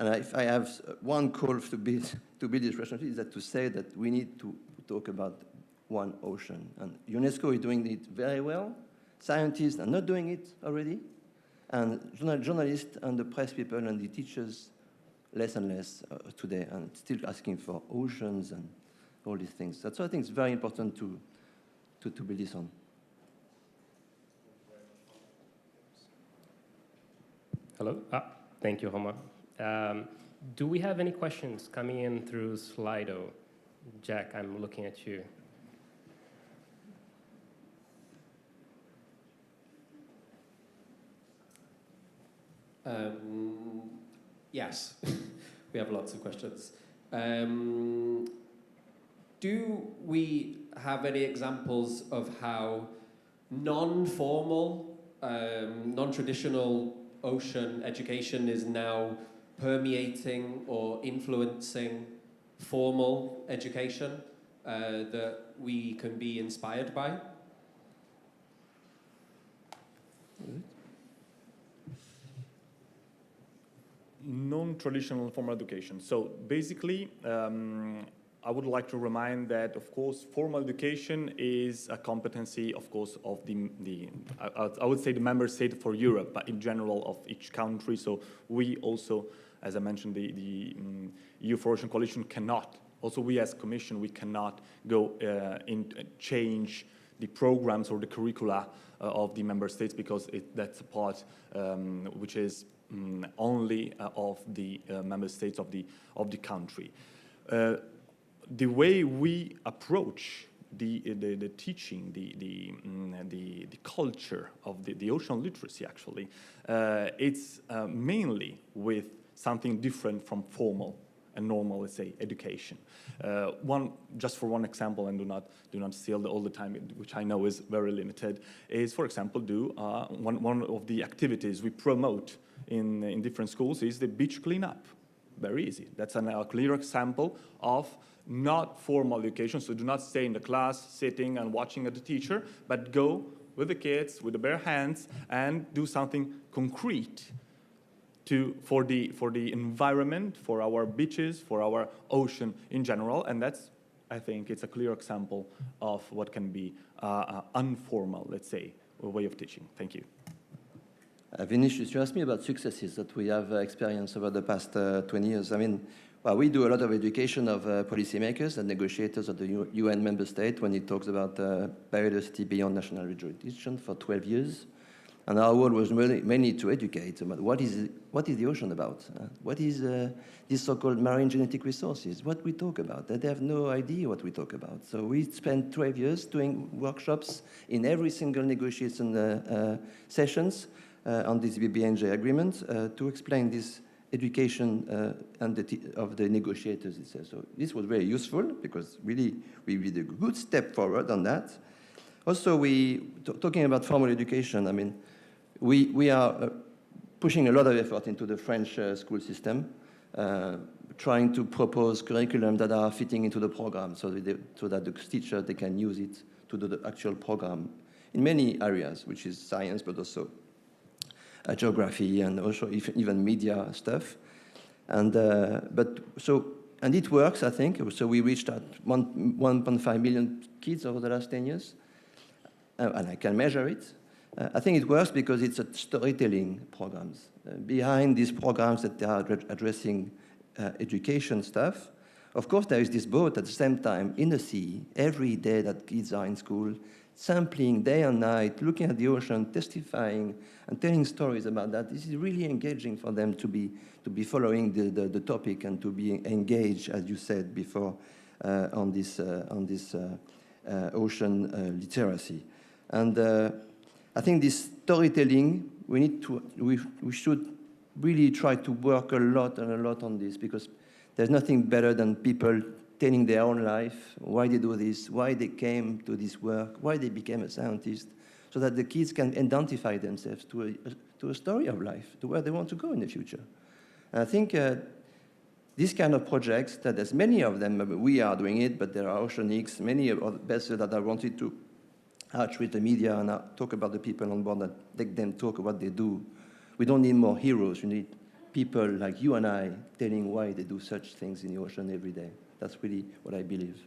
if I have one call to build this relationship, is that to say that we need to talk about one ocean. And UNESCO is doing it very well. Scientists are not doing it already. And journalists and the press people and the teachers less and less today, and still asking for oceans and all these things. That's why I think it's very important to build this on. Hello. Thank you, Roma. Do we have any questions coming in through Slido? Jack, I'm looking at you. Yes, we have lots of questions. Do we have any examples of how non-formal, non-traditional ocean education is now permeating or influencing formal education that we can be inspired by? Non-traditional formal education. So basically, I would like to remind that, of course, formal education is a competency, of course, of I would say the member state for Europe, but in general of each country. So we also, as I mentioned, the EU for Ocean Coalition cannot, also we as Commission, we cannot go change the programs or the curricula of the member states, because that's a part which is only of the member states of the country. The way we approach the teaching, the culture of the ocean literacy, actually, it's mainly with something different from formal and normal, let's say, education. Just for one example, and do not steal all the time, which I know is very limited, is, for example, one of the activities we promote in different schools is the beach cleanup. Very easy. That's a clear example of not formal education. So do not stay in the class sitting and watching at the teacher, but go with the kids with the bare hands and do something concrete for the environment, for our beaches, for our ocean in general. And that's, I think, it's a clear example of what can be informal, let's say, a way of teaching. Thank you. Vinicius, you asked me about successes that we have experienced over the past 20 years. I mean, well, we do a lot of education of policymakers and negotiators of the UN member state when it talks about biodiversity beyond national jurisdiction for 12 years. And our role was mainly to educate about what is the ocean about? What is these so-called marine genetic resources? What we talk about? They have no idea what we talk about. So we spent 12 years doing workshops in every single negotiation sessions on this BBNJ agreement to explain this education of the negotiators itself. So this was very useful because really we did a good step forward on that. Also, talking about formal education, I mean, we are pushing a lot of effort into the French school system, trying to propose curriculum that are fitting into the program so that the teacher, they can use it to do the actual program in many areas, which is science, but also geography and also even media stuff. And it works, I think. So we reached 1.5 million kids over the last 10 years. And I can measure it. I think it works because it's a storytelling programs. Behind these programs that they are addressing education stuff, of course there is this boat at the same time in the sea every day that kids are in school, sampling day and night, looking at the ocean, testifying, and telling stories about that. This is really engaging for them to be following the topic and to be engaged, as you said before, on this ocean literacy. And I think this storytelling, we should really try to work a lot on this, because there's nothing better than people telling their own life, why they do this, why they came to this work, why they became a scientist, so that the kids can identify themselves to a story of life, to where they want to go in the future. And I think these kind of projects, that there's many of them, we are doing it, but there are Oceanics, many other vessels that I wanted to outreach the media and talk about the people on board, that let them talk what they do. We don't need more heroes, we need people like you and I telling why they do such things in the ocean every day. That's really what I believe.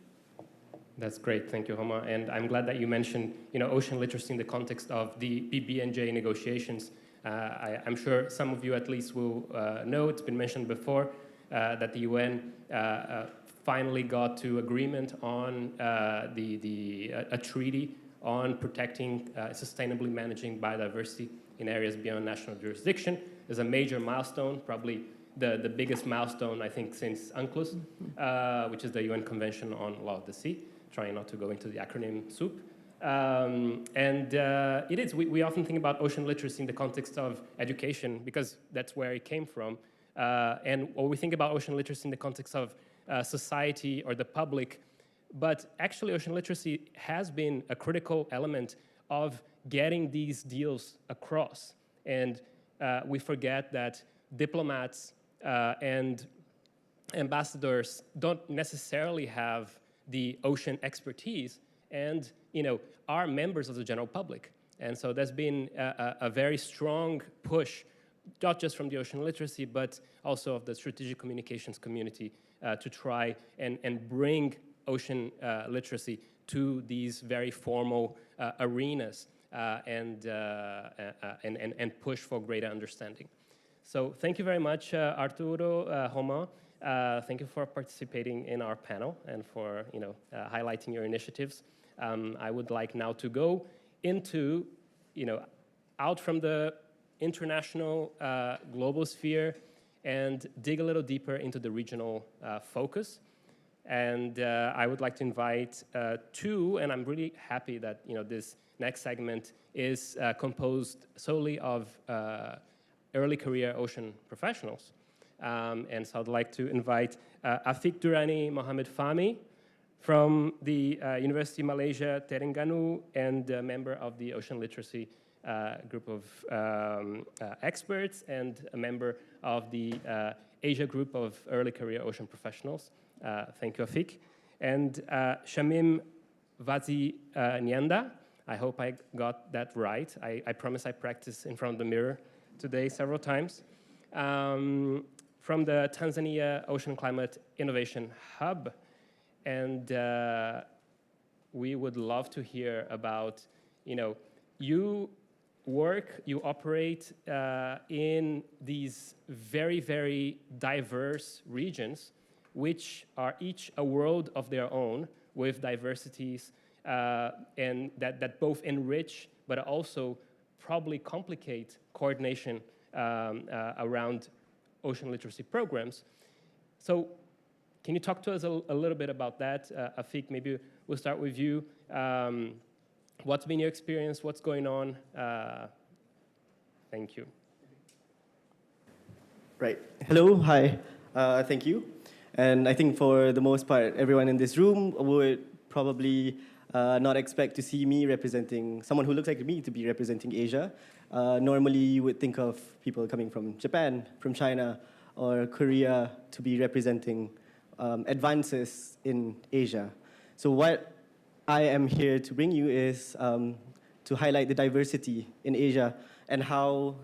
That's great, thank you, Homa. And I'm glad that you mentioned, ocean literacy in the context of the BBNJ negotiations. I'm sure some of you at least will know, it's been mentioned before, that the UN finally got to agreement on a treaty on protecting, sustainably managing biodiversity in areas beyond national jurisdiction. Is a major milestone, probably the biggest milestone, I think, since UNCLOS, which is the UN Convention on Law of the Sea, trying not to go into the acronym soup. It is, we often think about ocean literacy in the context of education, because that's where it came from. Or we think about ocean literacy in the context of society or the public, but actually ocean literacy has been a critical element of getting these deals across. And we forget that diplomats and ambassadors don't necessarily have the ocean expertise and are members of the general public. And so there's been a very strong push, not just from the ocean literacy, but also of the strategic communications community to try and bring ocean literacy to these very formal arenas and push for greater understanding. So thank you very much, Arturo, Homa. Thank you for participating in our panel and for highlighting your initiatives. I would like now to go into, out from the international global sphere and dig a little deeper into the regional focus. And I would like to invite two, and I'm really happy that this next segment is composed solely of early career ocean professionals. And so I'd like to invite Afik Durrani Mohamed Fahmy from the University of Malaysia, Terengganu, and a member of the Ocean Literacy group of experts, and a member of the Asia group of early career ocean professionals. Thank you, Afik. And Shamim Vazi Nyanda. I hope I got that right. I promise I practiced in front of the mirror today several times. From the Tanzania Ocean Climate Innovation Hub. And we would love to hear about, you operate in these very, very diverse regions, which are each a world of their own, with diversities and that both enrich but also probably complicate coordination around ocean literacy programs. So can you talk to us a little bit about that? Afik, maybe we'll start with you. What's been your experience? What's going on? Thank you. Right. Hello. Hi. Thank you. And I think for the most part, everyone in this room would probably not expect to see me representing someone who looks like me to be representing Asia. Normally, you would think of people coming from Japan, from China, or Korea to be representing advances in Asia. So what I am here to bring you is to highlight the diversity in Asia and how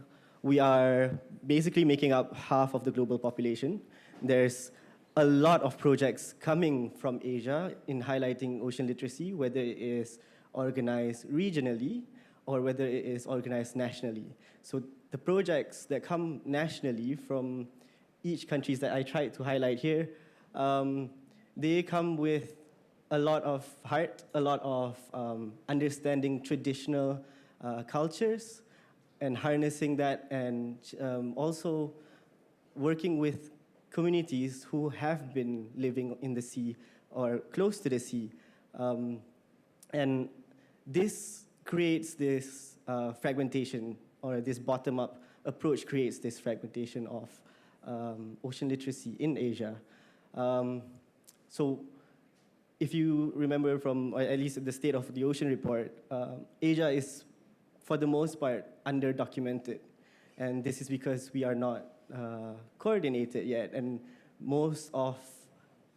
we are basically making up half of the global population. There's a lot of projects coming from Asia in highlighting ocean literacy, whether it is organized regionally or whether it is organized nationally. So the projects that come nationally from each countries that I tried to highlight here, they come with a lot of heart, a lot of understanding traditional cultures and harnessing that, and also working with communities who have been living in the sea or close to the sea. And this creates this fragmentation, or this bottom-up approach creates this fragmentation of ocean literacy in Asia. So if you remember from, or at least the State of the Ocean report, Asia is, for the most part, under-documented. And this is because we are not coordinated yet, and most of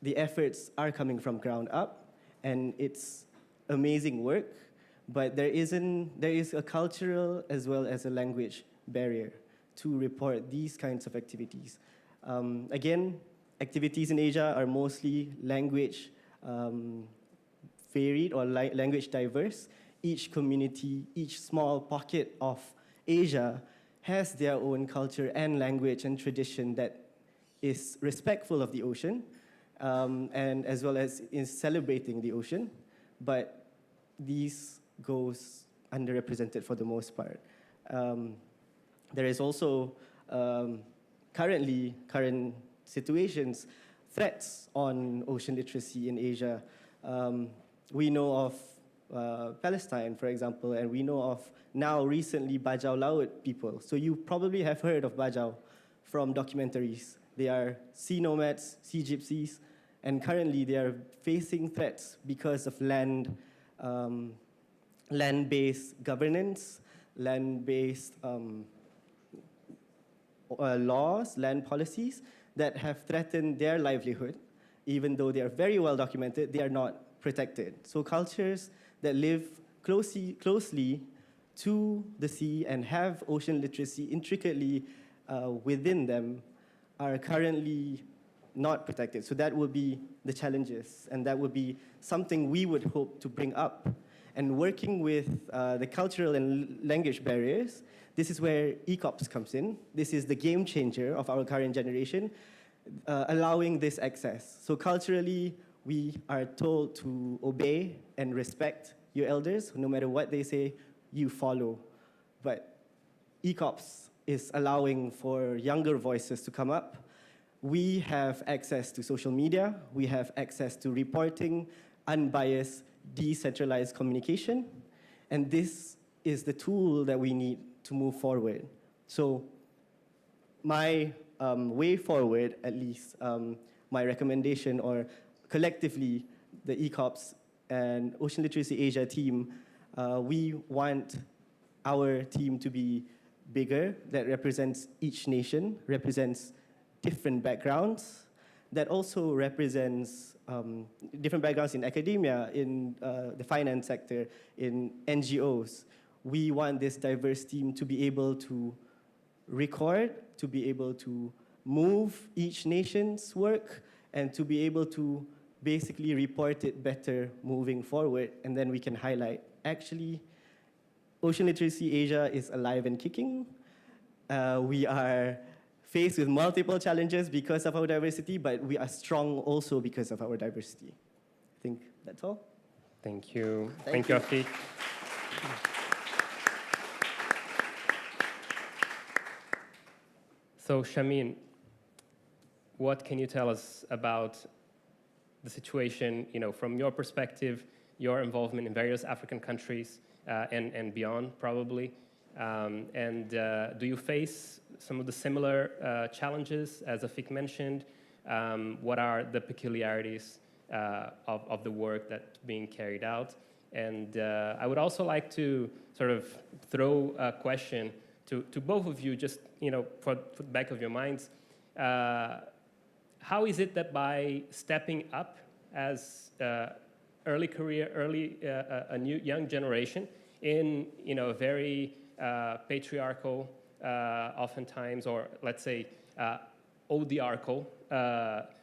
the efforts are coming from ground up, and it's amazing work, but there is a cultural as well as a language barrier to report these kinds of activities. Again, activities in Asia are mostly language varied or language diverse. Each community, each small pocket of Asia has their own culture and language and tradition that is respectful of the ocean, and as well as in celebrating the ocean, but these goes underrepresented for the most part. There is also current situations, threats on ocean literacy in Asia. We know of Palestine, for example, and we know of now recently Bajau Laut people. So you probably have heard of Bajau from documentaries. They are sea nomads, sea gypsies, and currently they are facing threats because of land-based governance, land-based laws, land policies that have threatened their livelihood. Even though they are very well documented, they are not protected. So cultures that live closely to the sea and have ocean literacy intricately within them are currently not protected. So that would be the challenges, and that would be something we would hope to bring up. And working with the cultural and language barriers, this is where ECOPS comes in. This is the game changer of our current generation, allowing this access. So culturally, we are told to obey and respect your elders. No matter what they say, you follow. But ECOPS is allowing for younger voices to come up. We have access to social media. We have access to reporting, unbiased, decentralized communication. And this is the tool that we need to move forward. So my way forward, at least my recommendation, or collectively the ECOPS and Ocean Literacy Asia team, we want our team to be bigger, that represents each nation, represents different backgrounds, that also represents different backgrounds in academia, in the finance sector, in NGOs. We want this diverse team to be able to record, to be able to move each nation's work, and to be able to basically report it better moving forward. And then we can highlight, actually, Ocean Literacy Asia is alive and kicking. We are faced with multiple challenges because of our diversity, but we are strong also because of our diversity. I think that's all. Thank you. Thank you, Afiq. So, Shamin, what can you tell us about the situation, from your perspective, your involvement in various African countries and beyond, probably? Do you face some of the similar challenges, as Afiq mentioned? What are the peculiarities of the work that's being carried out? And I would also like to sort of throw a question to both of you, just for the back of your minds. How is it that by stepping up as early career, a new young generation in a very patriarchal, oftentimes, or let's say odiarchal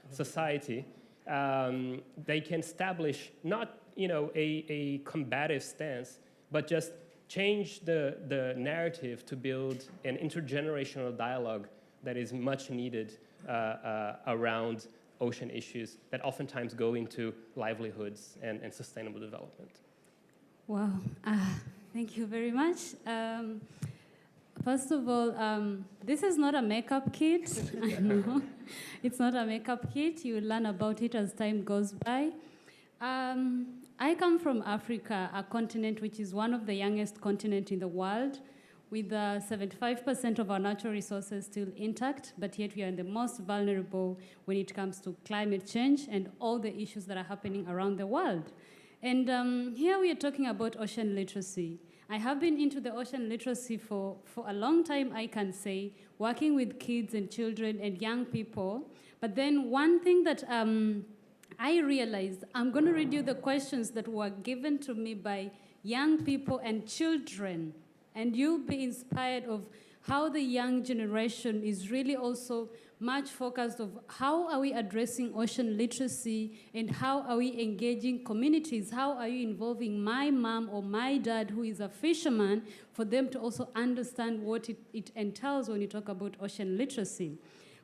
society, they can establish not a combative stance, but just change the narrative to build an intergenerational dialogue that is much needed around ocean issues that oftentimes go into livelihoods and sustainable development. Wow, thank you very much. First of all, this is not a makeup kit. I know it's not a makeup kit. You will learn about it as time goes by. I come from Africa, a continent which is one of the youngest continents in the world, with 75% of our natural resources still intact, but yet we are the most vulnerable when it comes to climate change and all the issues that are happening around the world. And here we are talking about ocean literacy. I have been into the ocean literacy for a long time, I can say, working with kids and children and young people. But then one thing that I realized, I'm going to read you the questions that were given to me by young people and children, and you'll be inspired of how the young generation is really also much focused of how are we addressing ocean literacy and how are we engaging communities? How are you involving my mom or my dad who is a fisherman for them to also understand what it entails when you talk about ocean literacy?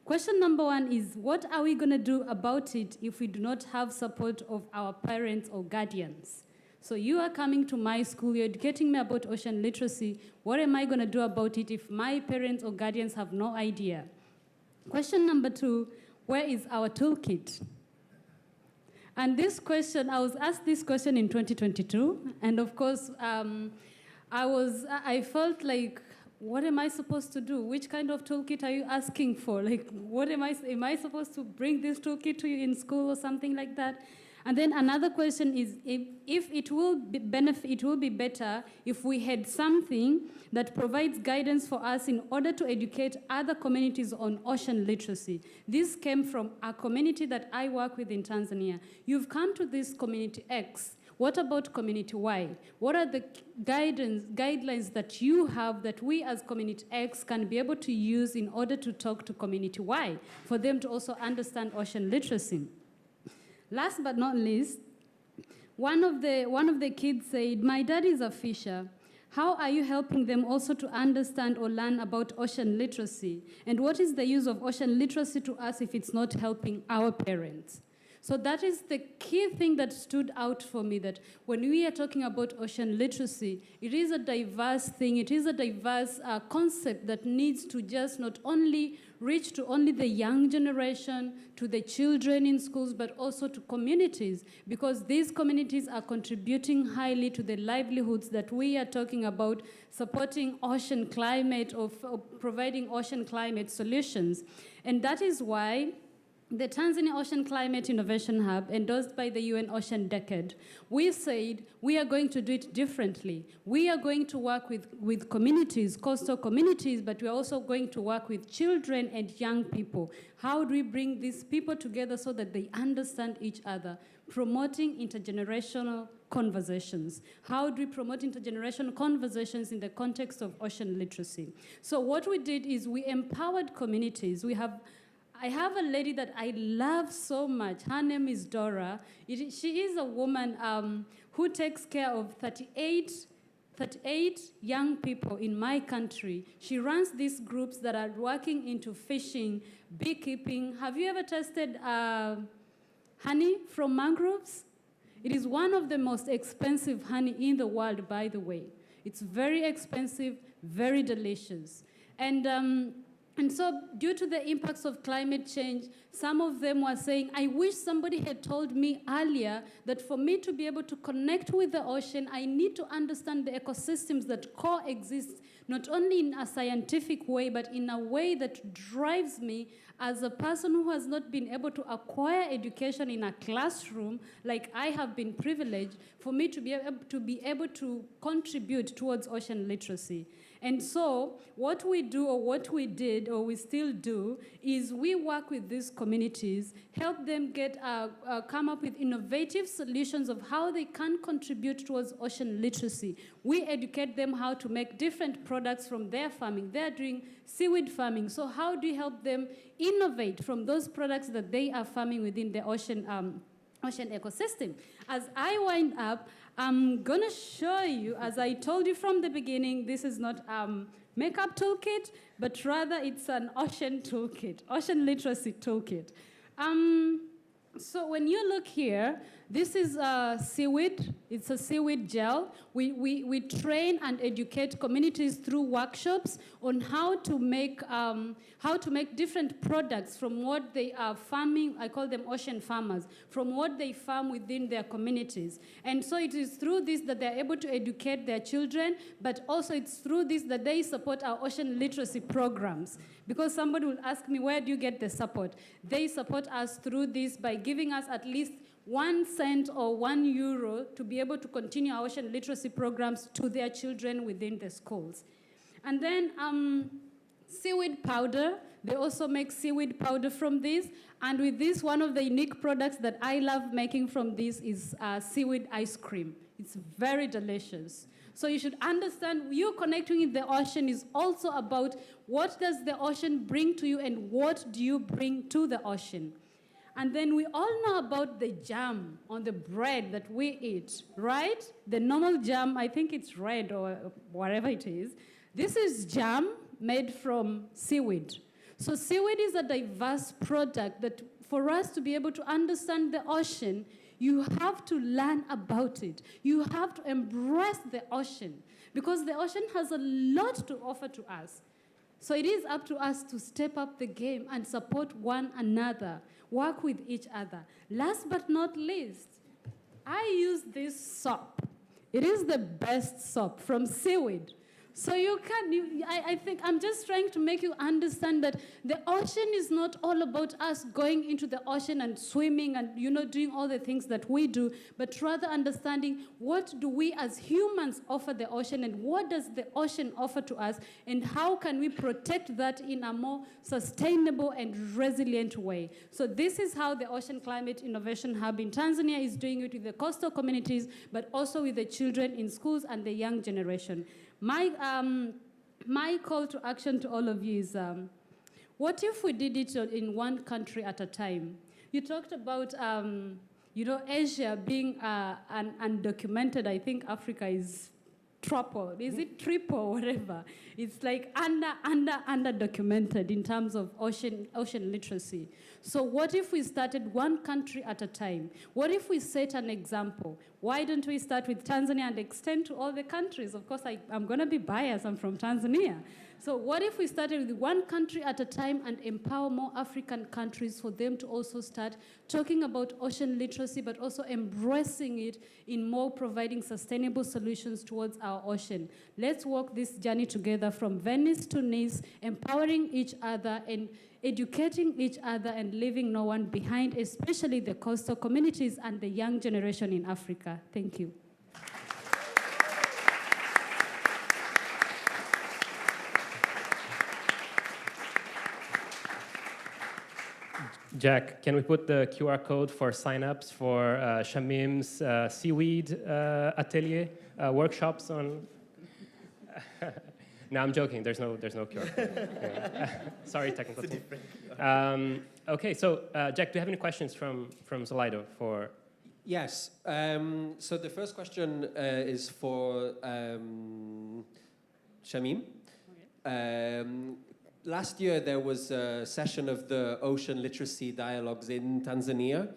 Question number one is, what are we going to do about it if we do not have support of our parents or guardians? So you are coming to my school, you're educating me about ocean literacy. What am I going to do about it if my parents or guardians have no idea? Question number two, where is our toolkit? And this question, I was asked this question in 2022, and of course, I felt like, what am I supposed to do? Which kind of toolkit are you asking for? Like, what am I supposed to bring this toolkit to you in school or something like that? And then another question is, if it will be better if we had something that provides guidance for us in order to educate other communities on ocean literacy. This came from a community that I work with in Tanzania. You've come to this community X. What about community Y? What are the guidelines that you have that we as community X can be able to use in order to talk to community Y for them to also understand ocean literacy? Last but not least, one of the kids said, my dad is a fisher. How are you helping them also to understand or learn about ocean literacy? And what is the use of ocean literacy to us if it's not helping our parents? So that is the key thing that stood out for me, that when we are talking about ocean literacy, it is a diverse thing, it is a diverse concept that needs to just not only reach to only the young generation, to the children in schools, but also to communities, because these communities are contributing highly to the livelihoods that we are talking about, supporting ocean climate or providing ocean climate solutions. And that is why the Tanzania Ocean Climate Innovation Hub, endorsed by the UN Ocean Decade, we said we are going to do it differently. We are going to work with communities, coastal communities, but we're also going to work with children and young people. How do we bring these people together so that they understand each other? Promoting intergenerational conversations. How do we promote intergenerational conversations in the context of ocean literacy? So what we did is we empowered communities. I have a lady that I love so much. Her name is Dora. She is a woman who takes care of 38 young people in my country. She runs these groups that are working into fishing, beekeeping. Have you ever tasted honey from mangroves? It is one of the most expensive honey in the world, by the way. It's very expensive, very delicious. And so due to the impacts of climate change, some of them were saying, I wish somebody had told me earlier that for me to be able to connect with the ocean, I need to understand the ecosystems that coexist, not only in a scientific way, but in a way that drives me as a person who has not been able to acquire education in a classroom, like I have been privileged, for me to be able to contribute towards ocean literacy. And so what we do, or what we did, or we still do, is we work with these communities, help them come up with innovative solutions of how they can contribute towards ocean literacy. We educate them how to make different products from their farming. They're doing seaweed farming. So how do you help them innovate from those products that they are farming within the ocean ecosystem? As I wind up, I'm going to show you, as I told you from the beginning, this is not makeup toolkit, but rather it's an ocean toolkit, ocean literacy toolkit. So when you look here, this is seaweed. It's a seaweed gel. We train and educate communities through workshops on how to make different products from what they are farming. I call them ocean farmers, from what they farm within their communities. And so it is through this that they're able to educate their children, but also it's through this that they support our ocean literacy programs. Because somebody will ask me, where do you get the support? They support us through this by giving us at least 1 cent or €1 to be able to continue our ocean literacy programs to their children within the schools. And then seaweed powder. They also make seaweed powder from this. And with this, one of the unique products that I love making from this is seaweed ice cream. It's very delicious. So you should understand, you connecting with the ocean is also about what does the ocean bring to you and what do you bring to the ocean. And then we all know about the jam on the bread that we eat, right? The normal jam, I think it's red or whatever it is. This is jam made from seaweed. So seaweed is a diverse product that for us to be able to understand the ocean, you have to learn about it. You have to embrace the ocean because the ocean has a lot to offer to us. So it is up to us to step up the game and support one another, work with each other. Last but not least, I use this soap. It is the best soap from seaweed. So I think I'm just trying to make you understand that the ocean is not all about us going into the ocean and swimming and, doing all the things that we do, but rather understanding what do we as humans offer the ocean and what does the ocean offer to us and how can we protect that in a more sustainable and resilient way. So this is how the Ocean Climate Innovation Hub in Tanzania is doing it with the coastal communities, but also with the children in schools and the young generation. My call to action to all of you is, what if we did it in one country at a time? You talked about, Asia being undocumented. I think Africa is triple. Is it triple, whatever? It's like under documented in terms of ocean literacy. So what if we started one country at a time? What if we set an example? Why don't we start with Tanzania and extend to all the countries? Of course, I'm going to be biased. I'm from Tanzania. So what if we started with one country at a time and empower more African countries for them to also start talking about ocean literacy, but also embracing it in more providing sustainable solutions towards our ocean. Let's walk this journey together from Venice to Nice, empowering each other and educating each other and leaving no one behind, especially the coastal communities and the young generation in Africa. Thank you. Jack, can we put the QR code for signups for Shamim's seaweed atelier workshops on? No, I'm joking. There's no QR code. Yeah. Sorry, technical team. Okay, so Jack, do you have any questions from Slido for? Yes. So the first question is for Shamim. Okay. Last year, there was a session of the Ocean Literacy Dialogues in Tanzania.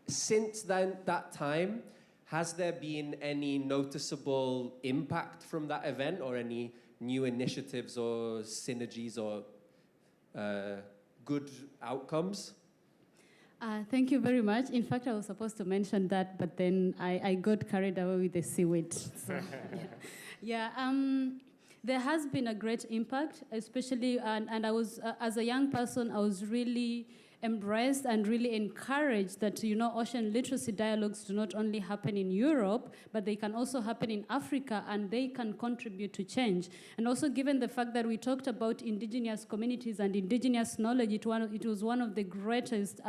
Since that time, has there been any noticeable impact from that event or any new initiatives or synergies or good outcomes? Thank you very much. In fact, I was supposed to mention that, but then I got carried away with the seaweed. So, there has been a great impact, especially, and I was, as a young person, I was really embraced and really encouraged that, ocean literacy dialogues do not only happen in Europe, but they can also happen in Africa, and they can contribute to change. And also, given the fact that we talked about indigenous communities and indigenous knowledge, it was one of the greatest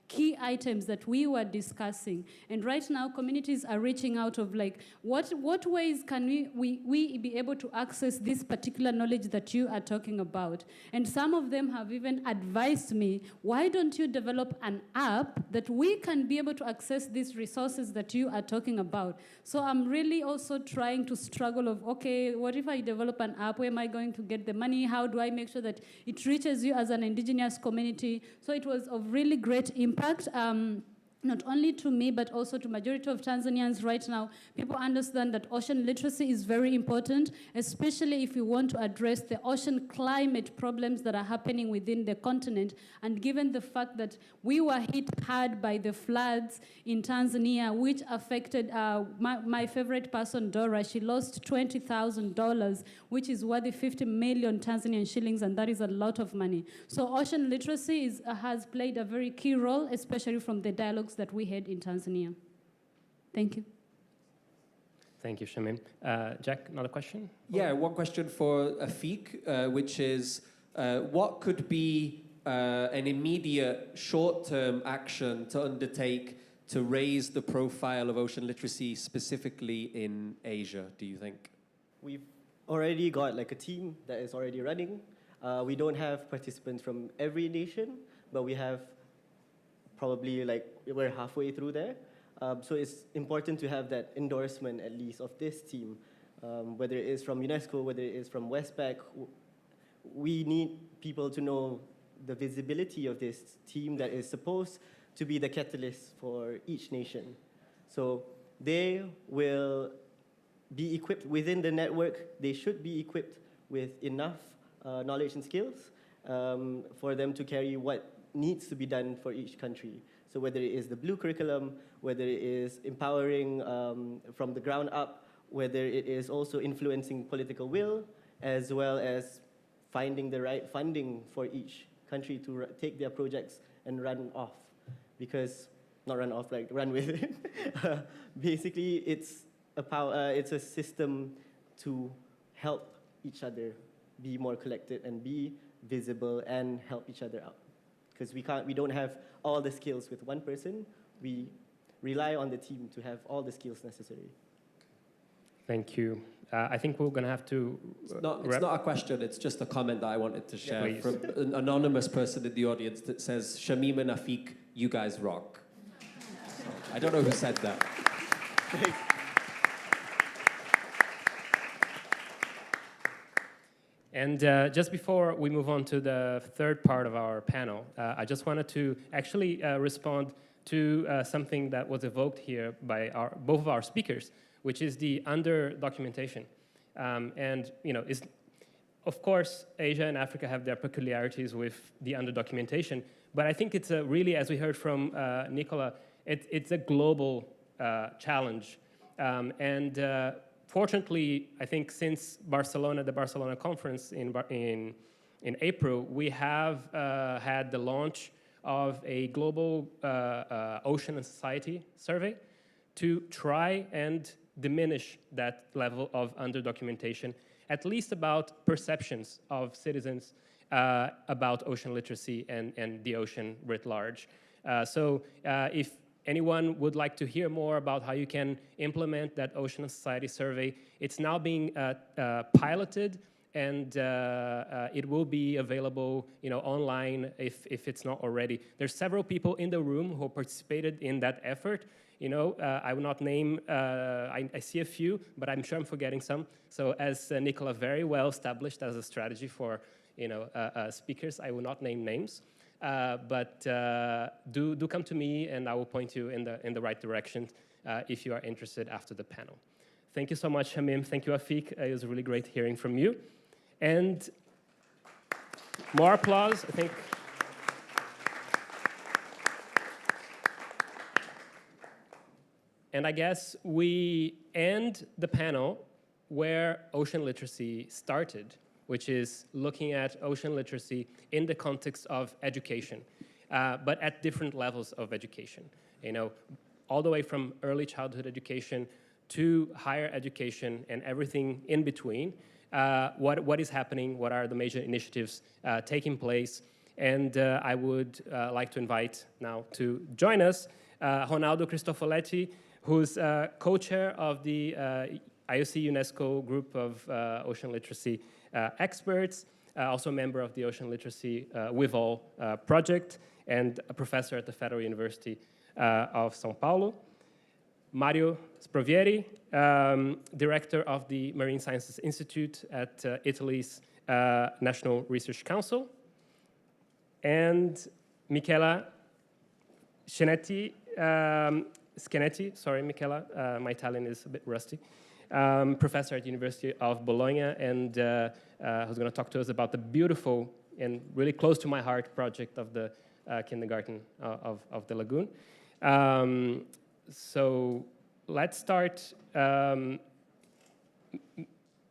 key items that we were discussing. And right now, communities are reaching out of like, what ways can we be able to access this particular knowledge that you are talking about? And some of them have even advised me, why don't you develop an app that we can be able to access these resources that you are talking about? So I'm really also trying to struggle of, okay, what if I develop an app? Where am I going to get the money? How do I make sure that it reaches you as an indigenous community? So it was of really great impact, not only to me, but also to majority of Tanzanians right now. People understand that ocean literacy is very important, especially if you want to address the ocean climate problems that are happening within the continent. And given the fact that we were hit hard by the floods in Tanzania, which affected my favorite person, Dora, she lost $20,000, which is worth 50 million Tanzanian shillings, and that is a lot of money. So ocean literacy has played a very key role, especially from the dialogues that we had in Tanzania. Thank you. Thank you, Shamim. Jack, another question? Yeah, one question for Afik, which is, what could be an immediate short-term action to undertake to raise the profile of ocean literacy specifically in Asia, do you think? We've already got like a team that is already running. We don't have participants from every nation, but we have probably like we're halfway through there. So it's important to have that endorsement at least of this team, whether it is from UNESCO, whether it is from Westpac. We need people to know the visibility of this team that is supposed to be the catalyst for each nation. So they will be equipped within the network. They should be equipped with enough knowledge and skills for them to carry what needs to be done for each country. So whether it is the blue curriculum, whether it is empowering from the ground up, whether it is also influencing political will, as well as finding the right funding for each country to take their projects and run off. Because, not run off, like run with it. Basically, it's a system to help each other be more collected and be visible and help each other out. Because we don't have all the skills with one person. We rely on the team to have all the skills necessary. Thank you. I think we're going to have to... It's not a question, it's just a comment that I wanted to share Please. from an anonymous person in the audience that says, Shamim and Afik, you guys rock. So, I don't know who said that. And just before we move on to the third part of our panel, I just wanted to actually respond to something that was evoked here by both of our speakers, which is the under-documentation. And, you know, of course, Asia and Africa have their peculiarities with the under-documentation, but I think it's really, as we heard from Nicola, it's a global challenge. Fortunately, I think since the Barcelona conference in April, we have had the launch of a global ocean and society survey to try and diminish that level of under-documentation, at least about perceptions of citizens about ocean literacy and the ocean writ large. So if anyone would like to hear more about how you can implement that Ocean and Society survey, it's now being piloted, and it will be available, you know, online if it's not already. There's several people in the room who participated in that effort. You know, I will not name, I see a few, but I'm sure I'm forgetting some. So as Nicola very well established as a strategy for, you know, speakers, I will not name names. But do come to me, and I will point you in the right direction if you are interested after the panel. Thank you so much, Shamim. Thank you, Afik. It was really great hearing from you. And more applause, I think. And I guess we end the panel where ocean literacy started, which is looking at ocean literacy in the context of education, but at different levels of education. You know, all the way from early childhood education to higher education and everything in between. What is happening? What are the major initiatives taking place? And I would like to invite now to join us Ronaldo Cristofoletti, who's co-chair of the IOC UNESCO group of ocean literacy experts, also a member of the Ocean Literacy With All project, and a professor at the Federal University of São Paulo. Mario Sprovieri, director of the Marine Sciences Institute at Italy's National Research Council. And Michela Scenetti, sorry, Michela, my Italian is a bit rusty, professor at the University of Bologna, and who's going to talk to us about the beautiful and really close to my heart project of the kindergarten of the lagoon. So let's start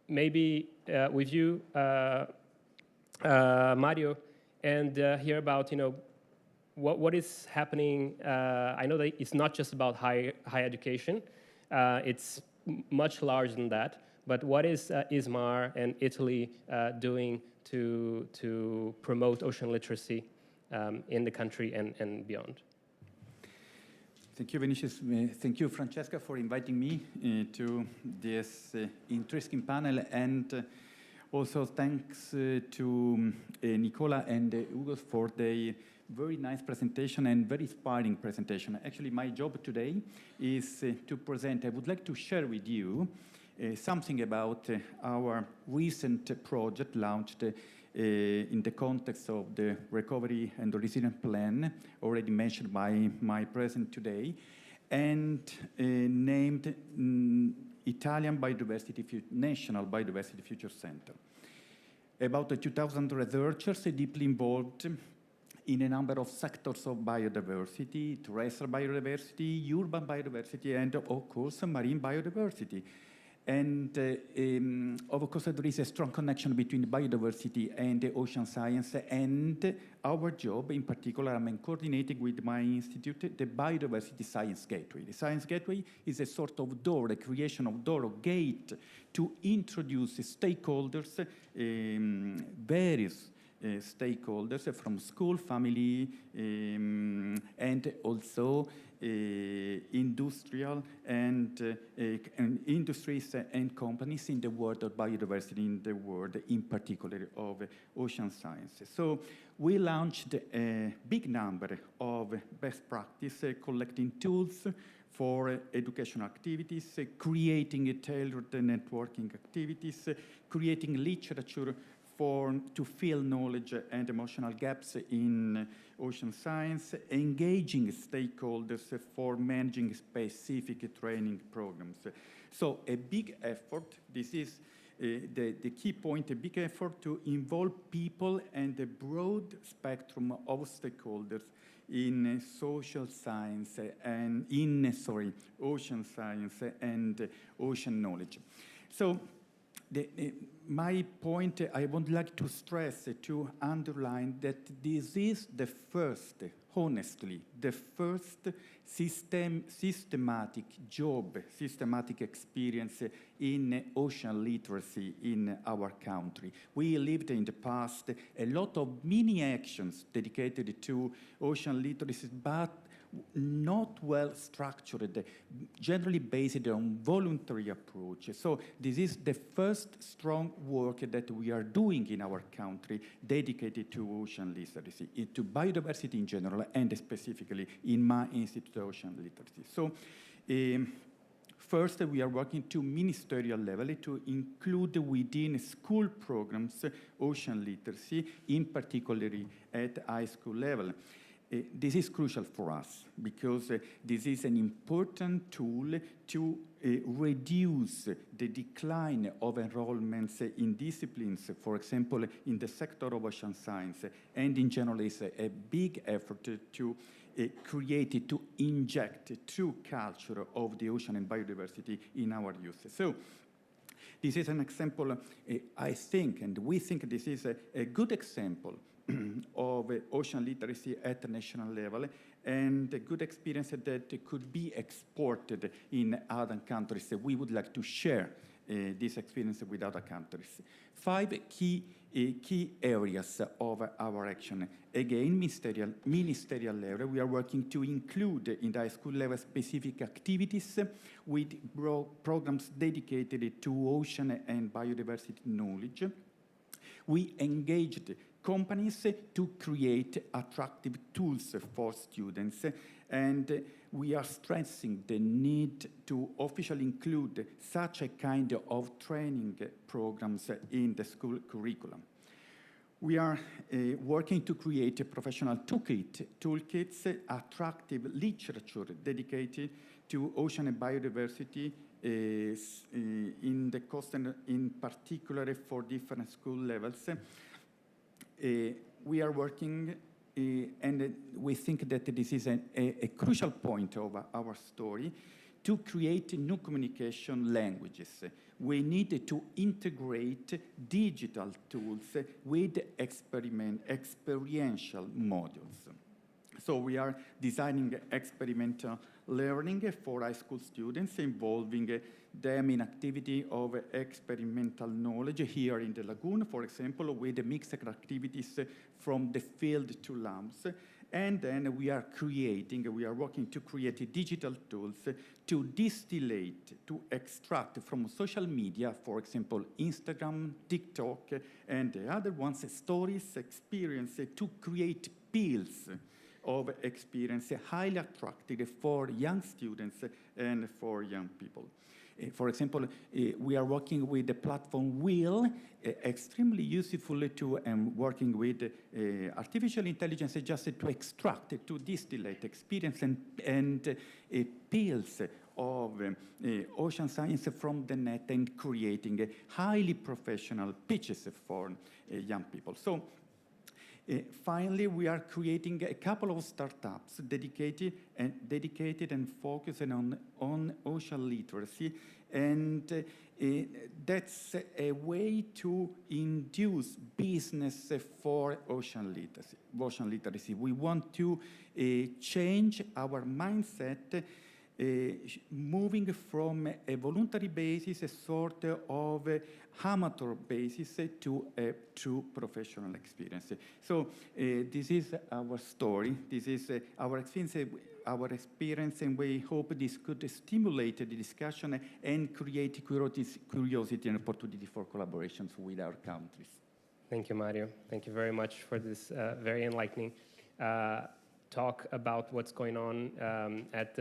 maybe with you, Mario, and hear about, what is happening. I know that it's not just about higher education. It's much larger than that. But what is ISMAR and Italy doing to promote ocean literacy in the country and beyond? Thank you, Vinicius. Thank you, Francesca, for inviting me to this interesting panel. And also thanks to Nicola and Ugo for the very nice presentation and very inspiring presentation. Actually, my job today is to present. I would like to share with you something about our recent project launched in the context of the Recovery and Resilience Plan, already mentioned by my president today, and named Italian National Biodiversity Future Center. About 2,000 researchers deeply involved in a number of sectors of biodiversity, terrestrial biodiversity, urban biodiversity, and of course, marine biodiversity. And of course, there is a strong connection between biodiversity and the ocean science, and our job in particular, I'm coordinating with my institute, the Biodiversity Science Gateway. The Science Gateway is a sort of door, a creation of door or gate to introduce stakeholders, various stakeholders from school, family, and also industrial and industries and companies in the world of biodiversity, in the world in particular of ocean sciences. So we launched a big number of best practice, collecting tools for educational activities, creating tailored networking activities, creating literature to fill knowledge and emotional gaps in ocean science, engaging stakeholders for managing specific training programs. So a big effort, this is the key point, a big effort to involve people and a broad spectrum of stakeholders in social science and ocean science and ocean knowledge. So my point, I would like to stress, to underline that this is the first, honestly, the first systematic job, systematic experience in ocean literacy in our country. We lived in the past a lot of mini actions dedicated to ocean literacy, but not well structured, generally based on voluntary approach. So this is the first strong work that we are doing in our country dedicated to ocean literacy, to biodiversity in general, and specifically in my Institute of Ocean Literacy. So first, we are working to ministerial level to include within school programs ocean literacy, in particular at high school level. This is crucial for us because this is an important tool to reduce the decline of enrollments in disciplines, for example, in the sector of ocean science, and in general is a big effort to create, to inject true culture of the ocean and biodiversity in our youth. So this is an example, I think, and we think this is a good example of ocean literacy at the national level, and a good experience that could be exported in other countries. We would like to share this experience with other countries. 5 key key areas of our action. Again, ministerial level, we are working to include in the high school level specific activities with programs dedicated to ocean and biodiversity knowledge. We engaged companies to create attractive tools for students, and we are stressing the need to officially include such a kind of training programs in the school curriculum. We are working to create a professional toolkits, attractive literature dedicated to ocean and biodiversity in the coast and in particular for different school levels. We are working and we think that this is a crucial point of our story, to create new communication languages. We need to integrate digital tools with experiential modules. So we are designing experimental learning for high school students, involving them in activity of experimental knowledge here in the lagoon, for example, with mixed activities from the field to labs. And then we are working to create digital tools to distillate, to extract from social media, for example, Instagram, TikTok, and the other ones, stories, experience, to create peels of experience, highly attractive for young students and for young people. For example, we are working with the platform Wheel, extremely useful to working with artificial intelligence just to extract, to distillate experience and peels of ocean science from the net and creating highly professional pitches for young people. So finally, we are creating a couple of startups dedicated and focusing on ocean literacy, and that's a way to induce business for ocean literacy. We want to change our mindset, moving from a voluntary basis, a sort of amateur basis, to a true professional experience. So this is our story, this is our experience, and we hope this could stimulate the discussion and create curiosity and opportunity for collaborations with our countries. Thank you, Mario. Thank you very much for this very enlightening talk about what's going on at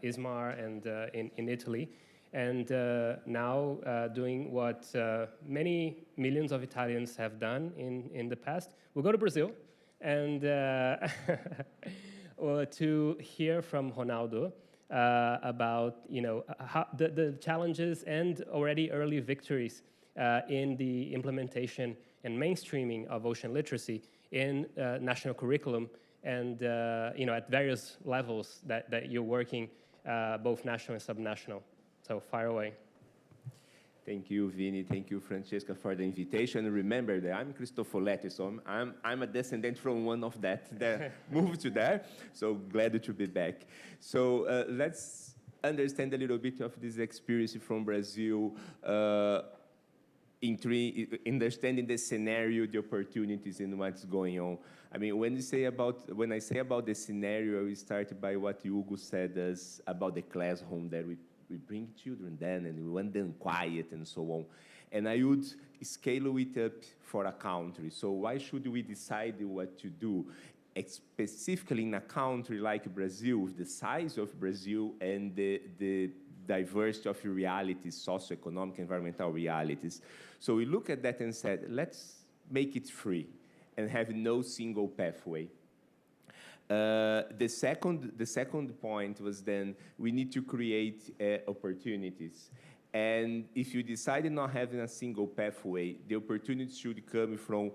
ISMAR and in Italy, and now doing what many millions of Italians have done in the past. We'll go to Brazil and to hear from Ronaldo about how the challenges and already early victories in the implementation and mainstreaming of ocean literacy in national curriculum, and at various levels that you're working, both national and subnational. So fire away. Thank you, Vini. Thank you, Francesca, for the invitation. Remember that I'm Cristofoletti, so I'm a descendant from one of that moved to there. So glad to be back. So let's understand a little bit of this experience from Brazil, understanding the scenario, the opportunities, and what's going on. I mean, when I say about the scenario, we start by what Hugo said about the classroom, that we bring children then and we want them quiet and so on. And I would scale it up for a country. So why should we decide what to do? Specifically in a country like Brazil, with the size of Brazil and the diversity of realities, socioeconomic, environmental realities. So we look at that and said, let's make it free and have no single pathway. The second point was then we need to create opportunities. And if you decide not having a single pathway, the opportunities should come from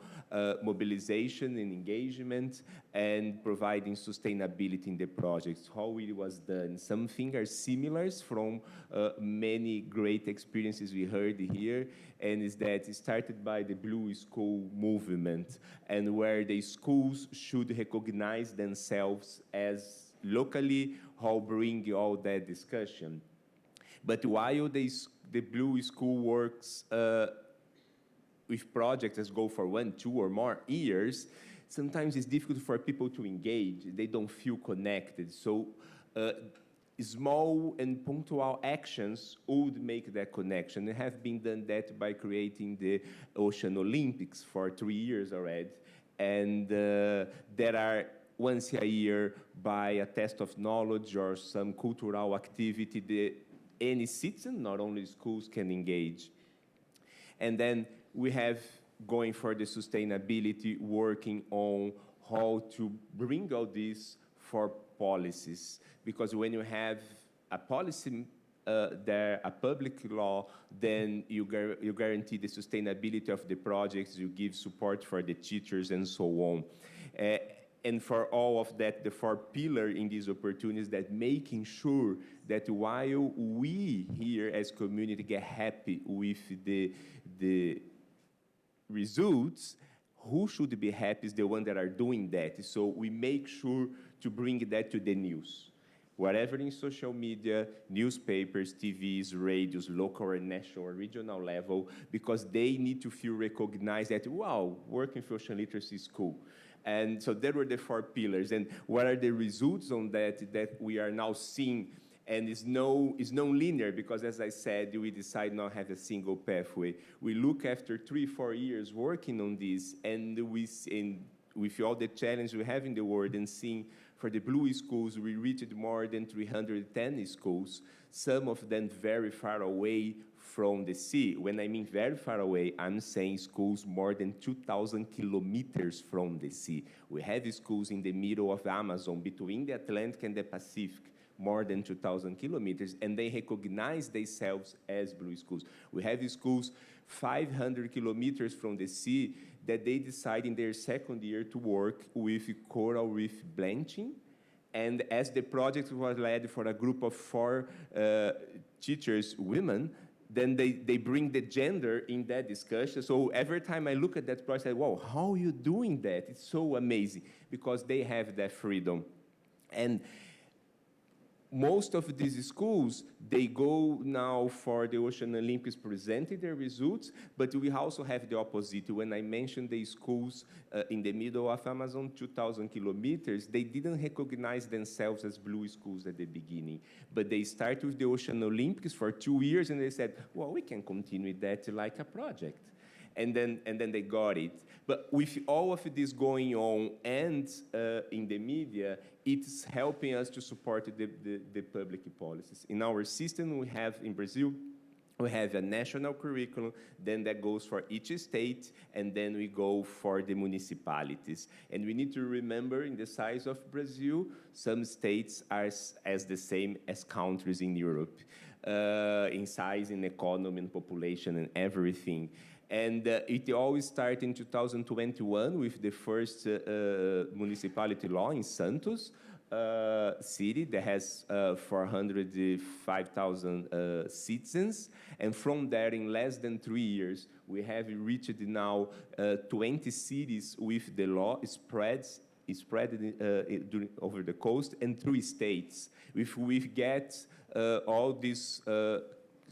mobilization and engagement and providing sustainability in the projects, how it was done. Some things are similar from many great experiences we heard here, and is that it started by the Blue School movement, and where the schools should recognize themselves as locally how bring all that discussion. But while the Blue School works with projects that go for 1, 2, or more years, sometimes it's difficult for people to engage. They don't feel connected. So small and punctual actions would make that connection. They have been done that by creating the Ocean Olympics for 3 years already. And there are once a year by a test of knowledge or some cultural activity that any citizen, not only schools, can engage. And then we have going for the sustainability, working on how to bring all this for policies. Because when you have a policy there, a public law, then you guarantee the sustainability of the projects, you give support for the teachers and so on. And for all of that, the 4 pillars in these opportunities, that making sure that while we here as community get happy with the results, who should be happy is the one that are doing that. So we make sure to bring that to the news. Wherever in social media, newspapers, TVs, radios, local and national or regional level, because they need to feel recognized that, wow, working for ocean literacy is cool. And so there were the 4 pillars. And what are the results on that we are now seeing? And it's no linear, because as I said, we decide not have a single pathway. We look after 3, 4 years working on this, and with all the challenge we have in the world, and seeing for the blue schools, we reached more than 310 schools, some of them very far away from the sea. When I mean very far away, I'm saying schools more than 2,000 kilometers from the sea. We have schools in the middle of the Amazon, between the Atlantic and the Pacific, more than 2,000 kilometers, and they recognize themselves as blue schools. We have schools 500 kilometers from the sea that they decide in their second year to work with coral reef blanching. And as the project was led for a group of 4 teachers, women, then they bring the gender in that discussion. So every time I look at that project, I say, wow, how are you doing that? It's so amazing, because they have that freedom. And most of these schools, they go now for the Ocean Olympics presenting their results, but we also have the opposite. When I mentioned the schools in the middle of Amazon, 2,000 kilometers, they didn't recognize themselves as blue schools at the beginning. But they started with the Ocean Olympics for 2 years, and they said, well, we can continue that like a project. And then they got it. But with all of this going on and in the media, it's helping us to support the public policies. In our system, we have, in Brazil, we have a national curriculum, then that goes for each state, and then we go for the municipalities. And we need to remember, in the size of Brazil, some states are as the same as countries in Europe, in size, in economy, and population, and everything. And it always started in 2021 with the first municipality law in Santos city that has 405,000 citizens. And from there, in less than 3 years, we have reached now 20 cities with the law spread over the coast, and 3 states. If we get all these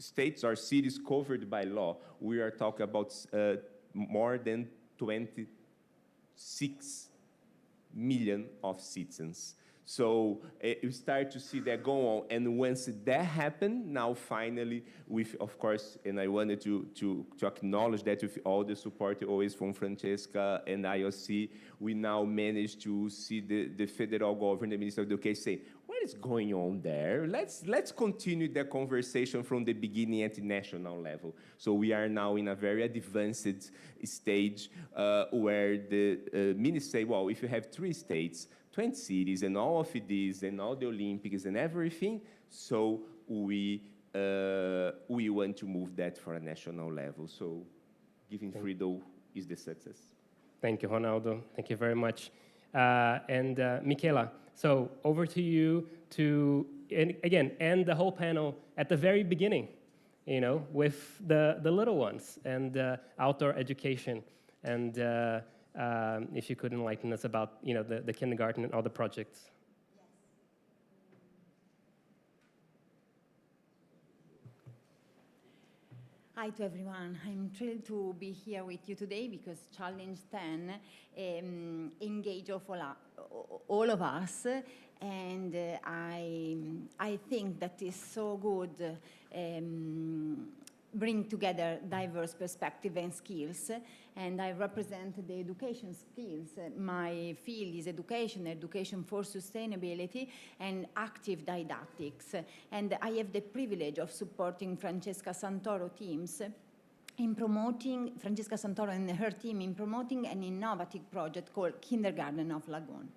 states or cities covered by law, we are talking about more than 26 million of citizens. So you start to see that go on. And once that happened, now finally, with, of course, and I wanted to acknowledge that with all the support always from Francesca and IOC, we now managed to see the federal government, the Minister of Education, say, what is going on there? Let's continue the conversation from the beginning at the national level. So we are now in a very advanced stage where the minister say, well, if you have 3 states, 20 cities, and all of these, and all the Olympics and everything, so we want to move that for a national level. So giving freedom is the success. Thank you, Ronaldo. Thank you very much. And Michela, so over to you to, again, end the whole panel at the very beginning, you know, with the little ones and outdoor education. And if you could enlighten us about, you know, the kindergarten and all the projects. Hi to everyone. I'm thrilled to be here with you today because Challenge 10 engage all of us, and I think that is so good. Bring together diverse perspective and skills, and I represent the education skills. My field is education for sustainability and active didactics, and I have the privilege of supporting Francesca Santoro teams in promoting, Francesca Santoro and her team in promoting an innovative project called Kindergarten of Lagoon.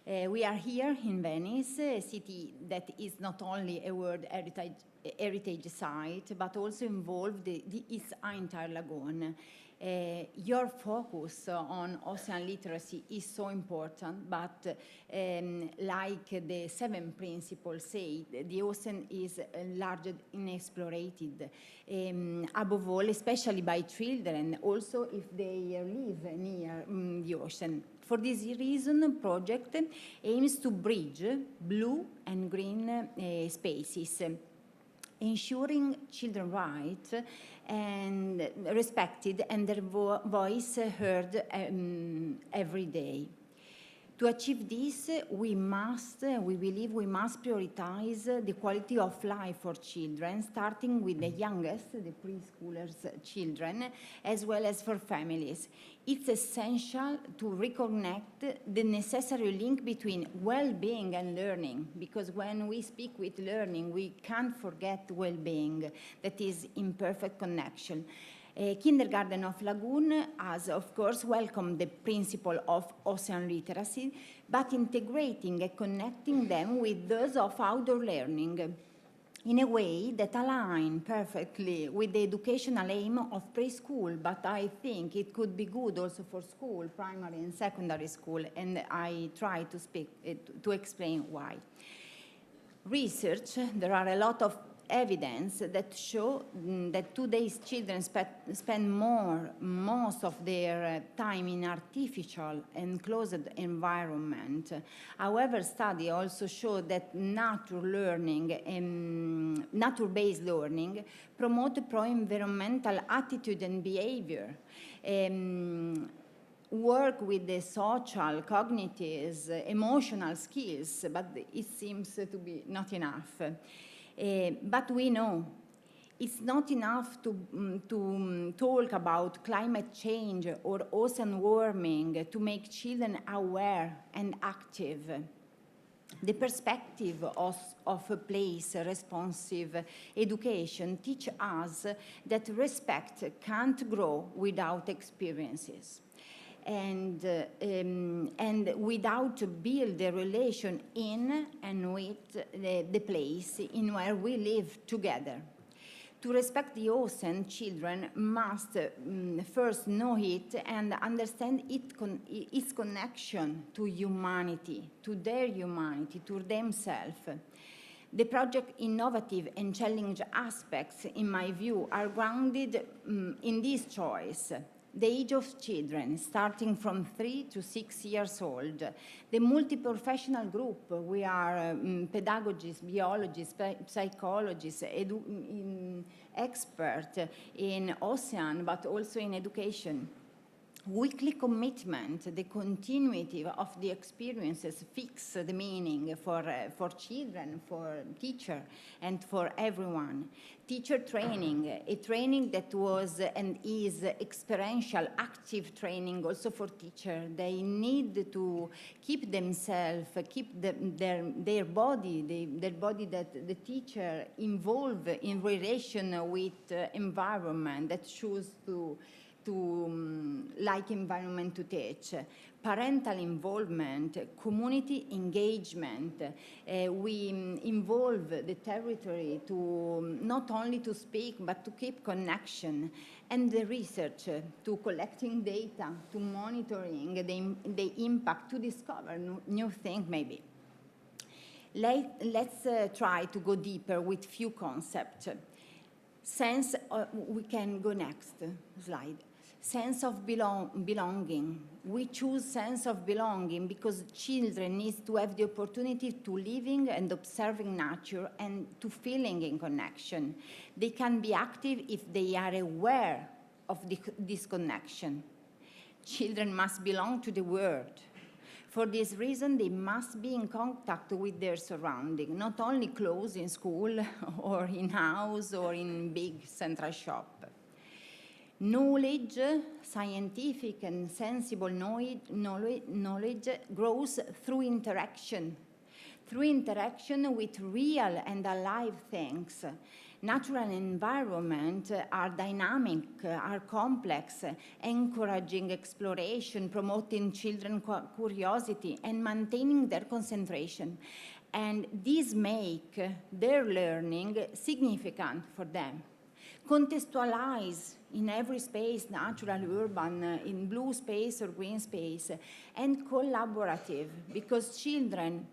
We are here in Venice, a city that is not only a World Heritage Site, but also involved its entire lagoon. Your focus on ocean literacy is so important, but like the 7 principles say, the ocean is large and inexplored, above all, especially by children, also if they live near the ocean. For this reason, the project aims to bridge blue and green spaces, ensuring children's rights and respected and their voice heard every day. To achieve this, we believe we must prioritize the quality of life for children, starting with the youngest, the preschoolers children, as well as for families. It's essential to reconnect the necessary link between well-being and learning, because when we speak with learning, we can't forget well-being, that is in perfect connection. Kindergarten of Lagoon has, of course, welcomed the principle of ocean literacy, but integrating and connecting them with those of outdoor learning in a way that align perfectly with the educational aim of preschool, but I think it could be good also for school, primary and secondary school, and I try to explain why. Research, there are a lot of evidence that show that today's children spend most of their time in artificial and closed environment. However, studies also show that nature-based learning promote pro-environmental attitude and behavior. Work with the social, cognitive, emotional skills, but it seems to be not enough. But we know it's not enough to talk about climate change or ocean warming to make children aware and active. The perspective of a place responsive education teach us that respect can't grow without experiences. And without to build a relation in and with the place in where we live together. To respect the ocean, children must first know it and understand its connection to humanity, to their humanity, to themselves. The project's innovative and challenging aspects, in my view, are grounded in this choice. The age of children, starting from 3 to 6 years old. The multi-professional group, we are pedagogists, biologists, psychologists, experts in ocean, but also in education. Weekly commitment, the continuity of the experiences fix the meaning for children, for teacher, and for everyone. Teacher training, a training that was and is experiential, active training also for teacher. They need to keep themselves, keep their body that the teacher involved in relation with environment, that choose to like environment to teach. Parental involvement, community engagement. We involve the territory to not only to speak, but to keep connection. And the research, to collecting data, to monitoring the impact, to discover new things maybe. Let's try to go deeper with few concepts. We can go next slide. Sense of belonging. We choose sense of belonging because children need to have the opportunity to living and observing nature and to feeling in connection. They can be active if they are aware of this connection. Children must belong to the world. For this reason, they must be in contact with their surrounding, not only close in school or in house or in big central shop. Knowledge, scientific and sensible knowledge grows through interaction with real and alive things. Natural environment are dynamic, are complex, encouraging exploration, promoting children's curiosity, and maintaining their concentration. And these make their learning significant for them. Contextualize in every space, natural, urban, in blue space or green space, and collaborative, because children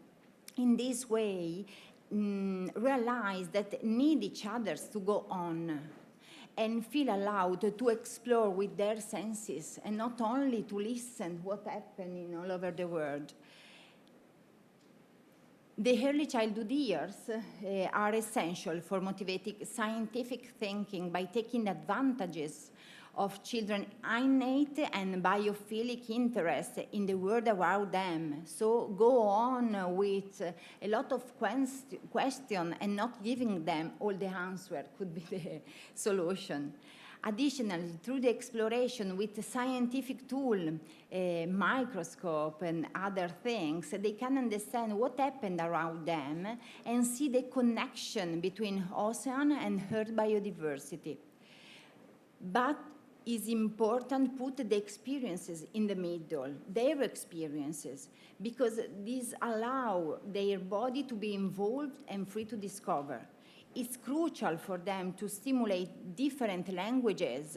in this way realize that need each other to go on and feel allowed to explore with their senses and not only to listen what happening all over the world. The early childhood years are essential for motivating scientific thinking by taking advantages of children's innate and biophilic interest in the world around them. So go on with a lot of questions and not giving them all the answer could be the solution. Additionally, through the exploration with the scientific tool, microscope and other things, they can understand what happened around them and see the connection between ocean and earth biodiversity. But it's important to put the experiences in the middle, their experiences, because these allow their body to be involved and free to discover. It's crucial for them to stimulate different languages,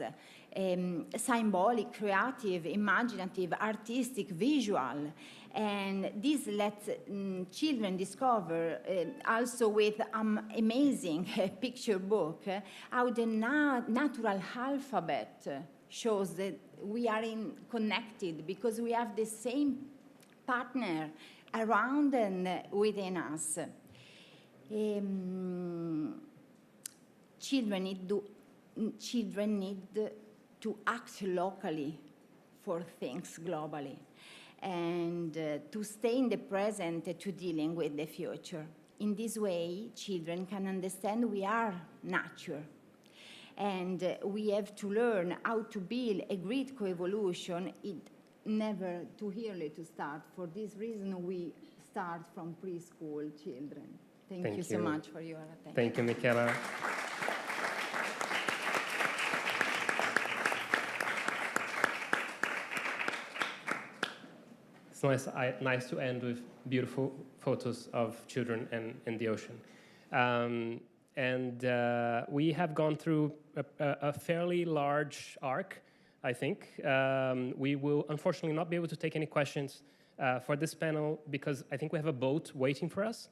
symbolic, creative, imaginative, artistic, visual. And this lets children discover, also with amazing picture book, how the natural alphabet shows that we are connected because we have the same partner around and within us. Children need to act locally for things globally and to stay in the present to dealing with the future. In this way, children can understand we are nature and we have to learn how to build a great coevolution. It's never too early to start. For this reason, we start from preschool children. Thank you so much for your attention. Thank you, Michela. It's nice to end with beautiful photos of children and the ocean. We have gone through a fairly large arc, I think. We will unfortunately not be able to take any questions for this panel because I think we have a boat waiting for us.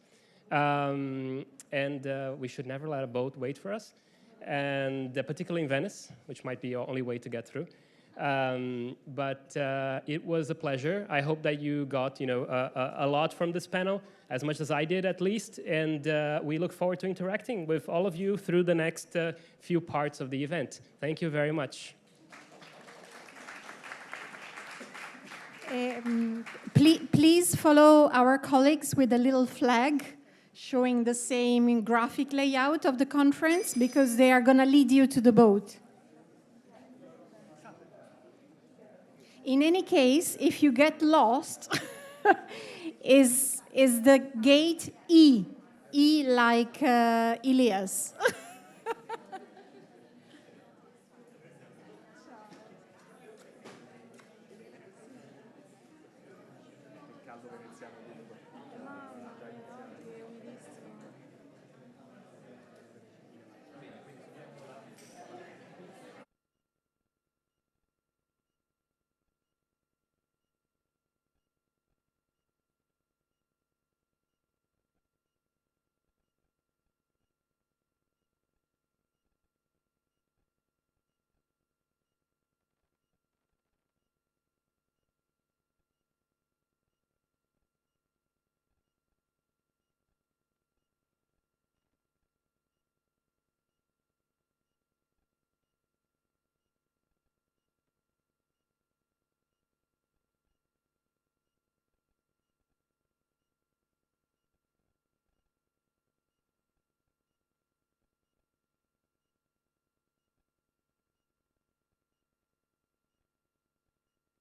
We should never let a boat wait for us, and particularly in Venice, which might be our only way to get through. But it was a pleasure. I hope that you got a lot from this panel, as much as I did at least, and we look forward to interacting with all of you through the next few parts of the event. Thank you very much. Please follow our colleagues with a little flag showing the same graphic layout of the conference because they are going to lead you to the boat. In any case, if you get lost, is the gate E. E like Elias. Caldo veneziano.